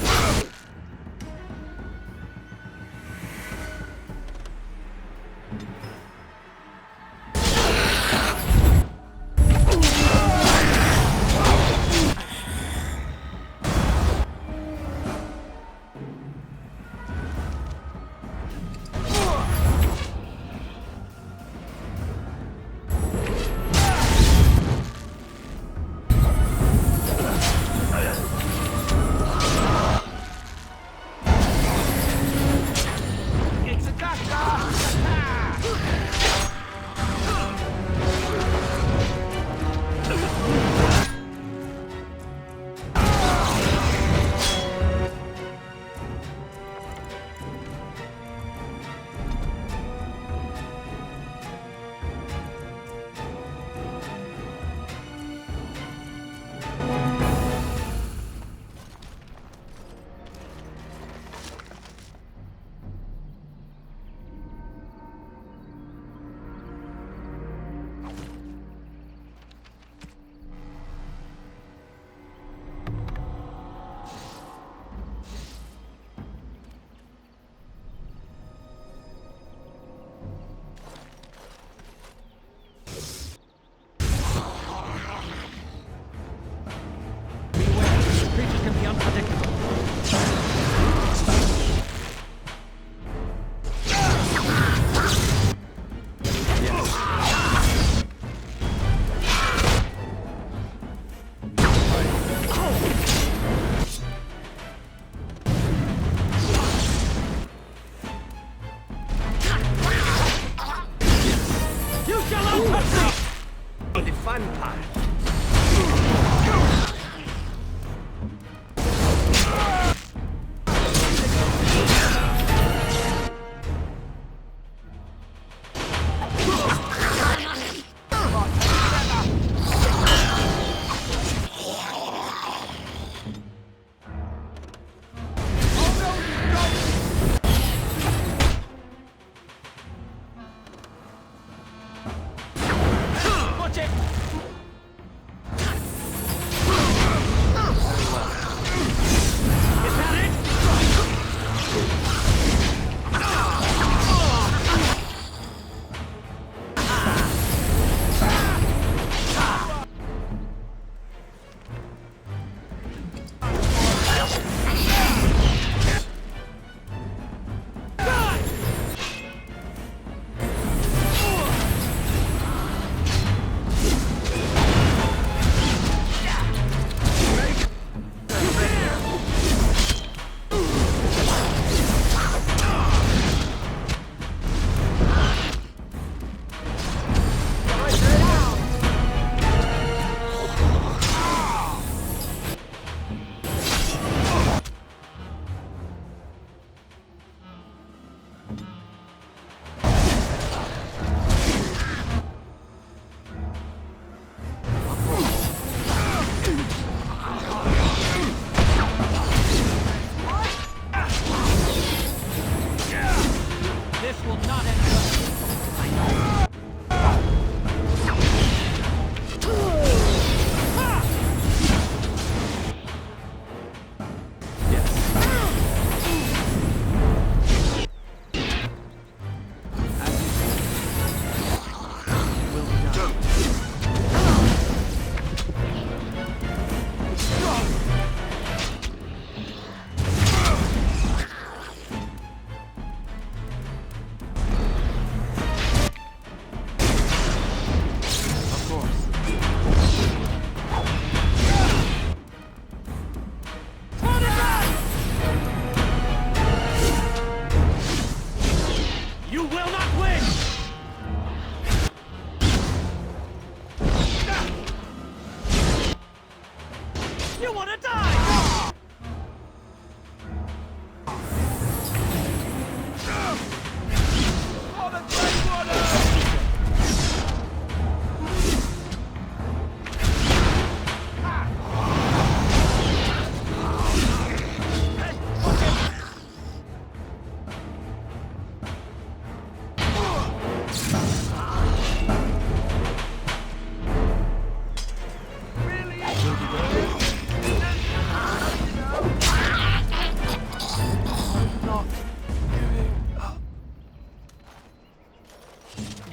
The fun part.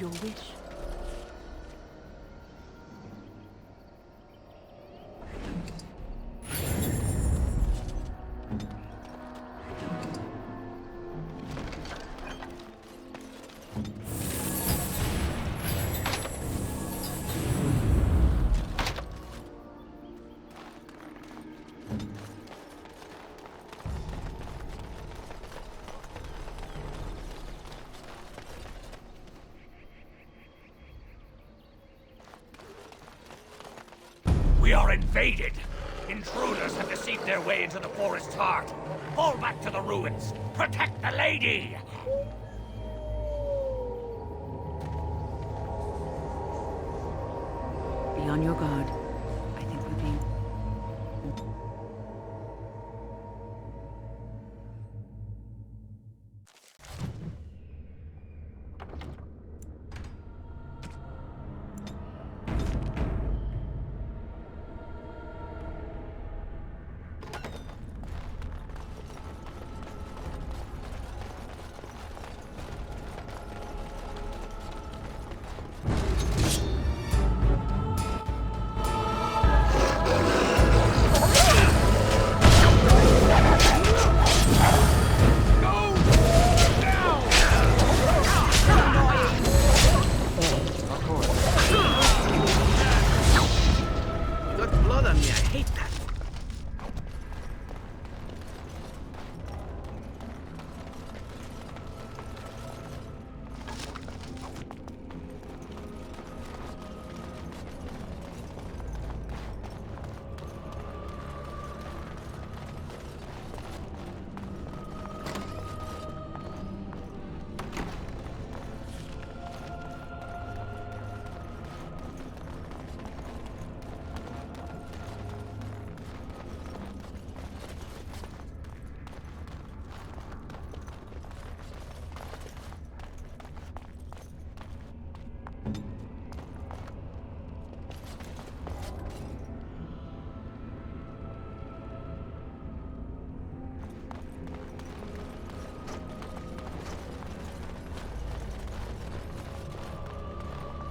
your wish. We are invaded! Intruders have deceived their way into the forest's heart. Fall back to the ruins! Protect the lady! Be on your guard. I think we're being... Got blood on me, I hate that.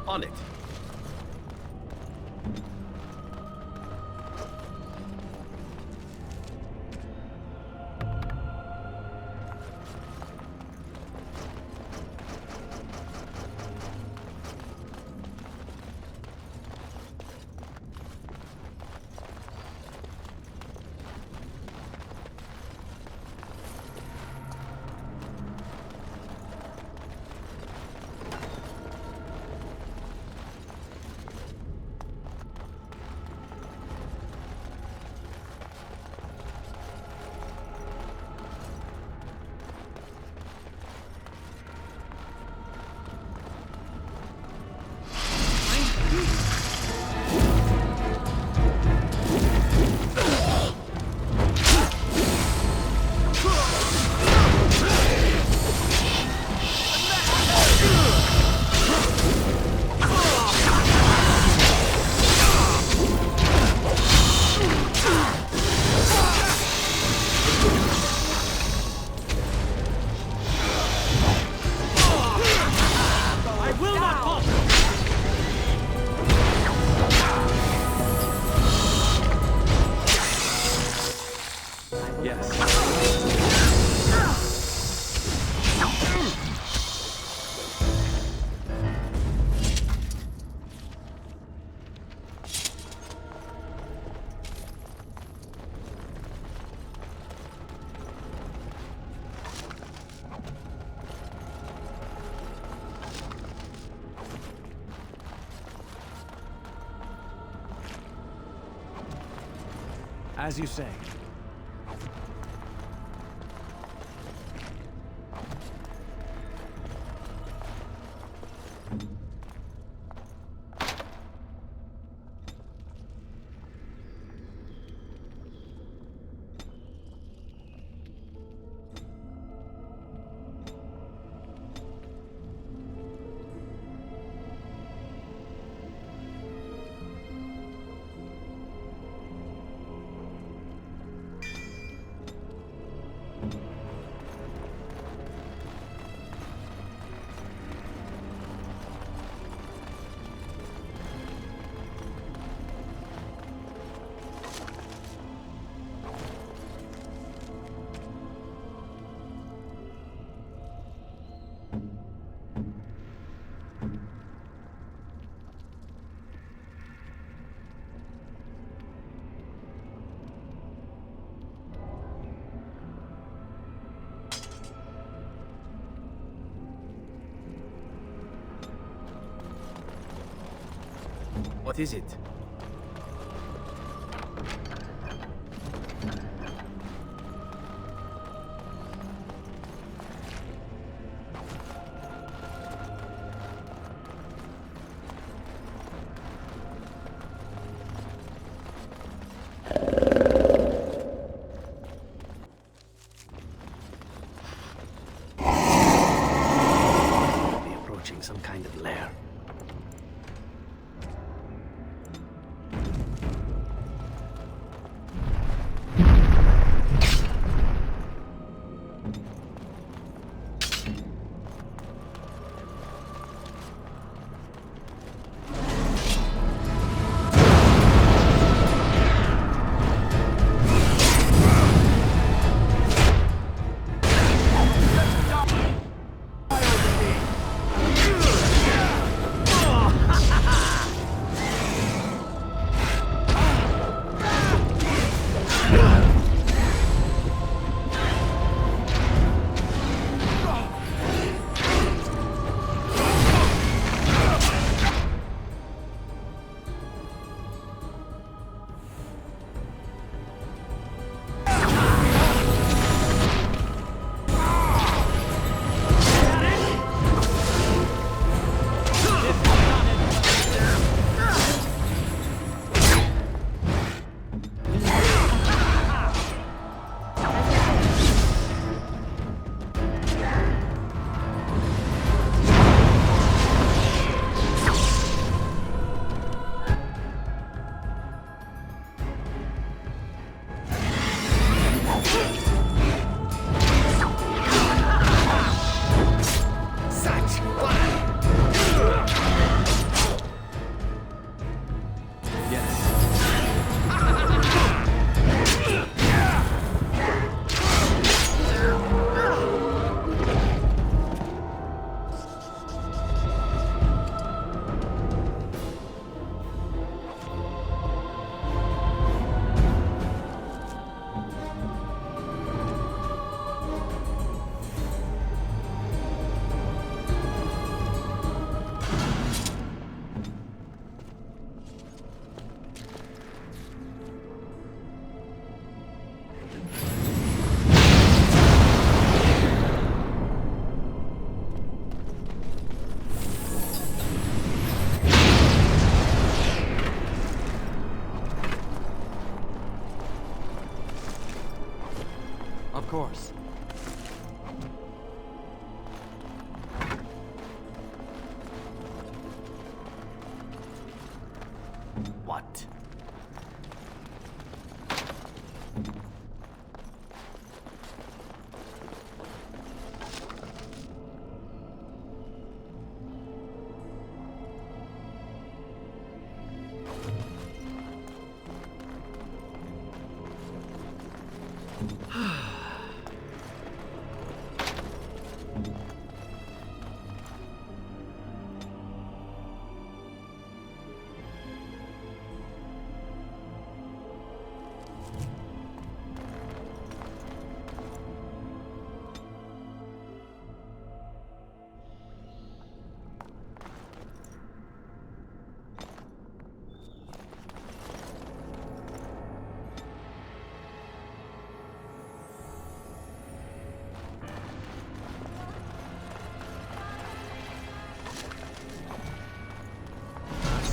On it. As you say. What is it? Be approaching some kind of lair. Of course. What?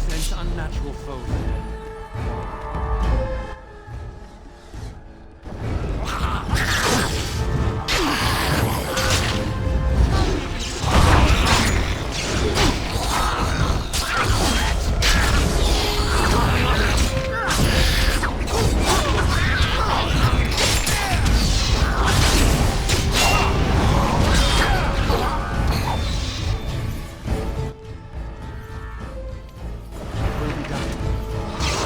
Sense unnatural foes ahead. Will be done.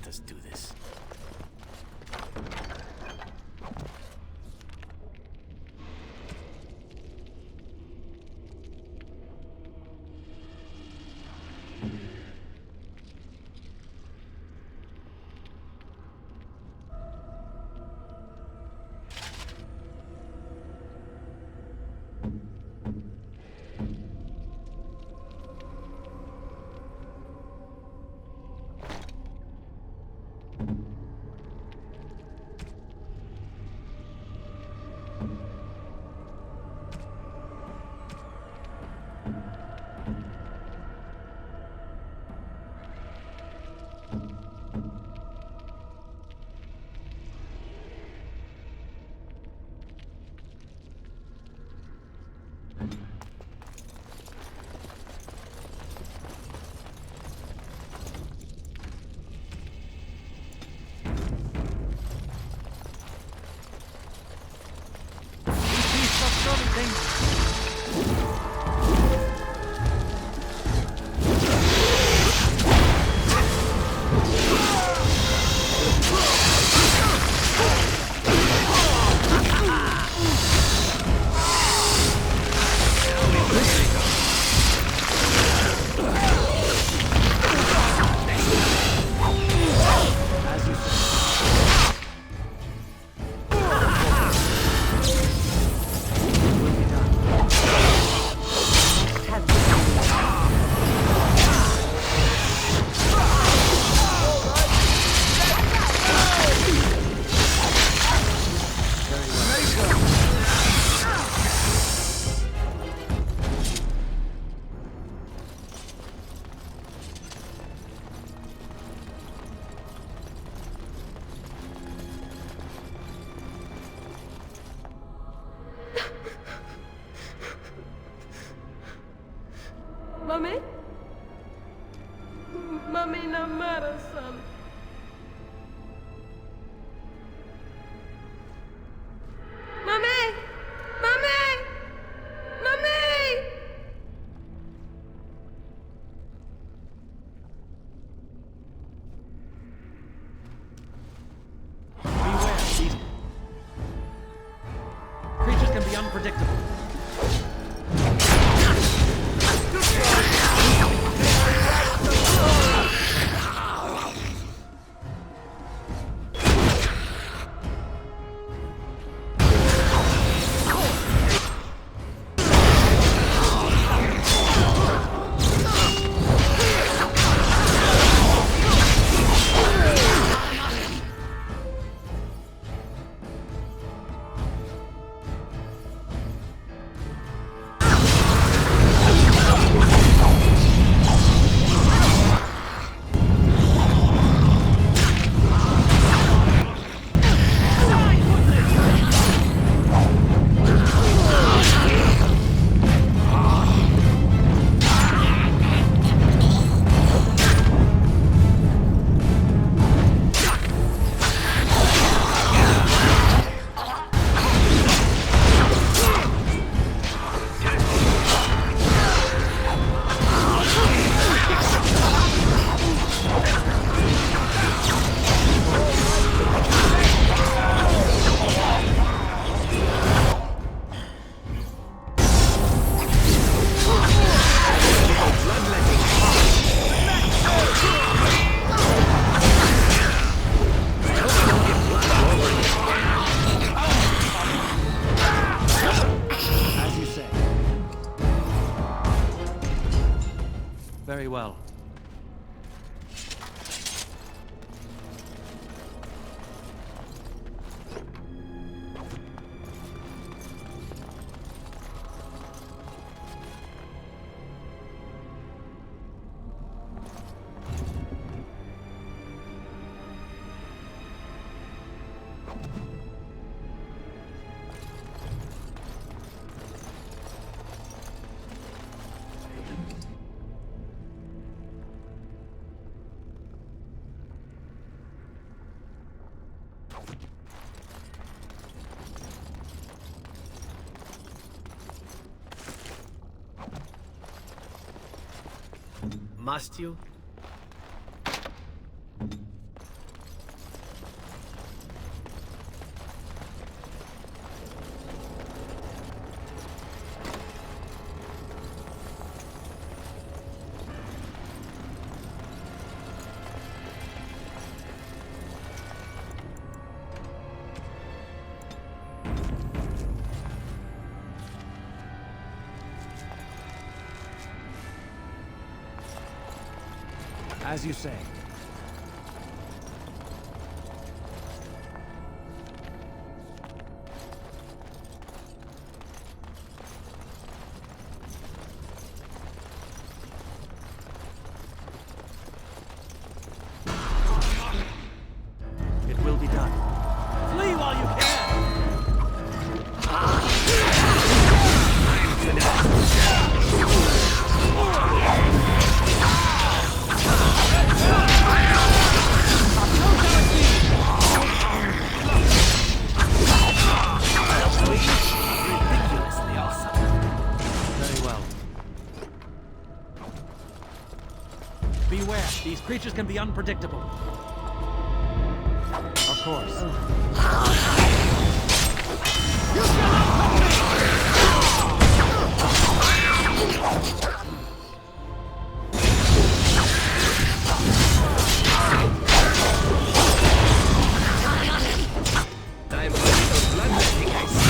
Let us do this. Mami? Mami Namara-san. Mami! Mami! Mami! Beware, these creatures can be unpredictable. Very well. Must you? As you say. It will be done. Flee while you can! Ridiculously awesome. Very well. Beware, these creatures can be unpredictable. Of course. Time for a little bloodletting, I see.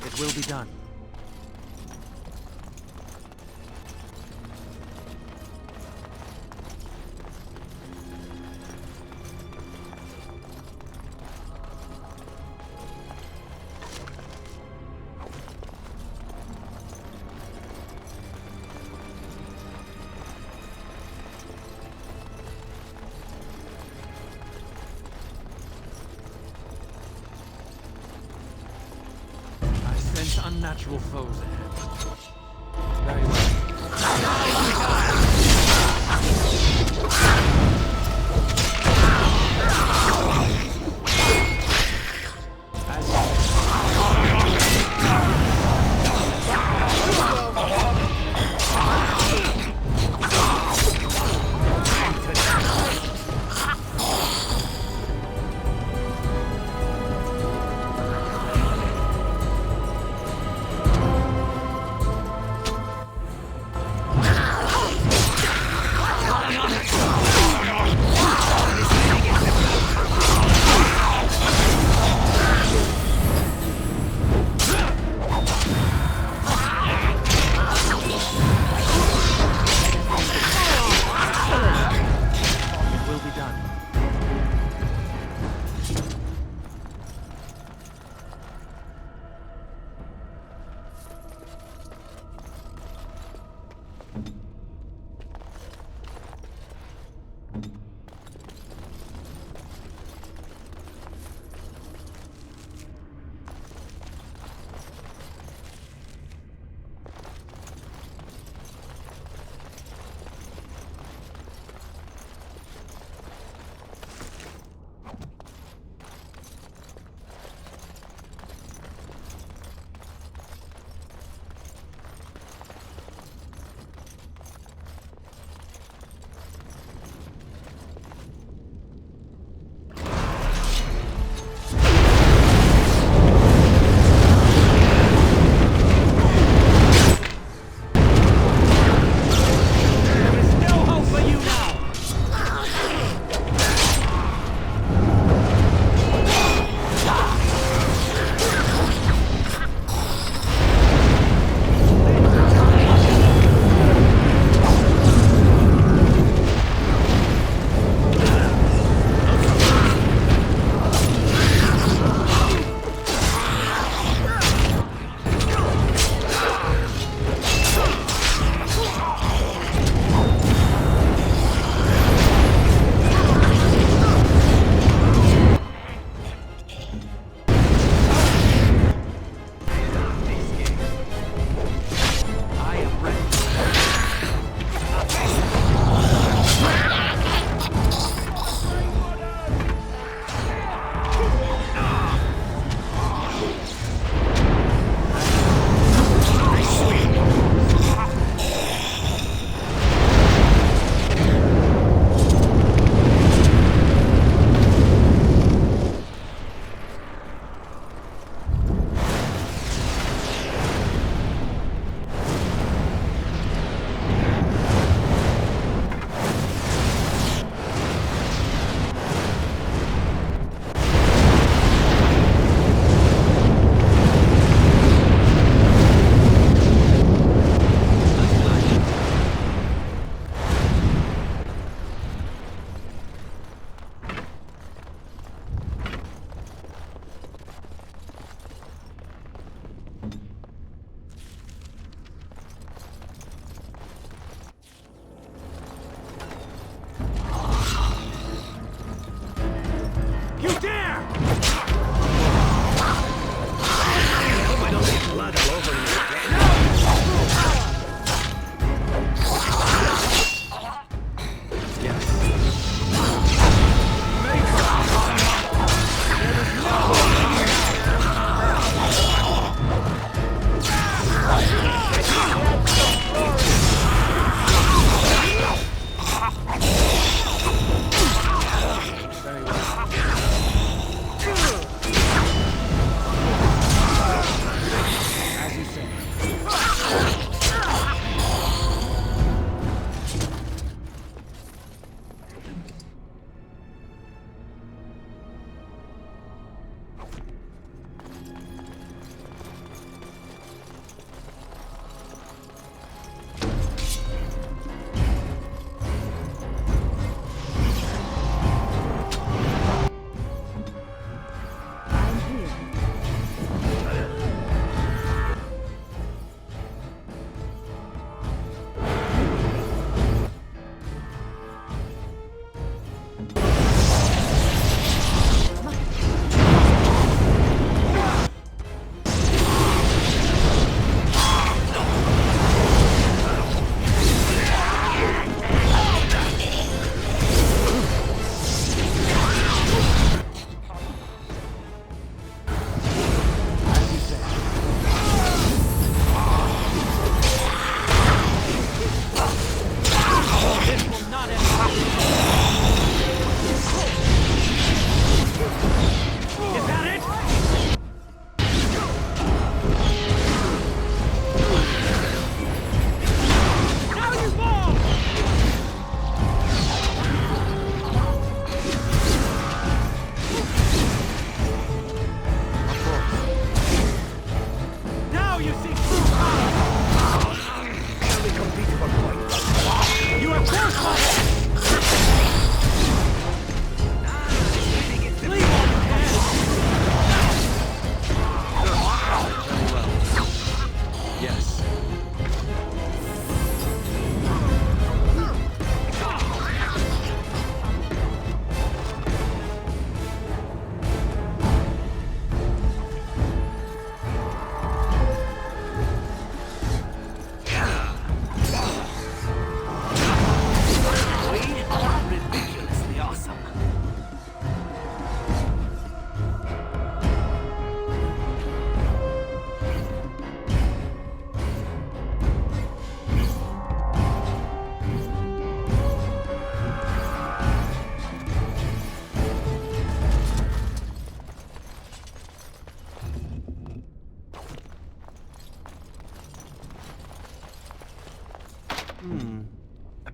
It will be done. Unnatural foes ahead. Very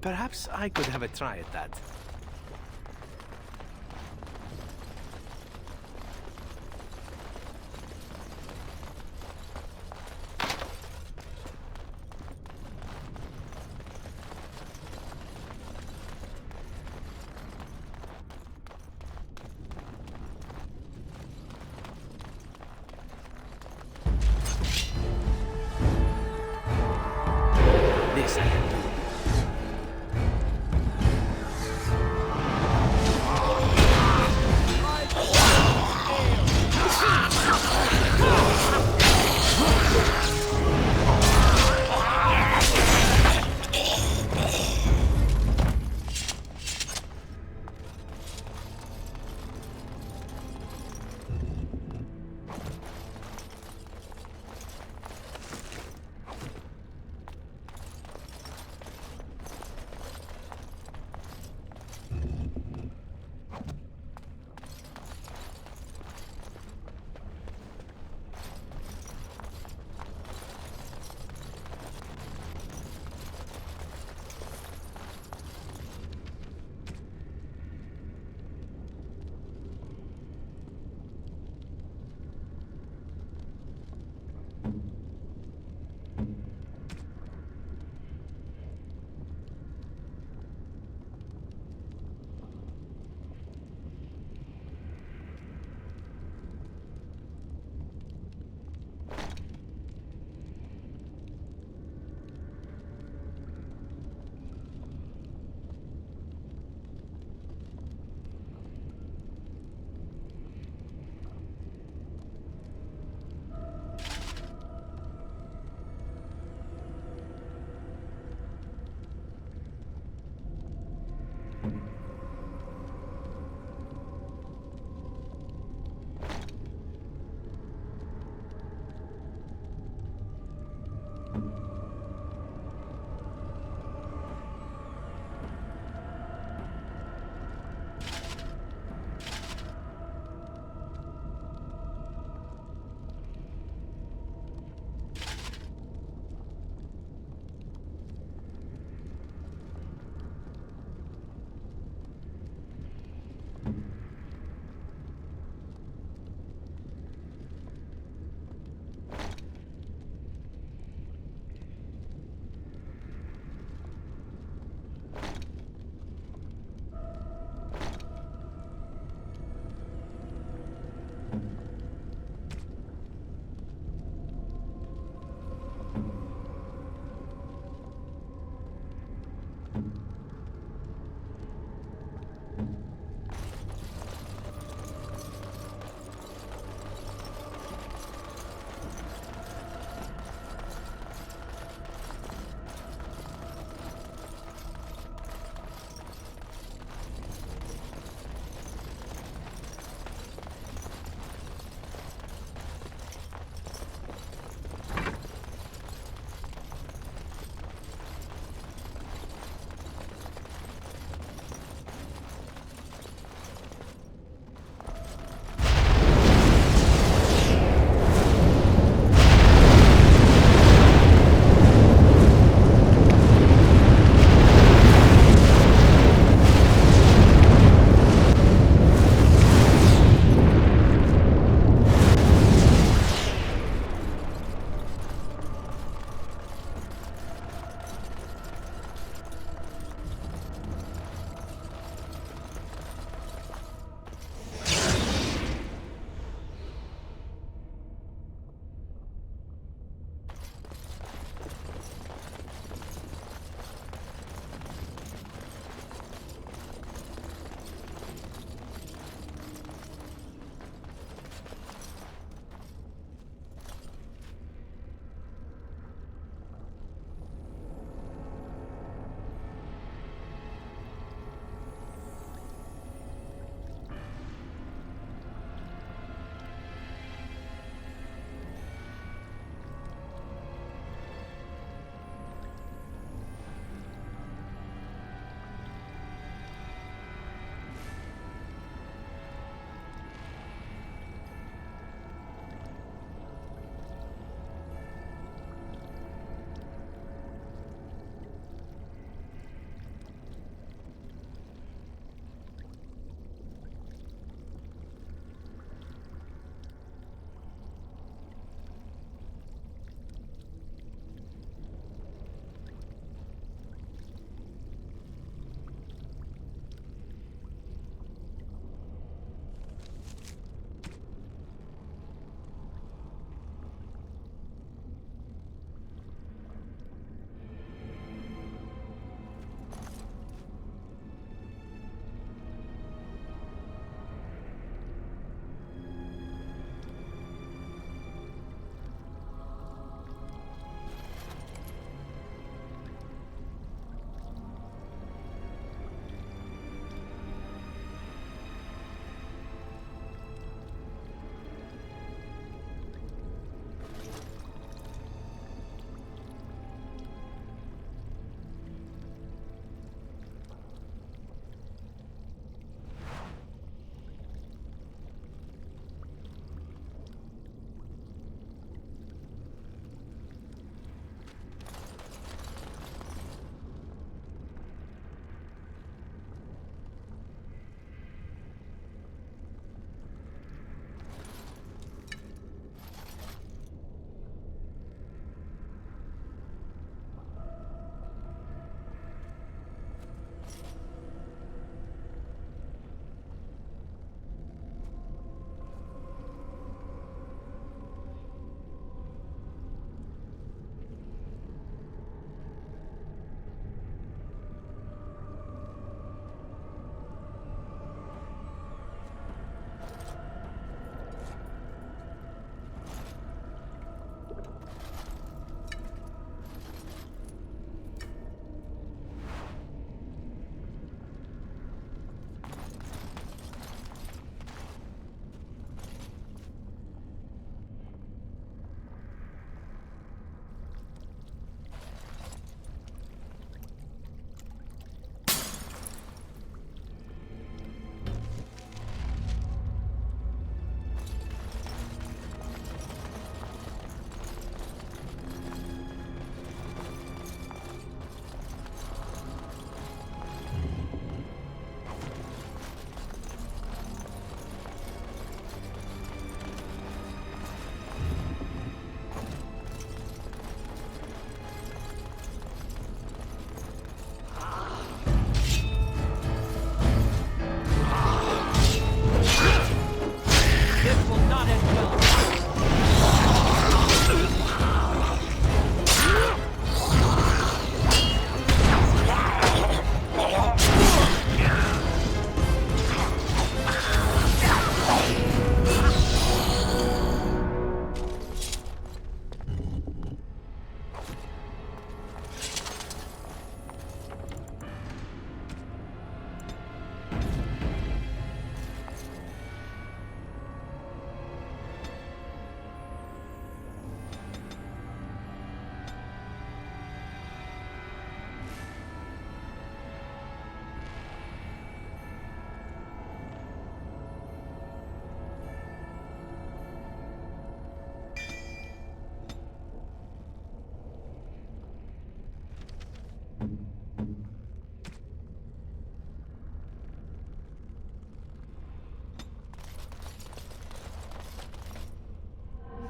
Perhaps I could have a try at that. This I can do.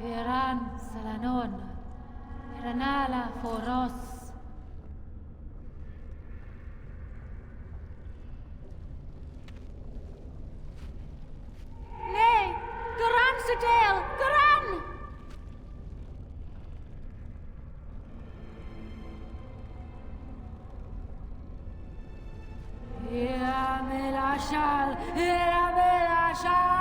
Viran Salanon, Iranala Foros. Nay, Garan Sudale, Garan! Iramel Ashal, Iramel Ashal!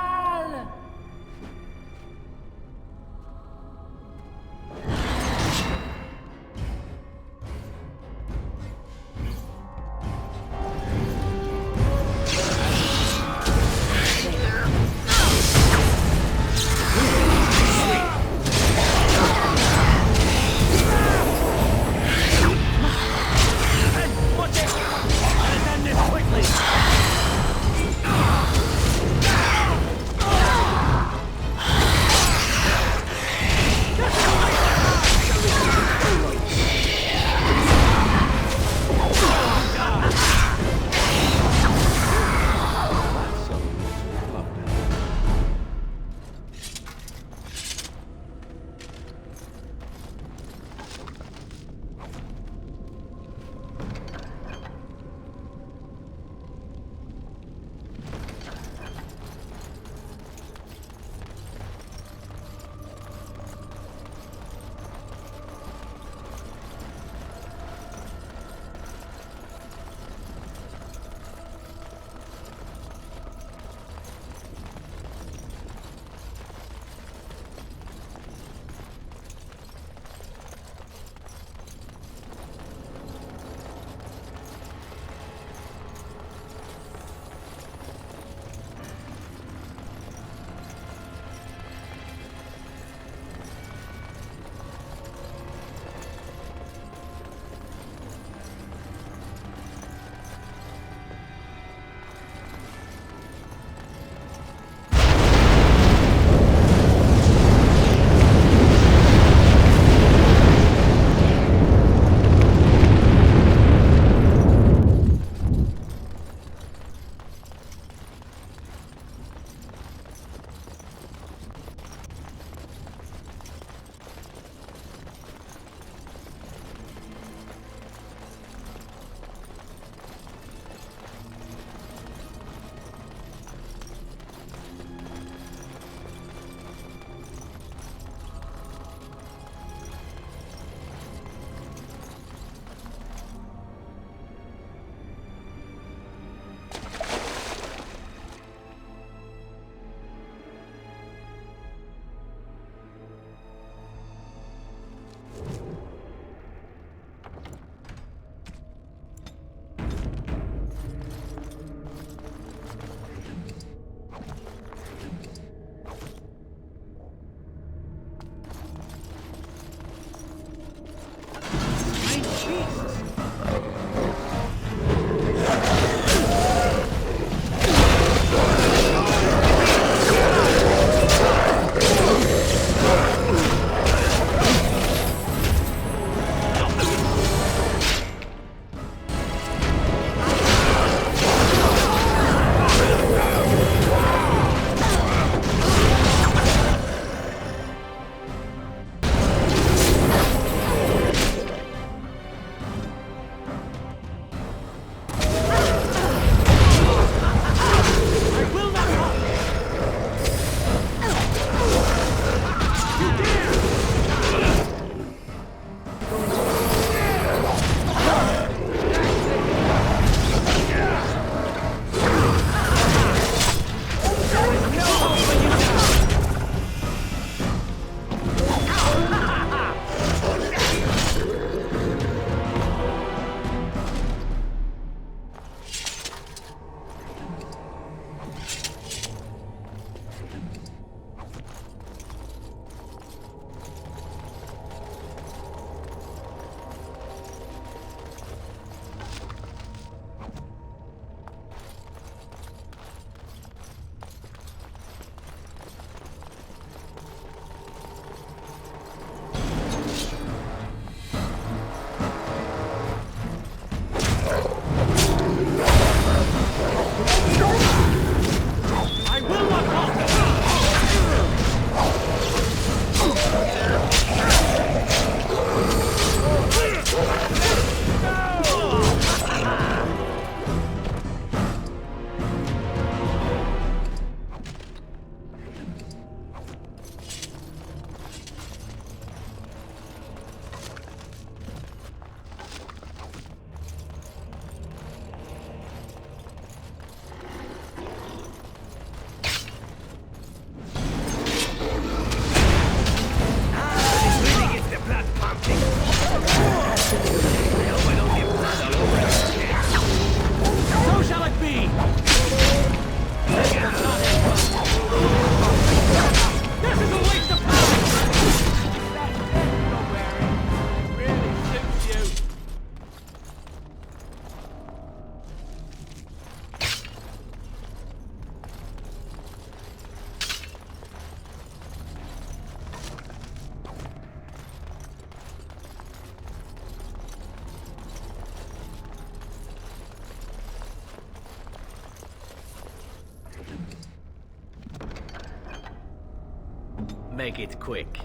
Make it quick.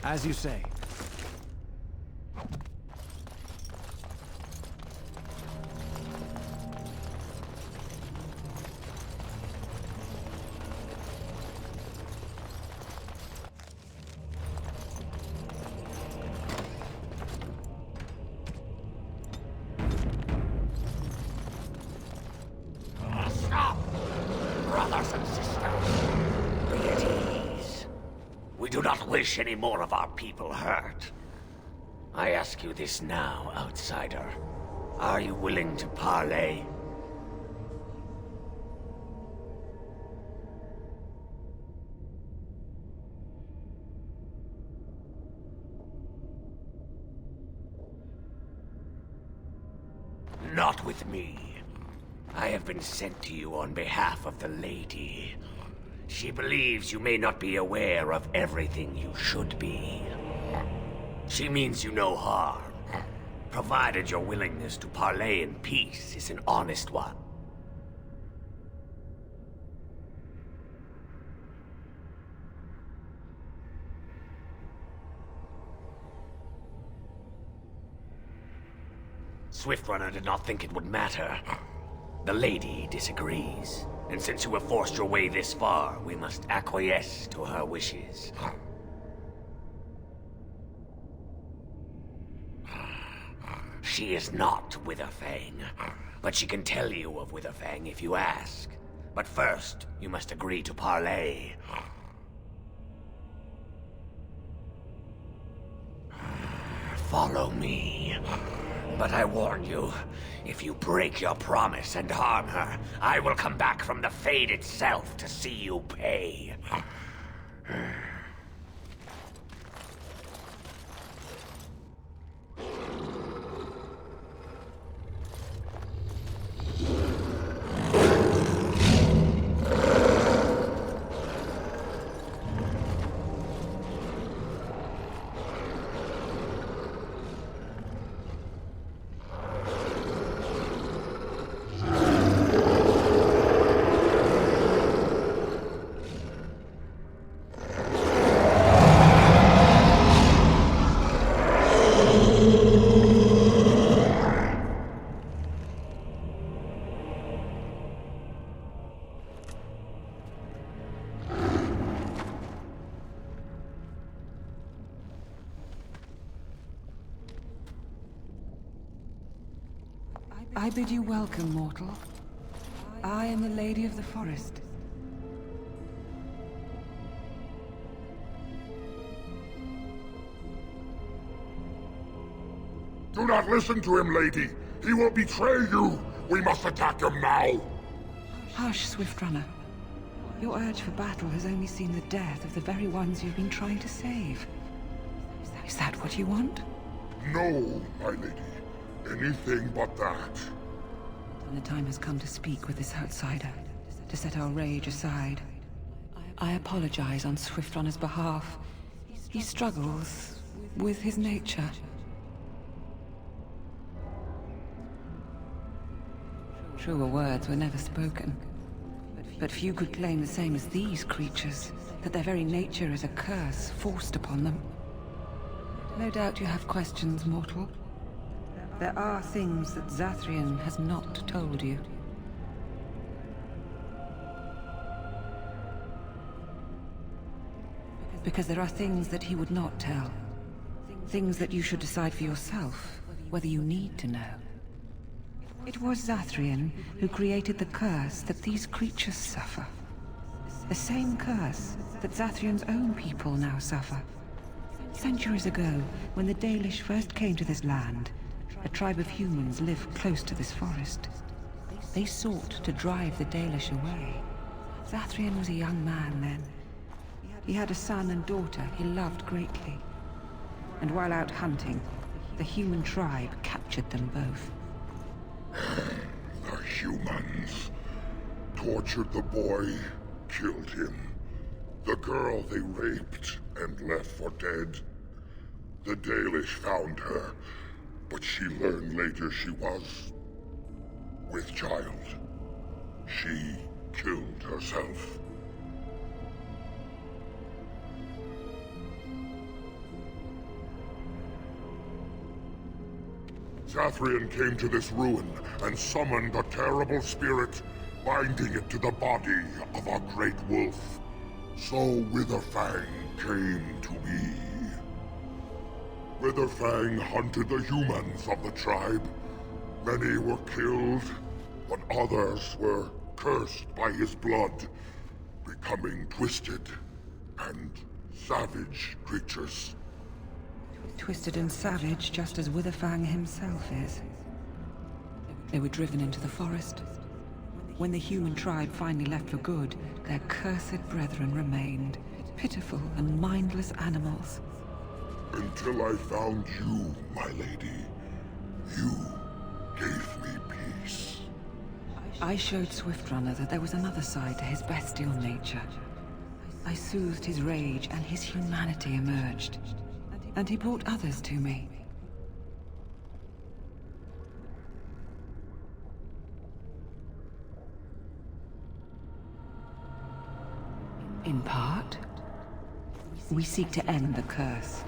As you say. Stop! Brothers and sisters, be at ease. We do not wish any more of our people hurt. I ask you this now, outsider. Are you willing to parley? Not with me. I have been sent to you on behalf of the lady. She believes you may not be aware of everything you should be. She means you no harm, provided your willingness to parley in peace is an honest one. Swiftrunner did not think it would matter. The lady disagrees, and since you have forced your way this far, we must acquiesce to her wishes. She is not Witherfang, but she can tell you of Witherfang if you ask. But first, you must agree to parley. Follow me. But I warn you, if you break your promise and harm her, I will come back from the Fade itself to see you pay. I bid you welcome, mortal. I am the Lady of the Forest. Do not listen to him, lady. He will betray you. We must attack him now. Hush, Swiftrunner. Your urge for battle has only seen the death of the very ones you've been trying to save. Is that what you want? No, my lady. Anything but that. Then the time has come to speak with this outsider, to set our rage aside. I apologize on Swiftrunner's behalf. He struggles with his nature. Truer words were never spoken. But few could claim the same as these creatures, that their very nature is a curse forced upon them. No doubt you have questions, mortal. There are things that Zathrian has not told you. Because there are things that he would not tell. Things that you should decide for yourself, whether you need to know. It was Zathrian who created the curse that these creatures suffer. The same curse that Zathrian's own people now suffer. Centuries ago, when the Dalish first came to this land, a tribe of humans lived close to this forest. They sought to drive the Dalish away. Zathrian was a young man then. He had a son and daughter he loved greatly. And while out hunting, the human tribe captured them both. The humans tortured the boy, killed him. The girl they raped and left for dead. The Dalish found her, but she learned later she was with child. She killed herself. Zathrian came to this ruin and summoned a terrible spirit, binding it to the body of a great wolf. So Witherfang came to be. Witherfang hunted the humans of the tribe. Many were killed, but others were cursed by his blood, becoming twisted and savage creatures. Twisted and savage, just as Witherfang himself is. They were driven into the forest. When the human tribe finally left for good, their cursed brethren remained, pitiful and mindless animals. Until I found you, my lady. You gave me peace. I showed Swiftrunner that there was another side to his bestial nature. I soothed his rage and his humanity emerged. And he brought others to me. In part, we seek to end the curse.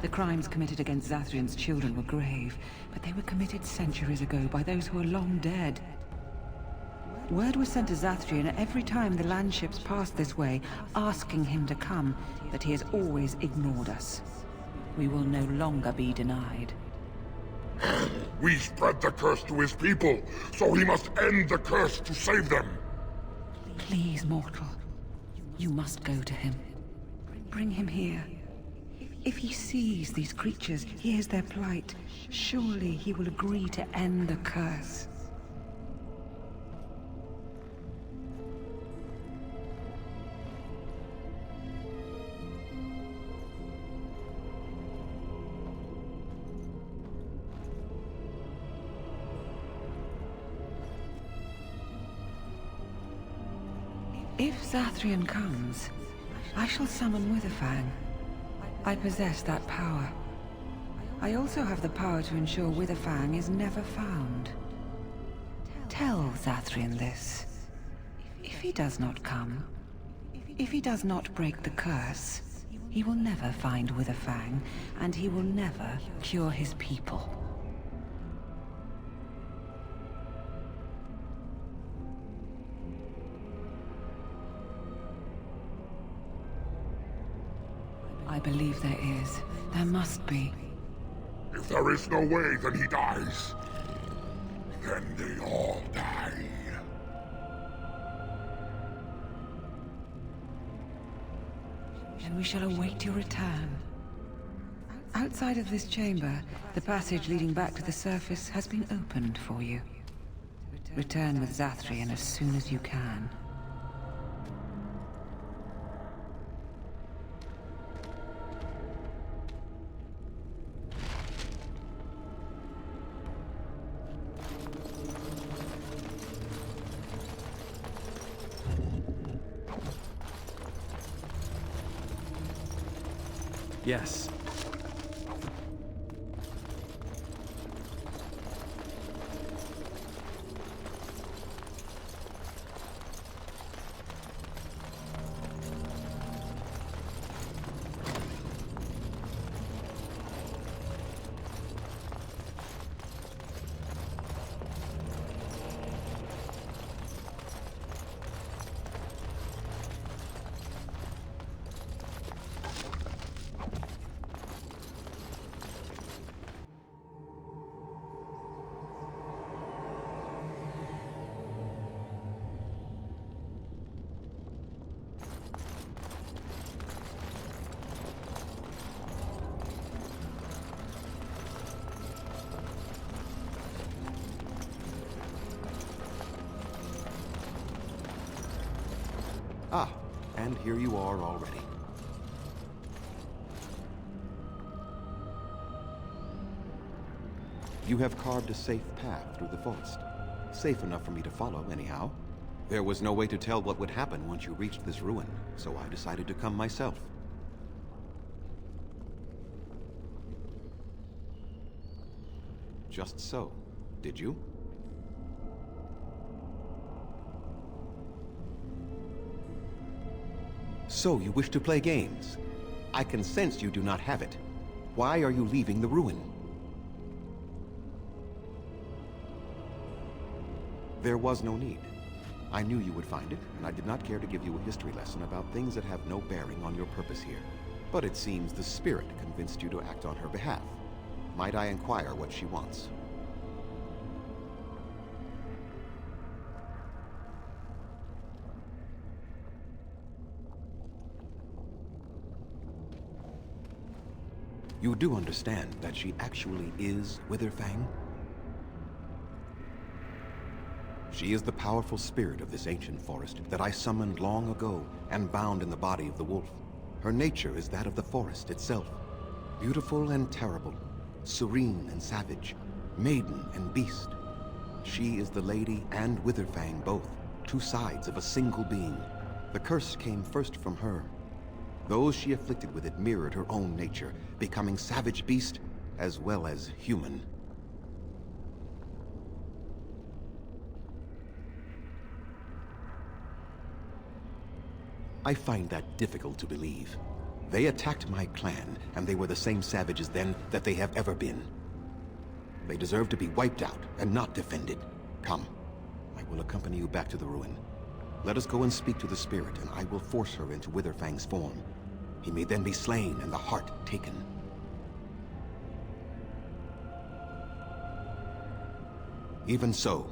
The crimes committed against Zathrian's children were grave, but they were committed centuries ago by those who are long dead. Word was sent to Zathrian every time the landships passed this way, asking him to come, but he has always ignored us. We will no longer be denied. We spread the curse to his people, so he must end the curse to save them. Please, mortal. You must go to him. Bring him here. If he sees these creatures, hears their plight, surely he will agree to end the curse. If Zathrian comes, I shall summon Witherfang. I possess that power. I also have the power to ensure Witherfang is never found. Tell Zathrian this. If he does not come, if he does not break the curse, he will never find Witherfang, and he will never cure his people. I believe there is. There must be. If there is no way, then he dies. Then they all die. Then we shall await your return. Outside of this chamber, the passage leading back to the surface has been opened for you. Return with Zathrian as soon as you can. Yes. Ah, and here you are already. You have carved a safe path through the forest. Safe enough for me to follow, anyhow. There was no way to tell what would happen once you reached this ruin, so I decided to come myself. Just so, did you? So you wish to play games? I can sense you do not have it. Why are you leaving the ruin? There was no need. I knew you would find it, and I did not care to give you a history lesson about things that have no bearing on your purpose here. But it seems the Spirit convinced you to act on her behalf. Might I inquire what she wants? You do understand that she actually is Witherfang? She is the powerful spirit of this ancient forest that I summoned long ago and bound in the body of the wolf. Her nature is that of the forest itself. Beautiful and terrible, serene and savage, maiden and beast. She is the lady and Witherfang both, two sides of a single being. The curse came first from her. Those she afflicted with it mirrored her own nature, becoming savage beast as well as human. I find that difficult to believe. They attacked my clan, and they were the same savages then that they have ever been. They deserve to be wiped out and not defended. Come, I will accompany you back to the ruin. Let us go and speak to the spirit, and I will force her into Witherfang's form. He may then be slain and the heart taken. Even so,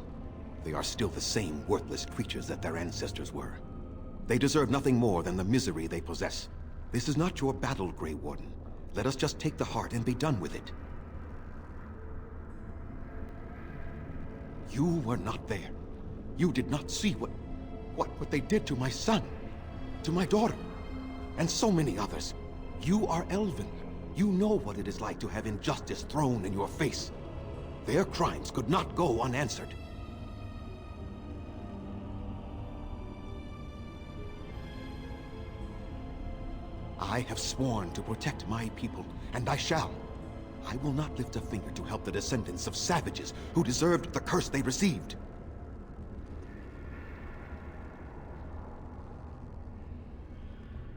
they are still the same worthless creatures that their ancestors were. They deserve nothing more than the misery they possess. This is not your battle, Grey Warden. Let us just take the heart and be done with it. You were not there. You did not see what they did to my son, to my daughter, and so many others. You are Elven. You know what it is like to have injustice thrown in your face. Their crimes could not go unanswered. I have sworn to protect my people, and I shall. I will not lift a finger to help the descendants of savages who deserved the curse they received.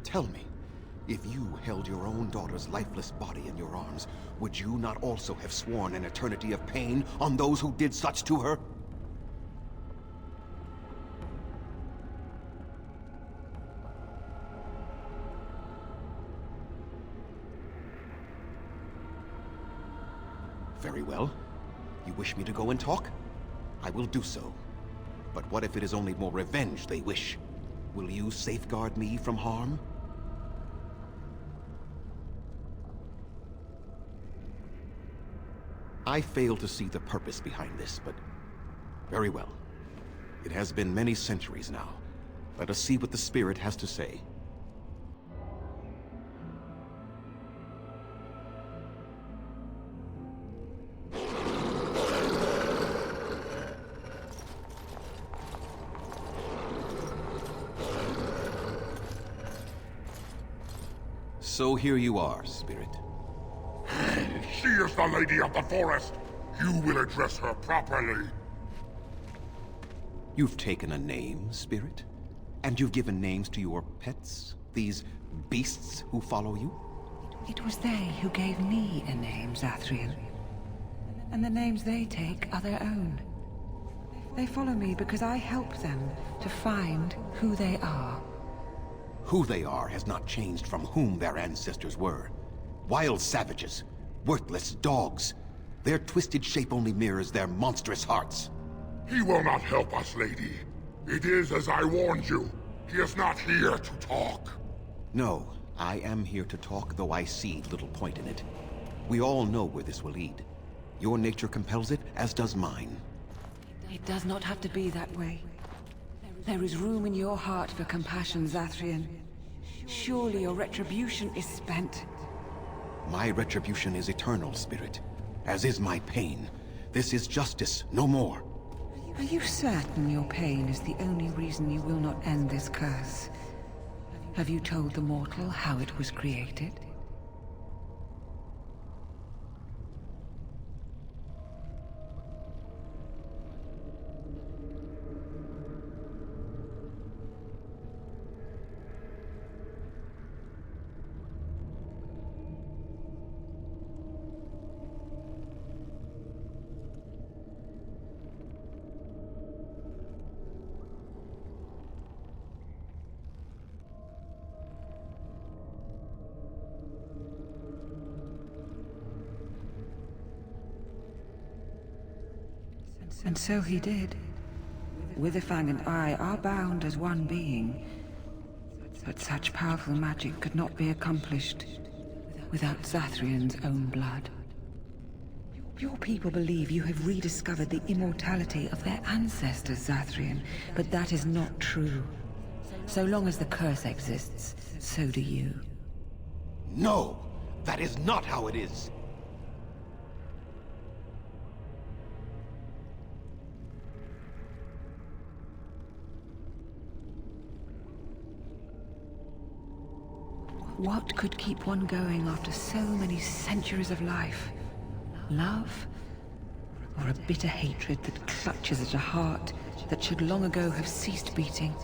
Tell me, if you held your own daughter's lifeless body in your arms, would you not also have sworn an eternity of pain on those who did such to her? Very well. You wish me to go and talk? I will do so. But what if it is only more revenge they wish? Will you safeguard me from harm? I fail to see the purpose behind this, but very well. It has been many centuries now. Let us see what the spirit has to say. So here you are, Spirit. She is the Lady of the Forest. You will address her properly. You've taken a name, Spirit? And you've given names to your pets? These beasts who follow you? It was they who gave me a name, Zathrian. And the names they take are their own. They follow me because I help them to find who they are. Who they are has not changed from whom their ancestors were. Wild savages, worthless dogs. Their twisted shape only mirrors their monstrous hearts. He will not help us, lady. It is as I warned you. He is not here to talk. No, I am here to talk, though I see little point in it. We all know where this will lead. Your nature compels it, as does mine. It does not have to be that way. There is room in your heart for compassion, Zathrian. Surely your retribution is spent. My retribution is eternal, Spirit. As is my pain. This is justice, no more. Are you certain your pain is the only reason you will not end this curse? Have you told the mortal how it was created? And so he did. Witherfang and I are bound as one being. But such powerful magic could not be accomplished without Zathrian's own blood. Your people believe you have rediscovered the immortality of their ancestors, Zathrian, but that is not true. So long as the curse exists, so do you. No! That is not how it is! What could keep one going after so many centuries of life? Love? Or a bitter hatred that clutches at a heart that should long ago have ceased beating?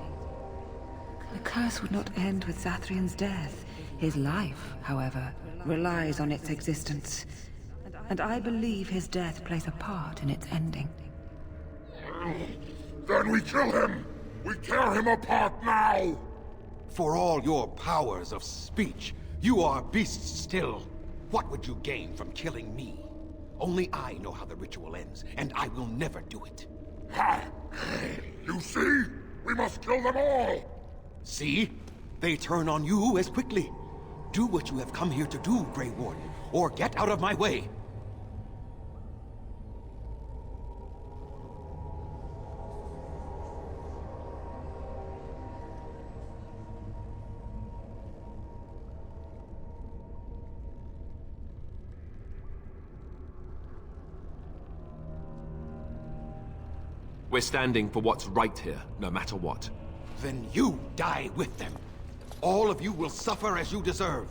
The curse would not end with Zathrian's death. His life, however, relies on its existence. And I believe his death plays a part in its ending. Then we kill him! We tear him apart now! For all your powers of speech, you are beasts still. What would you gain from killing me? Only I know how the ritual ends, and I will never do it. Ha! You see? We must kill them all! See? They turn on you as quickly. Do what you have come here to do, Grey Warden, or get out of my way. We're standing for what's right here, no matter what. Then you die with them. All of you will suffer as you deserve.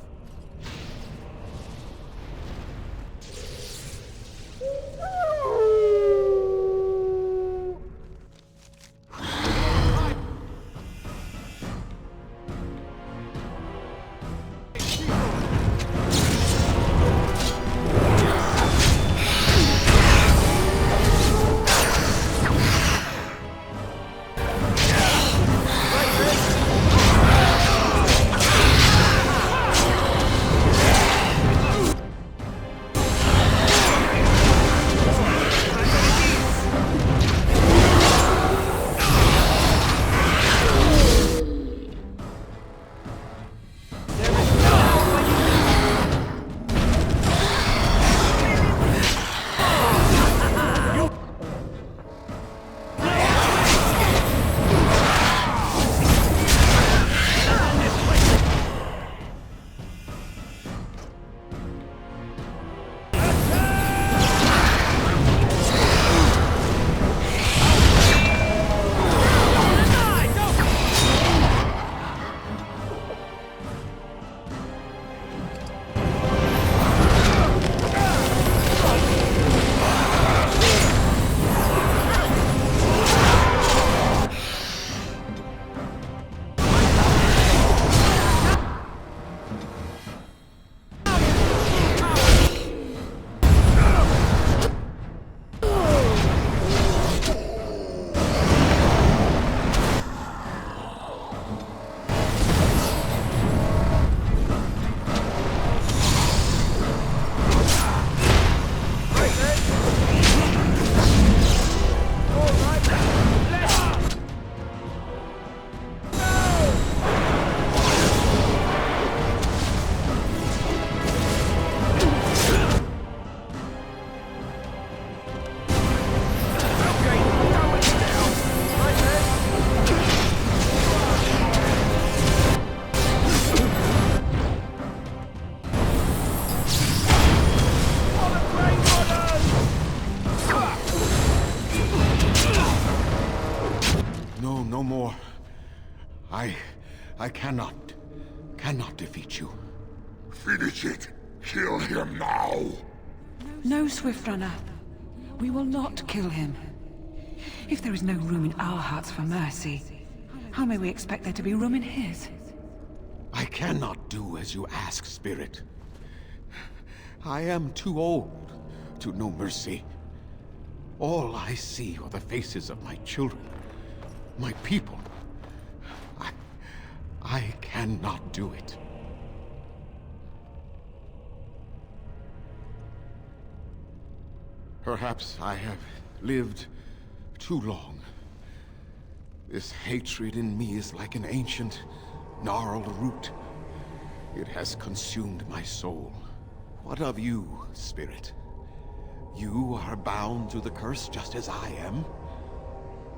more. I cannot defeat you. Finish it! Kill him now! No, Swift Runner. We will not kill him. If there is no room in our hearts for mercy, how may we expect there to be room in his? I cannot do as you ask, Spirit. I am too old to know mercy. All I see are the faces of my children, my people. I cannot do it. Perhaps I have lived too long. This hatred in me is like an ancient, gnarled root. It has consumed my soul. What of you, Spirit? You are bound to the curse just as I am.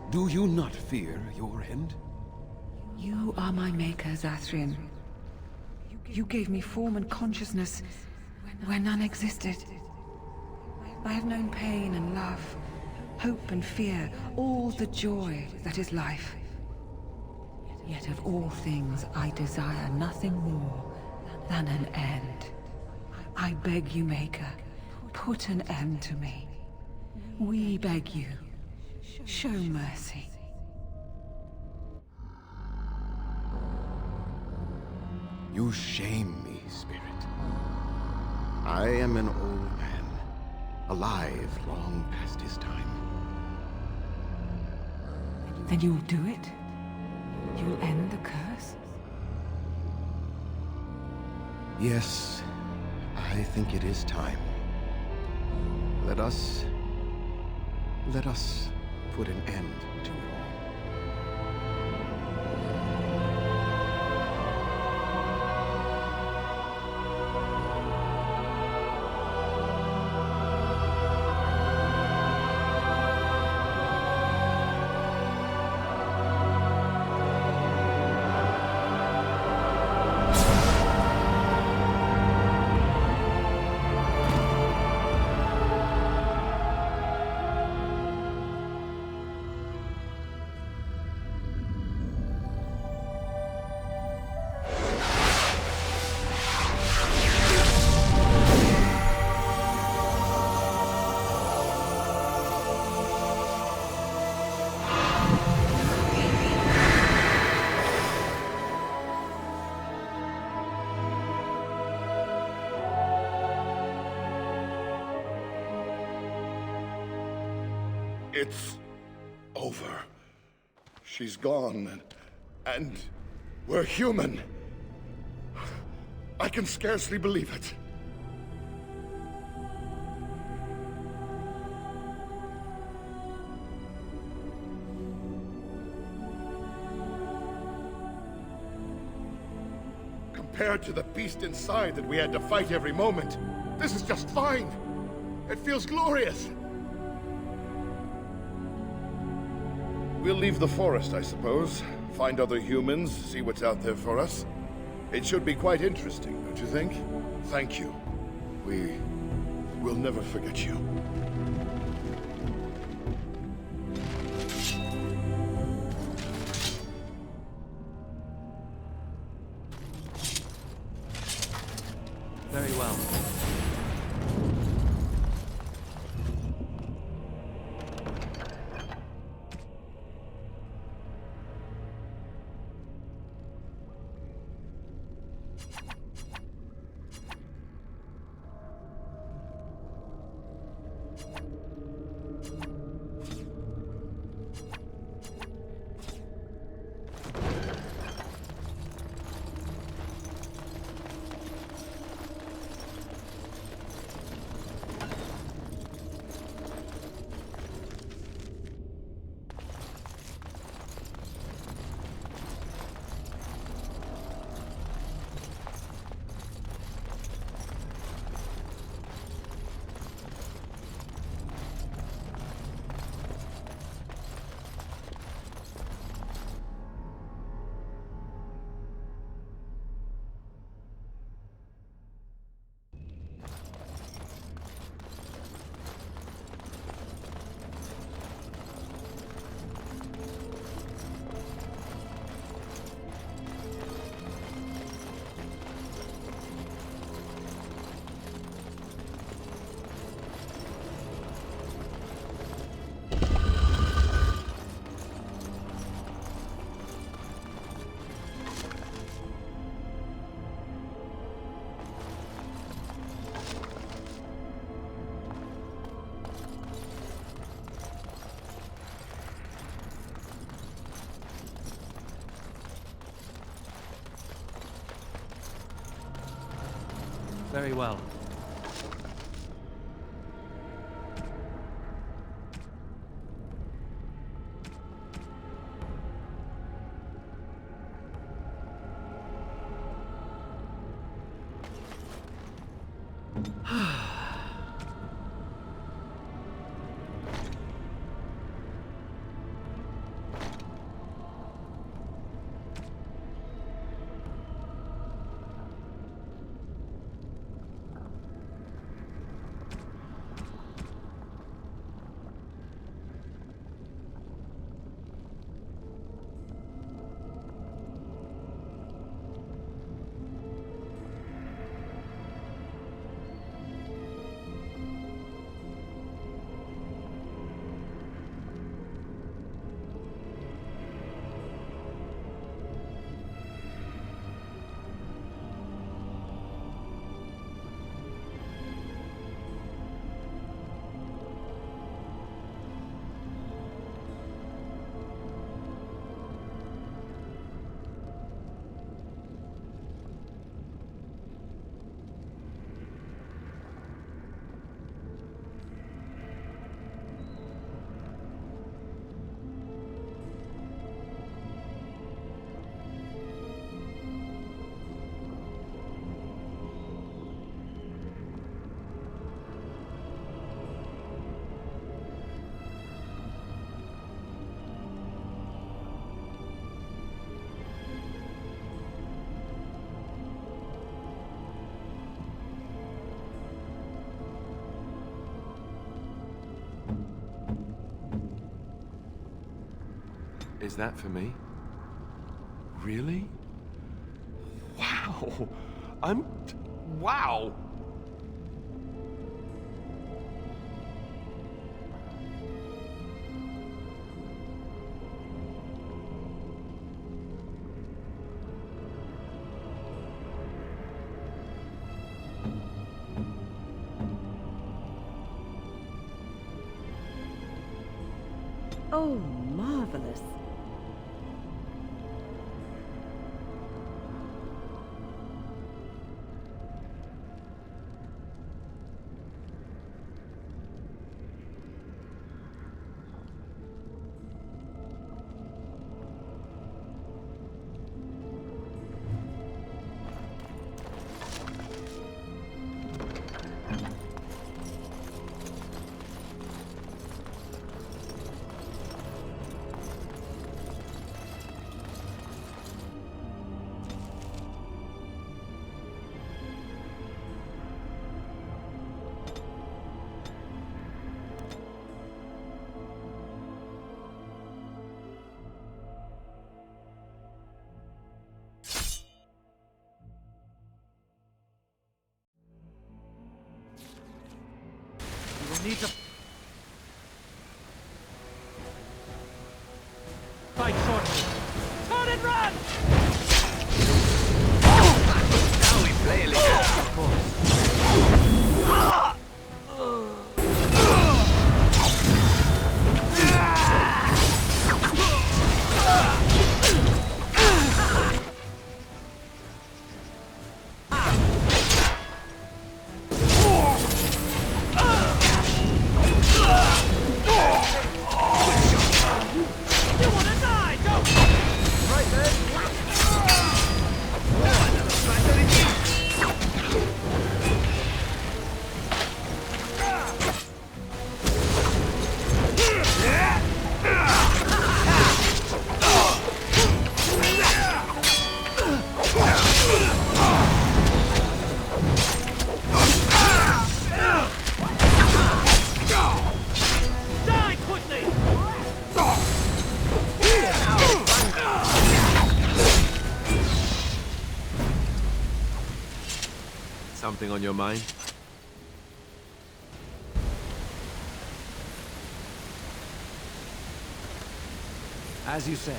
Do you not fear your end? You are my maker, Zathrian. You gave me form and consciousness where none existed. I have known pain and love, hope and fear, all the joy that is life. Yet of all things, I desire nothing more than an end. I beg you, Maker, put an end to me. We beg you, show mercy. You shame me, Spirit. I am an old man, alive long past his time. Then you will do it? You will end the curse? Yes, I think it is time. Let us put an end to it all. It's over. She's gone, and we're human. I can scarcely believe it. Compared to the beast inside that we had to fight every moment, this is just fine. It feels glorious. We'll leave the forest, I suppose. Find other humans, see what's out there for us. It should be quite interesting, don't you think? Thank you. We'll never forget you. Very well. Very well. Is that for me? Really? Wow! Wow! Oh, marvelous. You will need to fight shortly. Turn and run! Now we play a little. Of course. Something on your mind? As you say.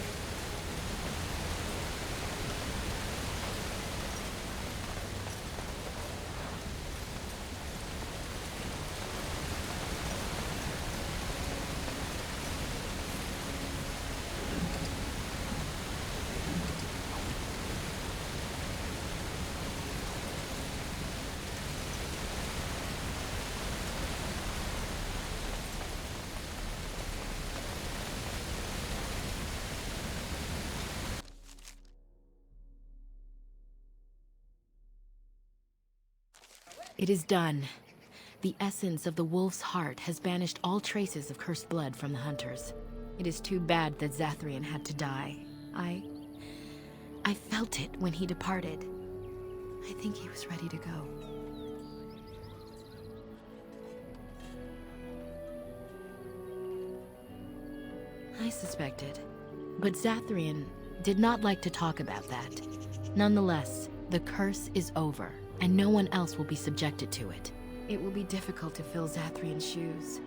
It is done. The essence of the wolf's heart has banished all traces of cursed blood from the hunters. It is too bad that Zathrian had to die. I felt it when he departed. I think he was ready to go. I suspected. But Zathrian did not like to talk about that. Nonetheless, the curse is over, and no one else will be subjected to it. It will be difficult to fill Zathrian's shoes.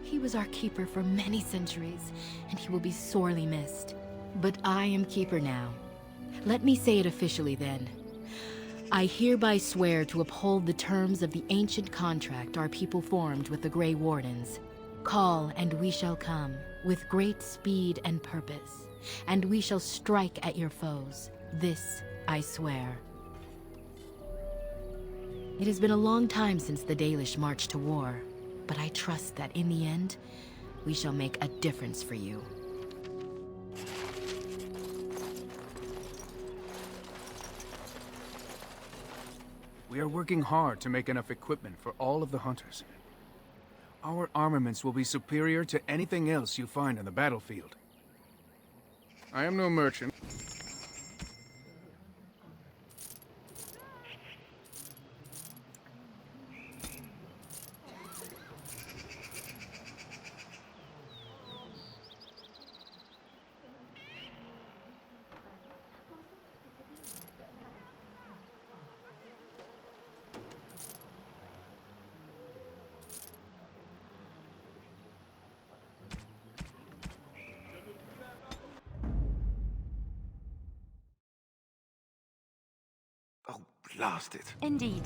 He was our keeper for many centuries, and he will be sorely missed. But I am keeper now. Let me say it officially then. I hereby swear to uphold the terms of the ancient contract our people formed with the Grey Wardens. Call, and we shall come, with great speed and purpose, and we shall strike at your foes. This I swear. It has been a long time since the Dalish marched to war, but I trust that in the end, we shall make a difference for you. We are working hard to make enough equipment for all of the hunters. Our armaments will be superior to anything else you find on the battlefield. I am no merchant. Oh, blast it. Indeed.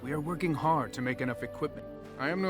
We are working hard to make enough equipment. I am no...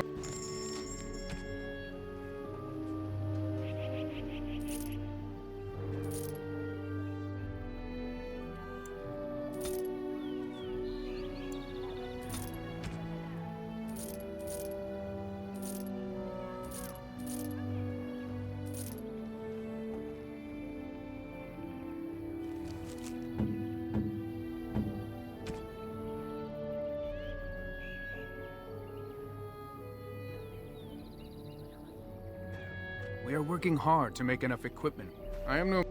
We are working hard to make enough equipment. I am no...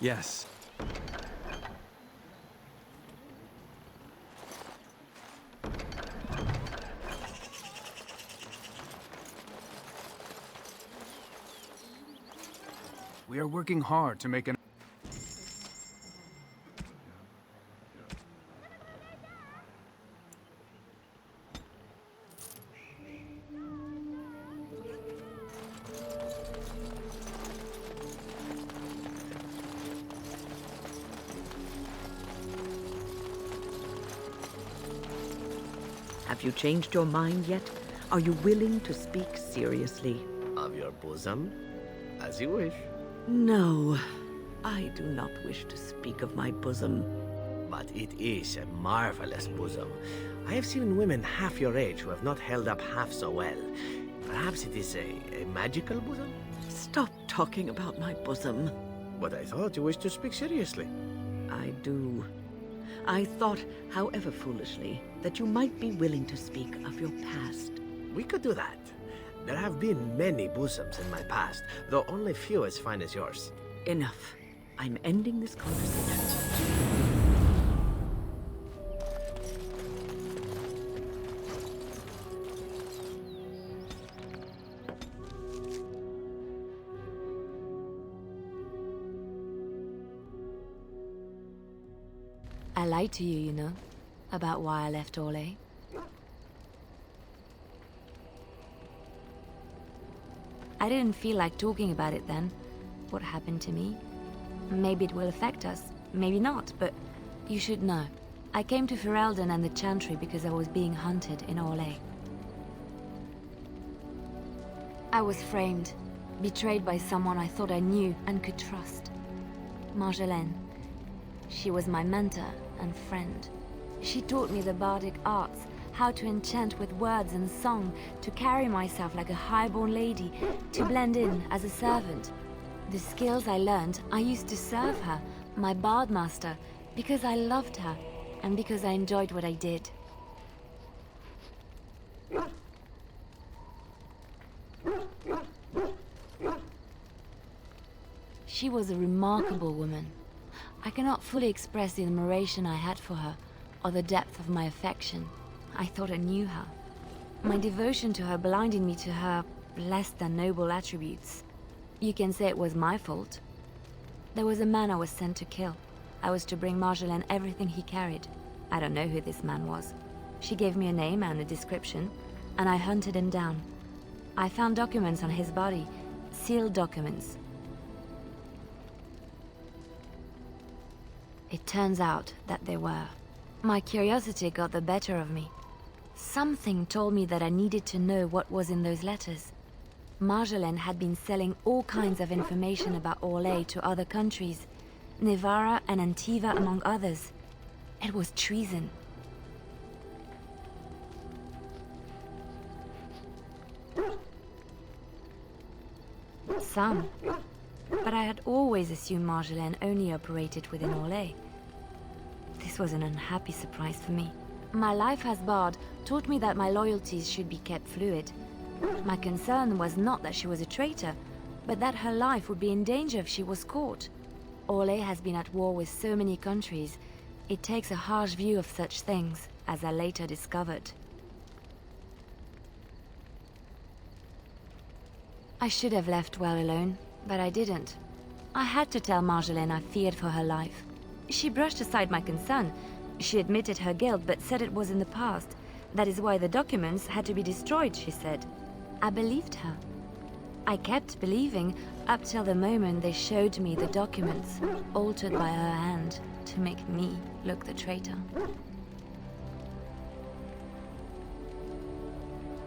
Yes. We are working hard to make an... Have you changed your mind yet? Are you willing to speak seriously? Of your bosom? As you wish. No, I do not wish to speak of my bosom. But it is a marvelous bosom. I have seen women half your age who have not held up half so well. Perhaps it is a magical bosom? Stop talking about my bosom. But I thought you wished to speak seriously. I do. I thought, however foolishly, that you might be willing to speak of your past. We could do that. There have been many bosoms in my past, though only few as fine as yours. Enough. I'm ending this conversation. I lied to you, you know, about why I left Orlais. I didn't feel like talking about it then, what happened to me. Maybe it will affect us, maybe not, but you should know. I came to Ferelden and the Chantry because I was being hunted in Orlais. I was framed, betrayed by someone I thought I knew and could trust. Marjolaine. She was my mentor and friend. She taught me the bardic arts, how to enchant with words and song, to carry myself like a highborn lady, to blend in as a servant. The skills I learned, I used to serve her, my bard master, because I loved her, and because I enjoyed what I did. She was a remarkable woman. I cannot fully express the admiration I had for her, or the depth of my affection. I thought I knew her. My devotion to her blinded me to her less than noble attributes. You can say it was my fault. There was a man I was sent to kill. I was to bring Marjolaine everything he carried. I don't know who this man was. She gave me a name and a description, and I hunted him down. I found documents on his body, sealed documents. It turns out that they were. My curiosity got the better of me. Something told me that I needed to know what was in those letters. Marjolaine had been selling all kinds of information about Orlais to other countries, Nevarra and Antiva among others. It was treason. Some. But I had always assumed Marjolaine only operated within Orlais. This was an unhappy surprise for me. My life as bard taught me that my loyalties should be kept fluid. My concern was not that she was a traitor, but that her life would be in danger if she was caught. Orlais has been at war with so many countries. It takes a harsh view of such things, as I later discovered. I should have left well alone, but I didn't. I had to tell Marjolaine I feared for her life. She brushed aside my concern. She admitted her guilt, but said it was in the past. That is why the documents had to be destroyed, she said. I believed her. I kept believing up till the moment they showed me the documents, altered by her hand to make me look the traitor.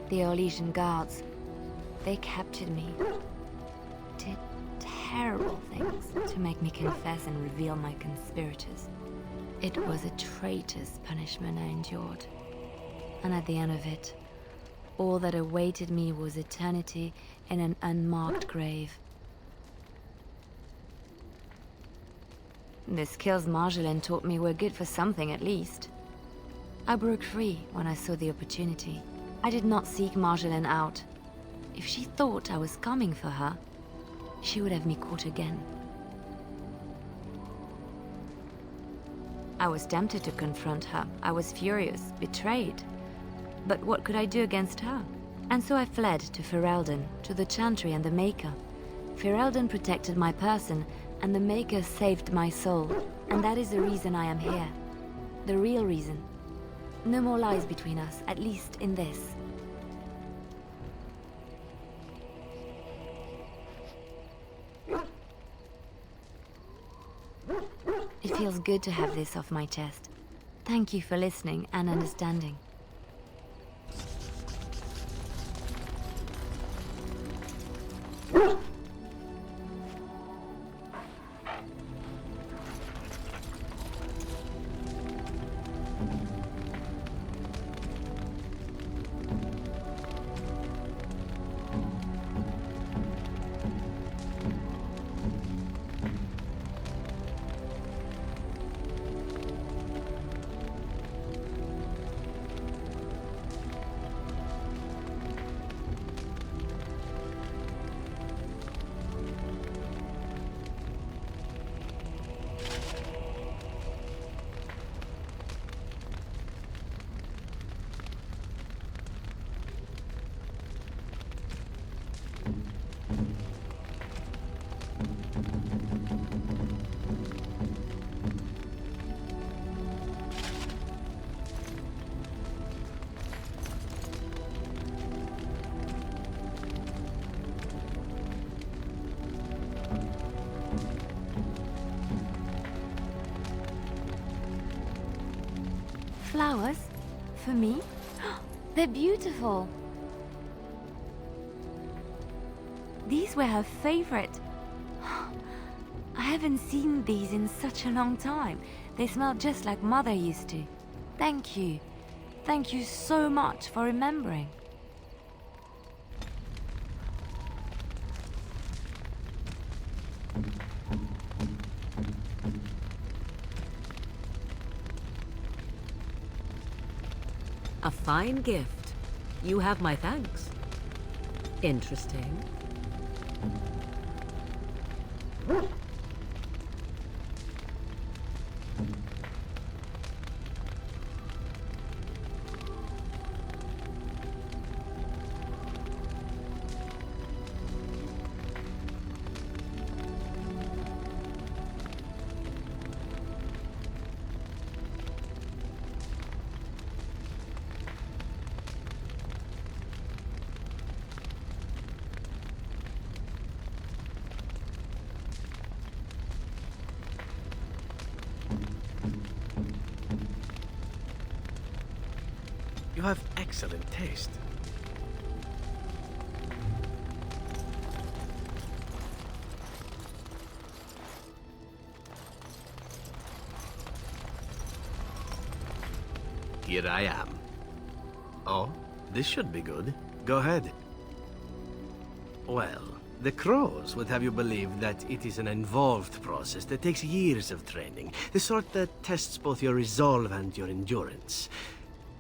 The Orlesian guards, they captured me. Did terrible things to make me confess and reveal my conspirators. It was a traitor's punishment I endured. And at the end of it, all that awaited me was eternity in an unmarked grave. The skills Marjolaine taught me were good for something at least. I broke free when I saw the opportunity. I did not seek Marjolaine out. If she thought I was coming for her, she would have me caught again. I was tempted to confront her. I was furious, betrayed. But what could I do against her? And so I fled to Ferelden, to the Chantry and the Maker. Ferelden protected my person, and the Maker saved my soul. And that is the reason I am here. The real reason. No more lies between us, at least in this. It feels good to have this off my chest. Thank you for listening and understanding. Flowers? For me? They're beautiful. These were her favorite. I haven't seen these in such a long time. They smell just like Mother used to. Thank you. Thank you so much for remembering. A fine gift. You have my thanks. Interesting. You have excellent taste. Here I am. Oh, this should be good. Go ahead. Well, the crows would have you believe that it is an involved process that takes years of training. The sort that tests both your resolve and your endurance.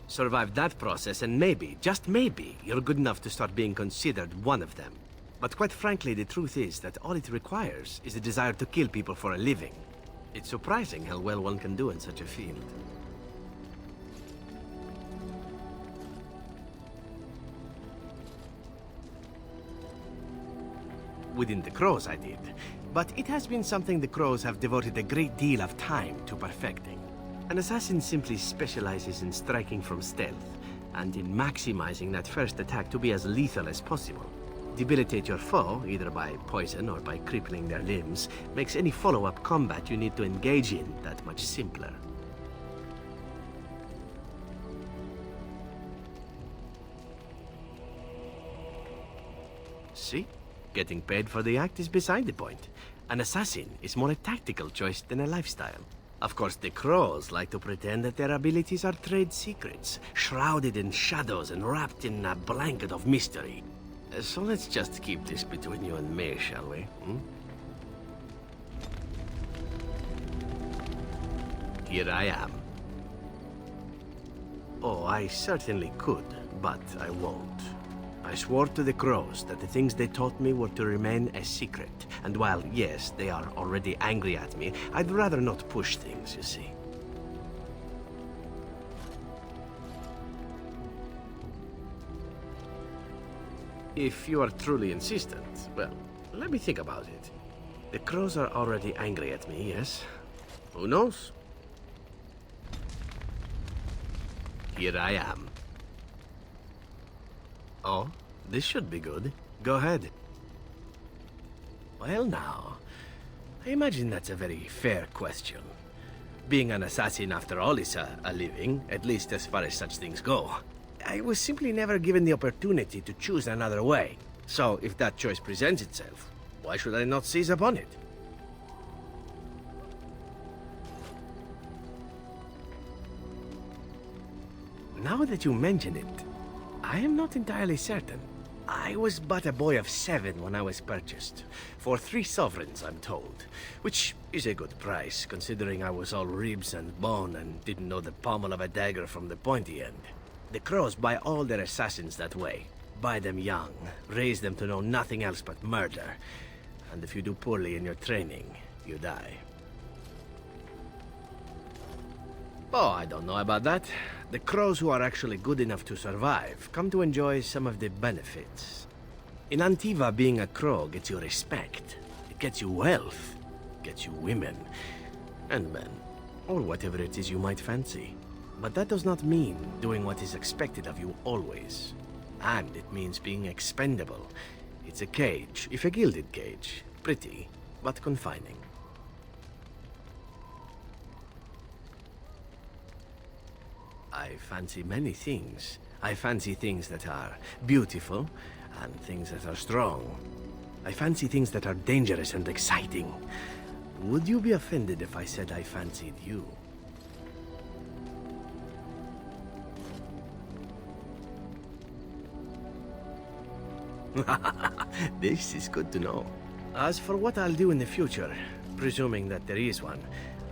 Survive that process and maybe, just maybe, you're good enough to start being considered one of them. But quite frankly, the truth is that all it requires is a desire to kill people for a living. It's surprising how well one can do in such a field. Within the crows, I did. But it has been something the crows have devoted a great deal of time to perfecting. An assassin simply specializes in striking from stealth, and in maximizing that first attack to be as lethal as possible. Debilitate your foe, either by poison or by crippling their limbs, makes any follow-up combat you need to engage in that much simpler. See? Getting paid for the act is beside the point. An assassin is more a tactical choice than a lifestyle. Of course, the crows like to pretend that their abilities are trade secrets, shrouded in shadows and wrapped in a blanket of mystery. So let's just keep this between you and me, shall we? Here I am. Oh, I certainly could, but I won't. I swore to the crows that the things they taught me were to remain a secret. And while, yes, they are already angry at me, I'd rather not push things, you see. If you are truly insistent, well, let me think about it. The crows are already angry at me, yes? Who knows? Here I am. Oh, this should be good. Go ahead. Well now, I imagine that's a very fair question. Being an assassin, after all, is a living, at least as far as such things go. I was simply never given the opportunity to choose another way. So, if that choice presents itself, why should I not seize upon it? Now that you mention it, I am not entirely certain. I was but a boy of 7 when I was purchased. For 3 sovereigns, I'm told. Which is a good price, considering I was all ribs and bone and didn't know the pommel of a dagger from the pointy end. The Crows buy all their assassins that way. Buy them young, raise them to know nothing else but murder. And if you do poorly in your training, you die. Oh, I don't know about that. The Crows who are actually good enough to survive come to enjoy some of the benefits. In Antiva, being a Crow gets you respect. It gets you wealth. Gets you women. And men. Or whatever it is you might fancy. But that does not mean doing what is expected of you always. And it means being expendable. It's a cage, if a gilded cage. Pretty, but confining. I fancy many things. I fancy things that are beautiful, and things that are strong. I fancy things that are dangerous and exciting. Would you be offended if I said I fancied you? This is good to know. As for what I'll do in the future, presuming that there is one,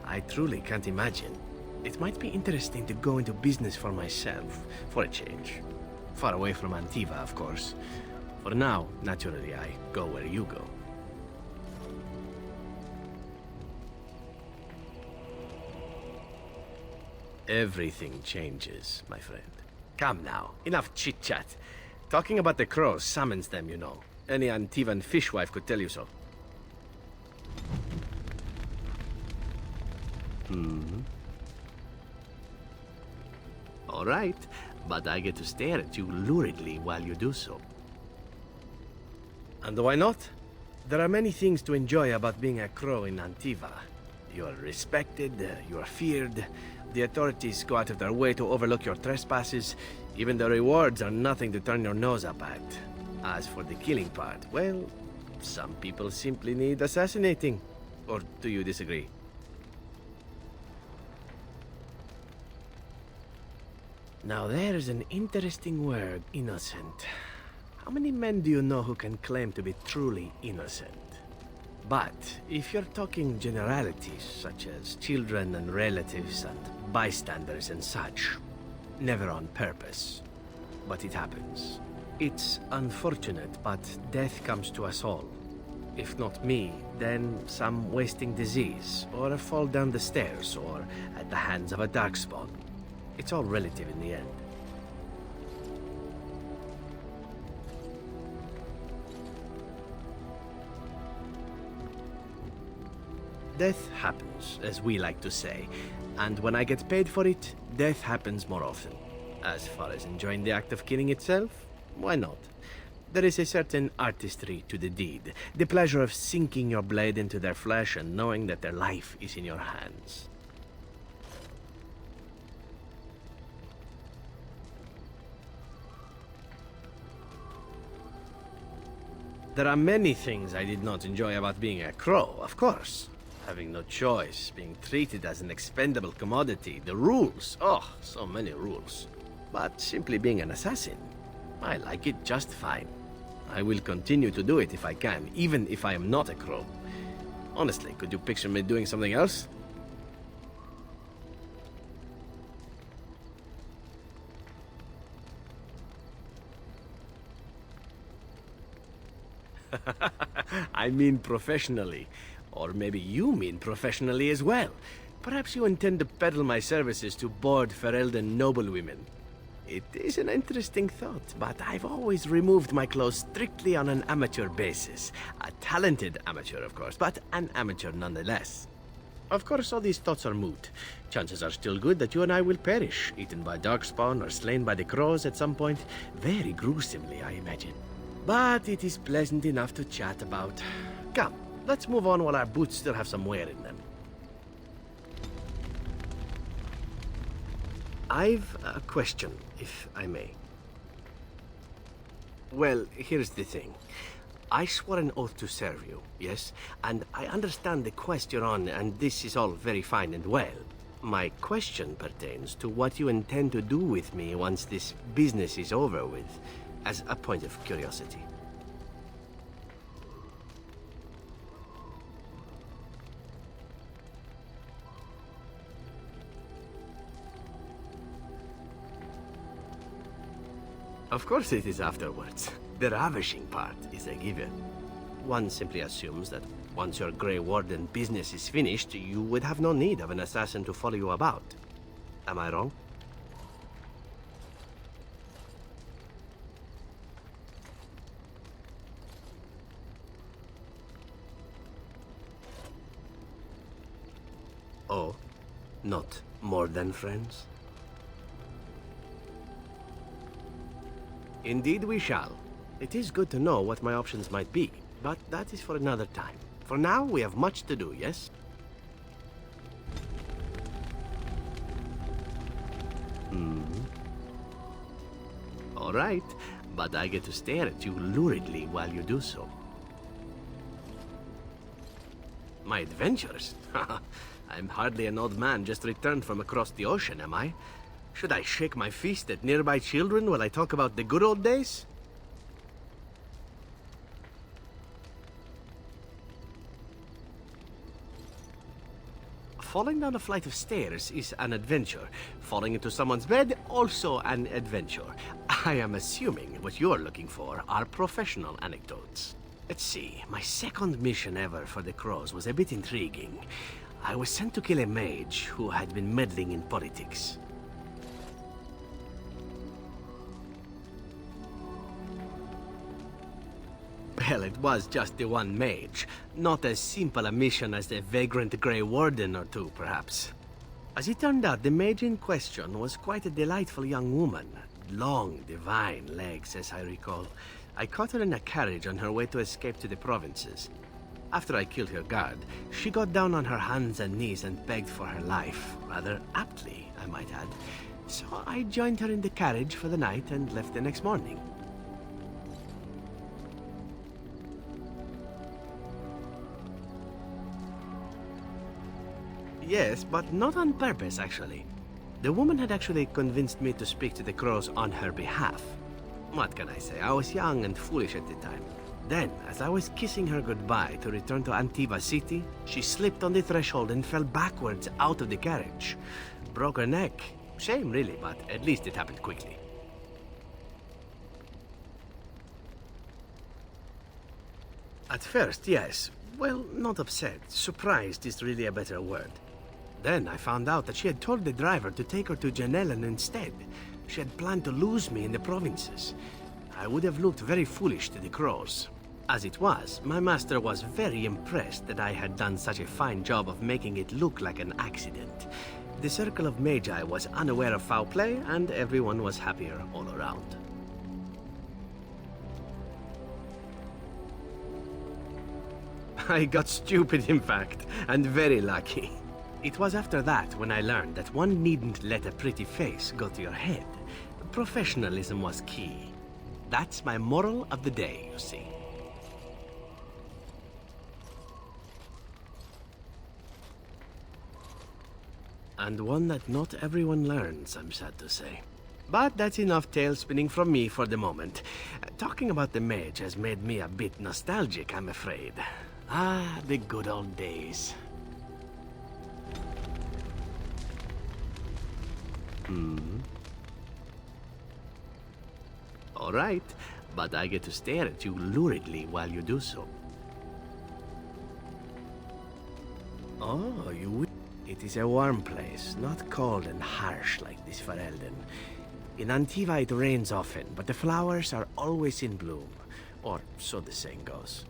I truly can't imagine. It might be interesting to go into business for myself, for a change. Far away from Antiva, of course. For now, naturally, I go where you go. Everything changes, my friend. Come now, enough chit-chat. Talking about the Crows summons them, you know. Any Antivan fishwife could tell you so. All right, but I get to stare at you luridly while you do so. And why not? There are many things to enjoy about being a Crow in Antiva. You are respected, you are feared, the authorities go out of their way to overlook your trespasses, even the rewards are nothing to turn your nose up at. As for the killing part, well, some people simply need assassinating. Or do you disagree? Now there's an interesting word, innocent. How many men do you know who can claim to be truly innocent? But if you're talking generalities, such as children and relatives and bystanders and such, never on purpose. But it happens. It's unfortunate, but death comes to us all. If not me, then some wasting disease, or a fall down the stairs, or at the hands of a darkspawn. It's all relative in the end. Death happens, as we like to say, and when I get paid for it, death happens more often. As far as enjoying the act of killing itself, why not? There is a certain artistry to the deed, the pleasure of sinking your blade into their flesh and knowing that their life is in your hands. There are many things I did not enjoy about being a Crow, of course. Having no choice, being treated as an expendable commodity, the rules, oh, so many rules. But simply being an assassin, I like it just fine. I will continue to do it if I can, even if I am not a Crow. Honestly, could you picture me doing something else? I mean professionally. Or maybe you mean professionally as well. Perhaps you intend to peddle my services to bored Ferelden noblewomen. It is an interesting thought, but I've always removed my clothes strictly on an amateur basis. A talented amateur, of course, but an amateur nonetheless. Of course, all these thoughts are moot. Chances are still good that you and I will perish, eaten by darkspawn or slain by the Crows at some point. Very gruesomely, I imagine. But it is pleasant enough to chat about. Come, let's move on while our boots still have some wear in them. I've a question, if I may. Well, here's the thing. I swore an oath to serve you, yes? And I understand the quest you're on, and this is all very fine and well. My question pertains to what you intend to do with me once this business is over with, as a point of curiosity. Of course it is afterwards. The ravishing part is a given. One simply assumes that once your Grey Warden business is finished, you would have no need of an assassin to follow you about. Am I wrong? Oh, not more than friends? Indeed we shall. It is good to know what my options might be, but that is for another time. For now, we have much to do, yes? All right, but I get to stare at you luridly while you do so. My adventures? I'm hardly an old man just returned from across the ocean, am I? Should I shake my fist at nearby children while I talk about the good old days? Falling down a flight of stairs is an adventure. Falling into someone's bed, also an adventure. I am assuming what you're looking for are professional anecdotes. Let's see, my second mission ever for the Crows was a bit intriguing. I was sent to kill a mage who had been meddling in politics. Well, it was just the one mage. Not as simple a mission as the vagrant Grey Warden or two, perhaps. As it turned out, the mage in question was quite a delightful young woman. Long, divine legs, as I recall. I caught her in a carriage on her way to escape to the provinces. After I killed her guard, she got down on her hands and knees and begged for her life. Rather aptly, I might add. So I joined her in the carriage for the night and left the next morning. Yes, but not on purpose, actually. The woman had actually convinced me to speak to the Crows on her behalf. What can I say? I was young and foolish at the time. Then, as I was kissing her goodbye to return to Antiva City, she slipped on the threshold and fell backwards out of the carriage. Broke her neck. Shame, really, but at least it happened quickly. At first, yes. Well, not upset. Surprised is really a better word. Then I found out that she had told the driver to take her to Janellen instead. She had planned to lose me in the provinces. I would have looked very foolish to the Crows. As it was, my master was very impressed that I had done such a fine job of making it look like an accident. The circle of Magi was unaware of foul play, and everyone was happier all around. I got stupid, in fact, and very lucky. It was after that when I learned that one needn't let a pretty face go to your head. Professionalism was key. That's my moral of the day, you see. And one that not everyone learns, I'm sad to say. But that's enough tale spinning from me for the moment. Talking about the mage has made me a bit nostalgic, I'm afraid. Ah, the good old days. All right, but I get to stare at you luridly while you do so. Oh, you... It is a warm place, not cold and harsh like this Ferelden. In Antiva it rains often, but the flowers are always in bloom. Or so the saying goes.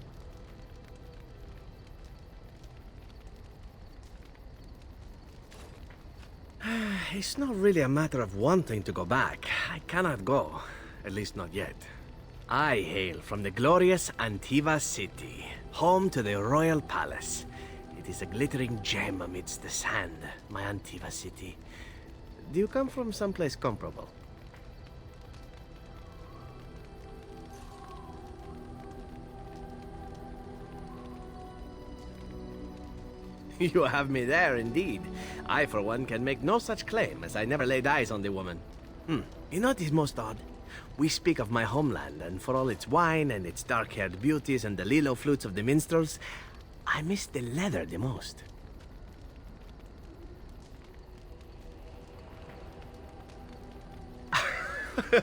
It's not really a matter of wanting to go back. I cannot go. At least not yet. I hail from the glorious Antiva City, home to the royal palace. It is a glittering gem amidst the sand, my Antiva City. Do you come from someplace comparable? You have me there, indeed. I, for one, can make no such claim, as I never laid eyes on the woman. You know what is most odd? We speak of my homeland, and for all its wine and its dark-haired beauties and the lilo flutes of the minstrels, I miss the leather the most.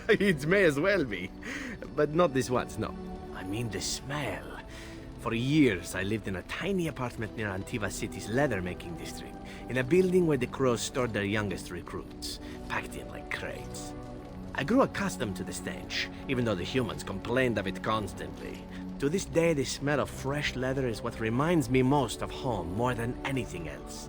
It may as well be. But not this once, no. I mean the smell. For years, I lived in a tiny apartment near Antiva City's leather-making district, in a building where the crows stored their youngest recruits, packed in like crates. I grew accustomed to the stench, even though the humans complained of it constantly. To this day, the smell of fresh leather is what reminds me most of home more than anything else.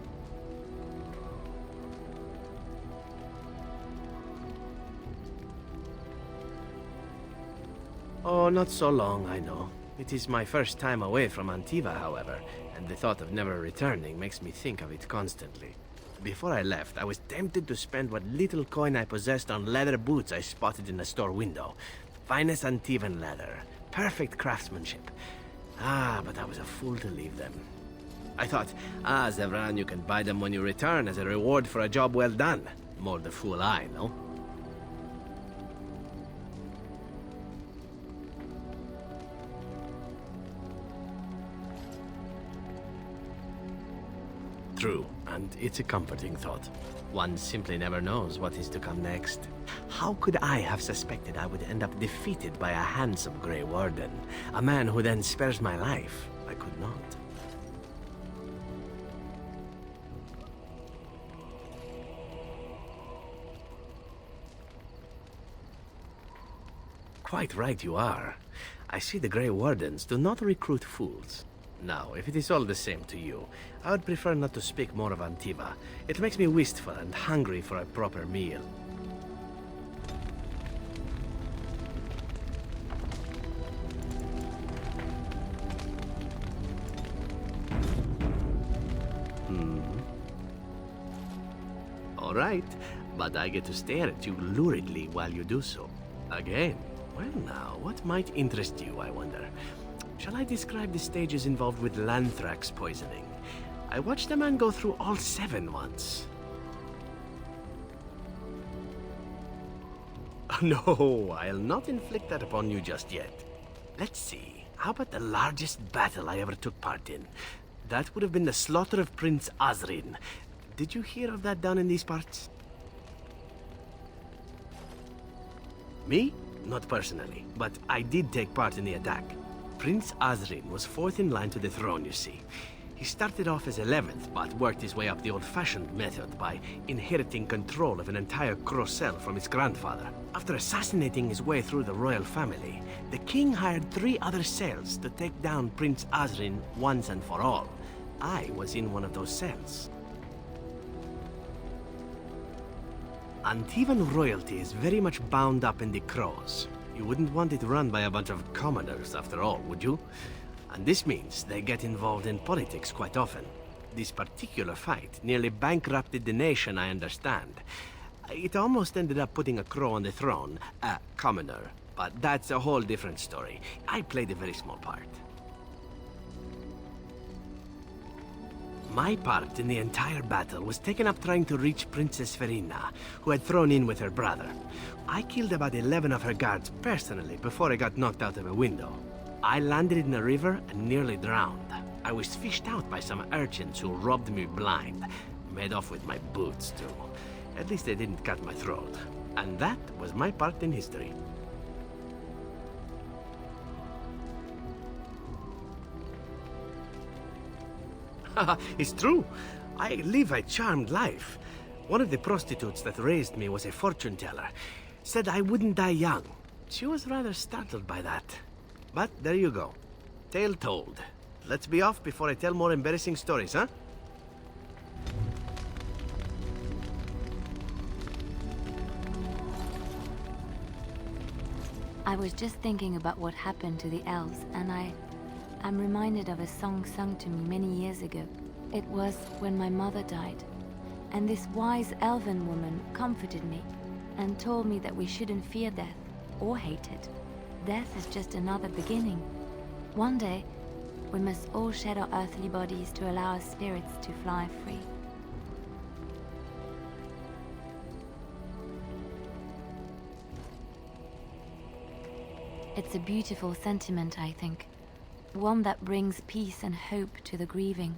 Oh, not so long, I know. It is my first time away from Antiva, however, and the thought of never returning makes me think of it constantly. Before I left, I was tempted to spend what little coin I possessed on leather boots I spotted in a store window. Finest Antivan leather. Perfect craftsmanship. But I was a fool to leave them. I thought, Zevran, you can buy them when you return as a reward for a job well done. More the fool I, no? True, and it's a comforting thought. One simply never knows what is to come next. How could I have suspected I would end up defeated by a handsome Grey Warden? A man who then spares my life? I could not. Quite right you are. I see the Grey Wardens do not recruit fools. Now, if it is all the same to you, I would prefer not to speak more of Antiva. It makes me wistful and hungry for a proper meal. All right, but I get to stare at you luridly while you do so. Again. Well now, what might interest you, I wonder? Shall I describe the stages involved with Lanthrax poisoning? I watched a man go through all 7 once. No, I'll not inflict that upon you just yet. Let's see, how about the largest battle I ever took part in? That would have been the slaughter of Prince Azrin. Did you hear of that down in these parts? Me? Not personally, but I did take part in the attack. Prince Azrin was 4th in line to the throne, you see. He started off as 11th, but worked his way up the old-fashioned method by inheriting control of an entire Crocell from his grandfather. After assassinating his way through the royal family, the king hired 3 other cells to take down Prince Azrin once and for all. I was in one of those cells. Antivan royalty is very much bound up in the Crows. You wouldn't want it run by a bunch of commoners, after all, would you? And this means they get involved in politics quite often. This particular fight nearly bankrupted the nation, I understand. It almost ended up putting a Crow on the throne, a commoner. But that's a whole different story. I played a very small part. My part in the entire battle was taken up trying to reach Princess Verina, who had thrown in with her brother. I killed about 11 of her guards personally before I got knocked out of a window. I landed in a river and nearly drowned. I was fished out by some urchins who robbed me blind. Made off with my boots, too. At least they didn't cut my throat. And that was my part in history. It's true. I live a charmed life. One of the prostitutes that raised me was a fortune teller. Said I wouldn't die young. She was rather startled by that. But there you go. Tale told. Let's be off before I tell more embarrassing stories, huh? I was just thinking about what happened to the elves, and I'm reminded of a song sung to me many years ago. It was when my mother died, and this wise elven woman comforted me and told me that we shouldn't fear death or hate it. Death is just another beginning. One day, We must all shed our earthly bodies to allow our spirits to fly free. It's a beautiful sentiment, I think. One that brings peace and hope to the grieving.